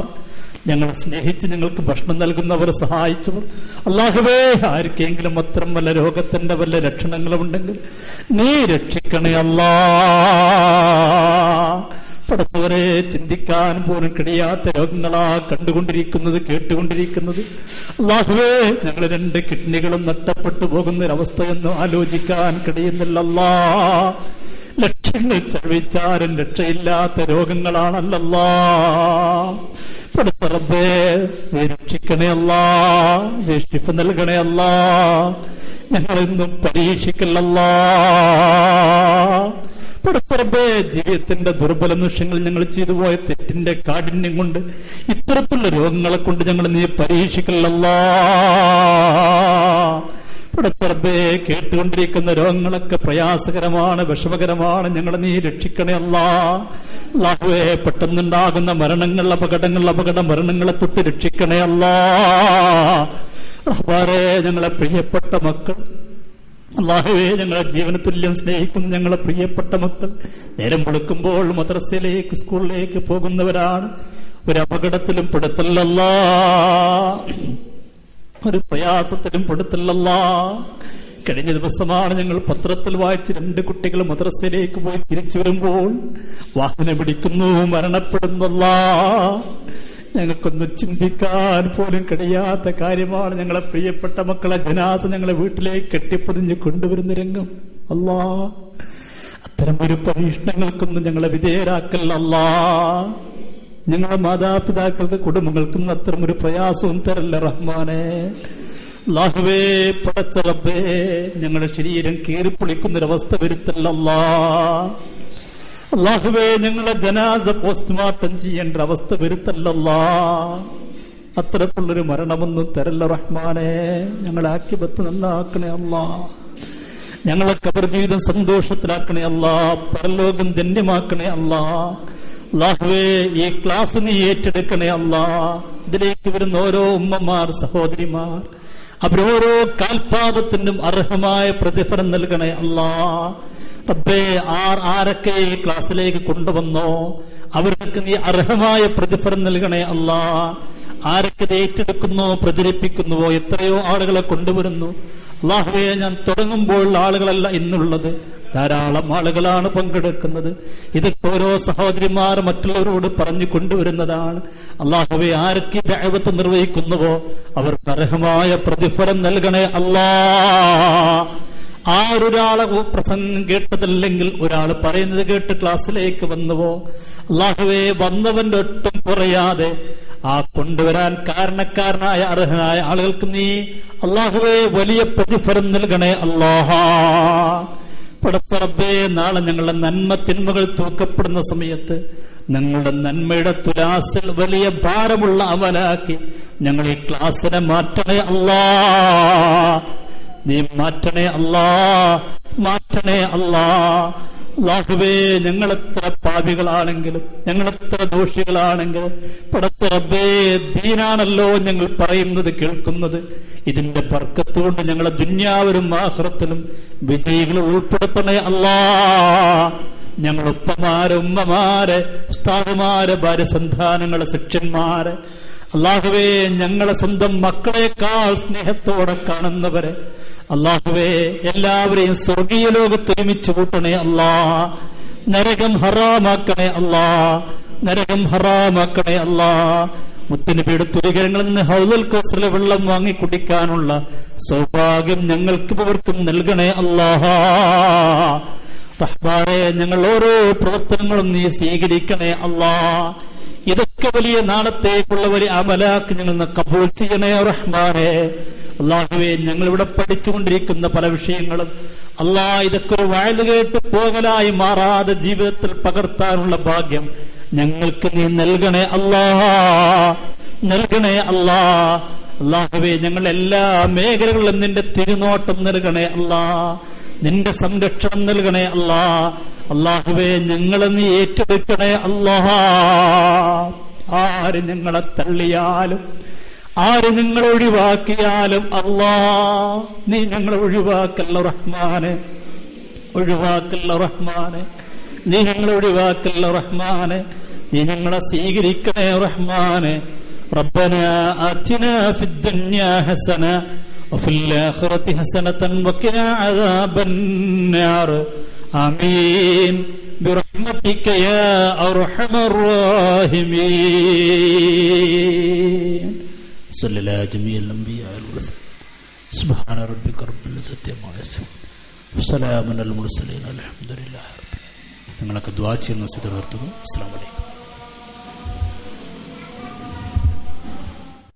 ഞങ്ങളെ സ്നേഹിച്ച് ഞങ്ങൾക്ക് ഭക്ഷണം നൽകുന്നവർ, സഹായിച്ചവർ, അല്ലാഹുവേ ആർക്കെങ്കിലും അത്തരം വല്ല രോഗത്തിന്റെ വല്ല ലക്ഷണങ്ങളുമുണ്ടെങ്കിൽ നീ രക്ഷിക്കണേ അല്ലാ. പടച്ചവരെ ചിന്തിക്കാൻ പോലും കഴിയാത്ത രോഗങ്ങളാ കണ്ടുകൊണ്ടിരിക്കുന്നത്, കേട്ടുകൊണ്ടിരിക്കുന്നത്. അല്ലാഹുവേ ഞങ്ങൾ 2 കിഡ്നികളും നഷ്ടപ്പെട്ടു പോകുന്നൊരവസ്ഥയൊന്നും ആലോചിക്കാൻ കഴിയുന്നില്ലല്ലാ. ലക്ഷങ്ങൾ ചെലവിച്ചാലും രക്ഷയില്ലാത്ത രോഗങ്ങളാണല്ലല്ലാ. പടച്ച റബ്ബേ നീ രക്ഷിക്കണേ അല്ലാ, നീ ശിഫ നൽകണേ അല്ലാ. ഞങ്ങളെന്നും പരീക്ഷിക്കല്ലല്ലാ. പടച്ചറബേ ജീവിതത്തിന്റെ ദുർബല നിമിഷങ്ങൾ ഞങ്ങൾ ചെയ്തു പോയ തെറ്റിന്റെ കാഠിന്യം കൊണ്ട് ഇത്തരത്തിലുള്ള രോഗങ്ങളെ കൊണ്ട് ഞങ്ങൾ നീ പരീക്ഷിക്കല്ലല്ലാ. പടച്ചറബേ കേട്ടുകൊണ്ടിരിക്കുന്ന രോഗങ്ങളൊക്കെ പ്രയാസകരമാണ്, വിഷമകരമാണ്, ഞങ്ങളെ നീ രക്ഷിക്കണേ അല്ലാ. അല്ലാഹുവേ പെട്ടെന്നുണ്ടാകുന്ന മരണങ്ങൾ, അപകട മരണങ്ങളെ തൊട്ട് രക്ഷിക്കണേ അല്ലാ. റഹ്മാനേ ഞങ്ങളെ പ്രിയപ്പെട്ട മക്കൾ, അല്ലാഹുവേ ഞങ്ങളെ ജീവന തുല്യം സ്നേഹിക്കുന്ന ഞങ്ങളെ പ്രിയപ്പെട്ട മക്കൾ നേരം വെളുക്കുമ്പോൾ മദ്രസയിലേക്ക്, സ്കൂളിലേക്ക് പോകുന്നവരാണ്. ഒരു അപകടത്തിലും പെടുത്തല്ലല്ലാ, ഒരു പ്രയാസത്തിലും പെടുത്തല്ലല്ലാ. കഴിഞ്ഞ ദിവസമാണ് ഞങ്ങൾ പത്രത്തിൽ വായിച്ച് 2 കുട്ടികൾ മദ്രസയിലേക്ക് പോയി തിരിച്ചു വരുമ്പോൾ വാഹനം പിടിക്കുന്നു, മരണപ്പെടുന്നല്ലാ. ഞങ്ങൾക്കൊന്നും ചിന്തിക്കാൻ പോലും കഴിയാത്ത കാര്യമാണ്. ഞങ്ങളെ പ്രിയപ്പെട്ട മക്കളെ ജനാസ ഞങ്ങളെ വീട്ടിലേക്ക് കെട്ടിപ്പൊതിഞ്ഞ് കൊണ്ടുവരുന്ന രംഗം. അല്ലാ അത്തരം ഒരു പരീക്ഷണങ്ങൾക്കൊന്നും ഞങ്ങളെ വിധേയരാക്കല്ലല്ലാ. ഞങ്ങളെ മാതാപിതാക്കൾക്ക്, കുടുംബങ്ങൾക്കൊന്നും അത്തരം ഒരു പ്രയാസവും തരല്ല റഹ്മാനെ. അല്ലാഹുവേ പടച്ച റബ്ബേ ഞങ്ങളുടെ ശരീരം കീറിപ്പൊളിക്കുന്നൊരവസ്ഥ വരുത്തല്ലല്ലാ. അല്ലാഹുവേ ഞങ്ങളെ ജനാസ പോസ്റ്റ്മോർട്ടം ചെയ്യേണ്ട അവസ്ഥ വരുത്തല്ലല്ലാ. അത്തരത്തിലുള്ളൊരു മരണമൊന്നും തരല്ല റഹ്മാനെ. ഞങ്ങളെ ആക്കിബത്ത് നന്നാക്കണേ അല്ലാ. ഞങ്ങളെ ഖബർ ജീവിതം സന്തോഷത്തിലാക്കണേ അല്ലാ. പരലോകം ധന്യമാക്കണേ അല്ലാ. അല്ലാഹുവേ ഈ ക്ലാസ് നീ ഏറ്റെടുക്കണേ അല്ലാ. ഇതിലേക്ക് വരുന്ന ഓരോ ഉമ്മമാർ, സഹോദരിമാർ, അവരോരോ കാൽപാദത്തിനും അർഹമായ പ്രതിഫലം നൽകണേ അല്ലാ. റബ്ബേ ആരൊക്കെ ഈ ക്ലാസ്സിലേക്ക് കൊണ്ടുവന്നോ അവർക്ക് നീ അർഹമായ പ്രതിഫലം നൽകണേ അല്ലാ. ആരൊക്കെ ഏറ്റെടുക്കുന്നോ പ്രചരിപ്പിക്കുന്നുവോ, എത്രയോ ആളുകളെ കൊണ്ടുവരുന്നു. അല്ലാഹുവേ ഞാൻ തുടങ്ങുമ്പോൾ ആളുകളല്ല ഇന്നുള്ളത്, ധാരാളം ആളുകളാണ് പങ്കെടുക്കുന്നത്. ഇതൊക്കെ ഓരോ സഹോദരിമാർ മറ്റുള്ളവരോട് പറഞ്ഞു കൊണ്ടുവരുന്നതാണ്. അല്ലാഹുവേ, ആർക്ക് ദഅവത്ത് നിർവഹിക്കുന്നുവോ അവർക്ക് അർഹമായ പ്രതിഫലം നൽകണേ അല്ലാ. ആരൊരാളെ പ്രസംഗം കേട്ടതല്ലെങ്കിൽ ഒരാൾ പറയുന്നത് കേട്ട് ക്ലാസ്സിലേക്ക് വന്നുവോ, അല്ലാഹുവേ, വന്നവന്റെ ഒട്ടും കുറയാതെ ആ കൊണ്ടുവരാൻ കാരണക്കാരനായ അർഹനായ ആളുകൾക്ക് നീ അല്ലാഹുവേ വലിയ പ്രതിഫലം നൽകണേ അല്ലാഹ്. പടച്ച റബ്ബേ, നാളെ ഞങ്ങളുടെ നന്മ തിന്മകൾ തൂക്കപ്പെടുന്ന സമയത്ത് ഞങ്ങളുടെ നന്മയുടെ തുലാസിൽ വലിയ ഭാരമുള്ള അമലാക്കി ഞങ്ങൾ ഈ ക്ലാസ്സിനെ മാറ്റണേ അല്ലാ. നീ മാറ്റണേ അല്ലാ, മാറ്റണേ അല്ലാ. അല്ലാഹുവേ, ഞങ്ങളെത്ര പാപികളാണെങ്കിലും ഞങ്ങളെത്ര ദോഷികളാണെങ്കിലും പടച്ച റബ്ബേ, ദീനാണല്ലോ ഞങ്ങൾ പറയുന്നത് കേൾക്കുന്നത്. ഇതിന്റെ ബർക്കത്തുകൊണ്ട് ഞങ്ങളെ ദുന്യാവിലും ആഖിറത്തിലും വിജയികളെ ഉൾപ്പെടുത്തണേ അല്ലാ. ഞങ്ങൾ ഉപ്പമാരെ, ഉമ്മമാരെ, ഉസ്താദുമാരെ, ഭാര്യ സന്താനങ്ങളെ, ശിഷ്യന്മാരെ, അല്ലാഹുവേ, ഞങ്ങളെ സ്വന്തം മക്കളെക്കാൾ സ്നേഹത്തോടെ കാണുന്നവരെ അല്ലാഹുവേ, എല്ലാവരെയും സ്വർഗീയ ലോകത്ത് ഒരുമിച്ച് കൂട്ടണേ അല്ലാ. നരകം ഹറാമാക്കണേ അല്ലാ, നരകം ഹറാമാക്കണേ അല്ലാ. മുത്തുനബിയുടെ തുരുകരങ്ങളിൽ നിന്ന് ഹൗദുൽ കൗസറിലെ വെള്ളം വാങ്ങി കുടിക്കാനുള്ള സൗഭാഗ്യം ഞങ്ങൾക്ക് ഇവർക്കും നൽകണേ അല്ലാഹ്. റഹ്മാനേ, ഞങ്ങൾ ഓരോ പ്രവർത്തനങ്ങളും നീ സ്വീകരിക്കണേ അല്ലാ. ഇതൊക്കെ വലിയ നാളത്തേക്കുള്ള വലിയ അമലാക്ക് ഞങ്ങൾ കബൂൽ ചെയ്യണേ റഹ്മാനേ. അല്ലാഹുവേ, ഞങ്ങൾ ഇവിടെ പഠിച്ചുകൊണ്ടിരിക്കുന്ന പല വിഷയങ്ങളും അല്ലാ, ഇതൊക്കെ ഒരു വയല് കേട്ട് പോകലായി മാറാതെ ജീവിതത്തിൽ പകർത്താനുള്ള ഭാഗ്യം ഞങ്ങൾക്ക് നീ നൽകണേ അല്ലാ, നൽകണേ അല്ലാ. അല്ലാഹുവേ, ഞങ്ങൾ എല്ലാ മേഖലകളിലും നിന്റെ തിരുനോട്ടം നൽകണേ അല്ലാ, നിന്റെ സംരക്ഷണം നൽകണേ അല്ലാ. അല്ലാഹുവേ, ഞങ്ങളെ നീ ഏറ്റെടുക്കണേ അല്ലാ. ആര് ഞങ്ങളെ തള്ളിയാലും ആര് ഞങ്ങളെ ഒഴിവാക്കിയാലും അല്ലാ, നീ ഞങ്ങളെ ഒഴിവാക്കല്ല റഹ്മാനെ, ഒഴിവാക്കല്ല റഹ്മാനെ, നീ ഞങ്ങളെ ഒഴിവാക്കല്ല റഹ്മാനെ, നീ ഞങ്ങളെ സ്വീകരിക്കണേ റഹ്മാനെ. റബ്ബനാ ആതിനാ ഫിദ്ദുനിയാ ഹസന വഫിൽ ആഖിറതി ഹസനതൻ വഖിനാ അദാബന്നാർ. ആമീൻ ബിറഹ്മതിക യാ അർഹമർ റഹീമീൻ. സല്ലല്ലാഹു ജമീഅൽ അംബിയാ വൽ മുർസലീൻ. സുബ്ഹാന റബ്ബിക റബ്ബിൽ ഇസ്സത്തി അമ്മാ യസിഫൂൻ. വസ്സലാമുൻ അലൽ മുർസലീൻ. അൽഹംദുലില്ലാഹി റബ്ബിൽ ആലമീൻ. നിങ്ങളൊക്കെ ദുആ ചെയ്യുന്ന സ്ഥിതി നിർത്തുന്നു. അസ്സലാമു അലൈക്കും.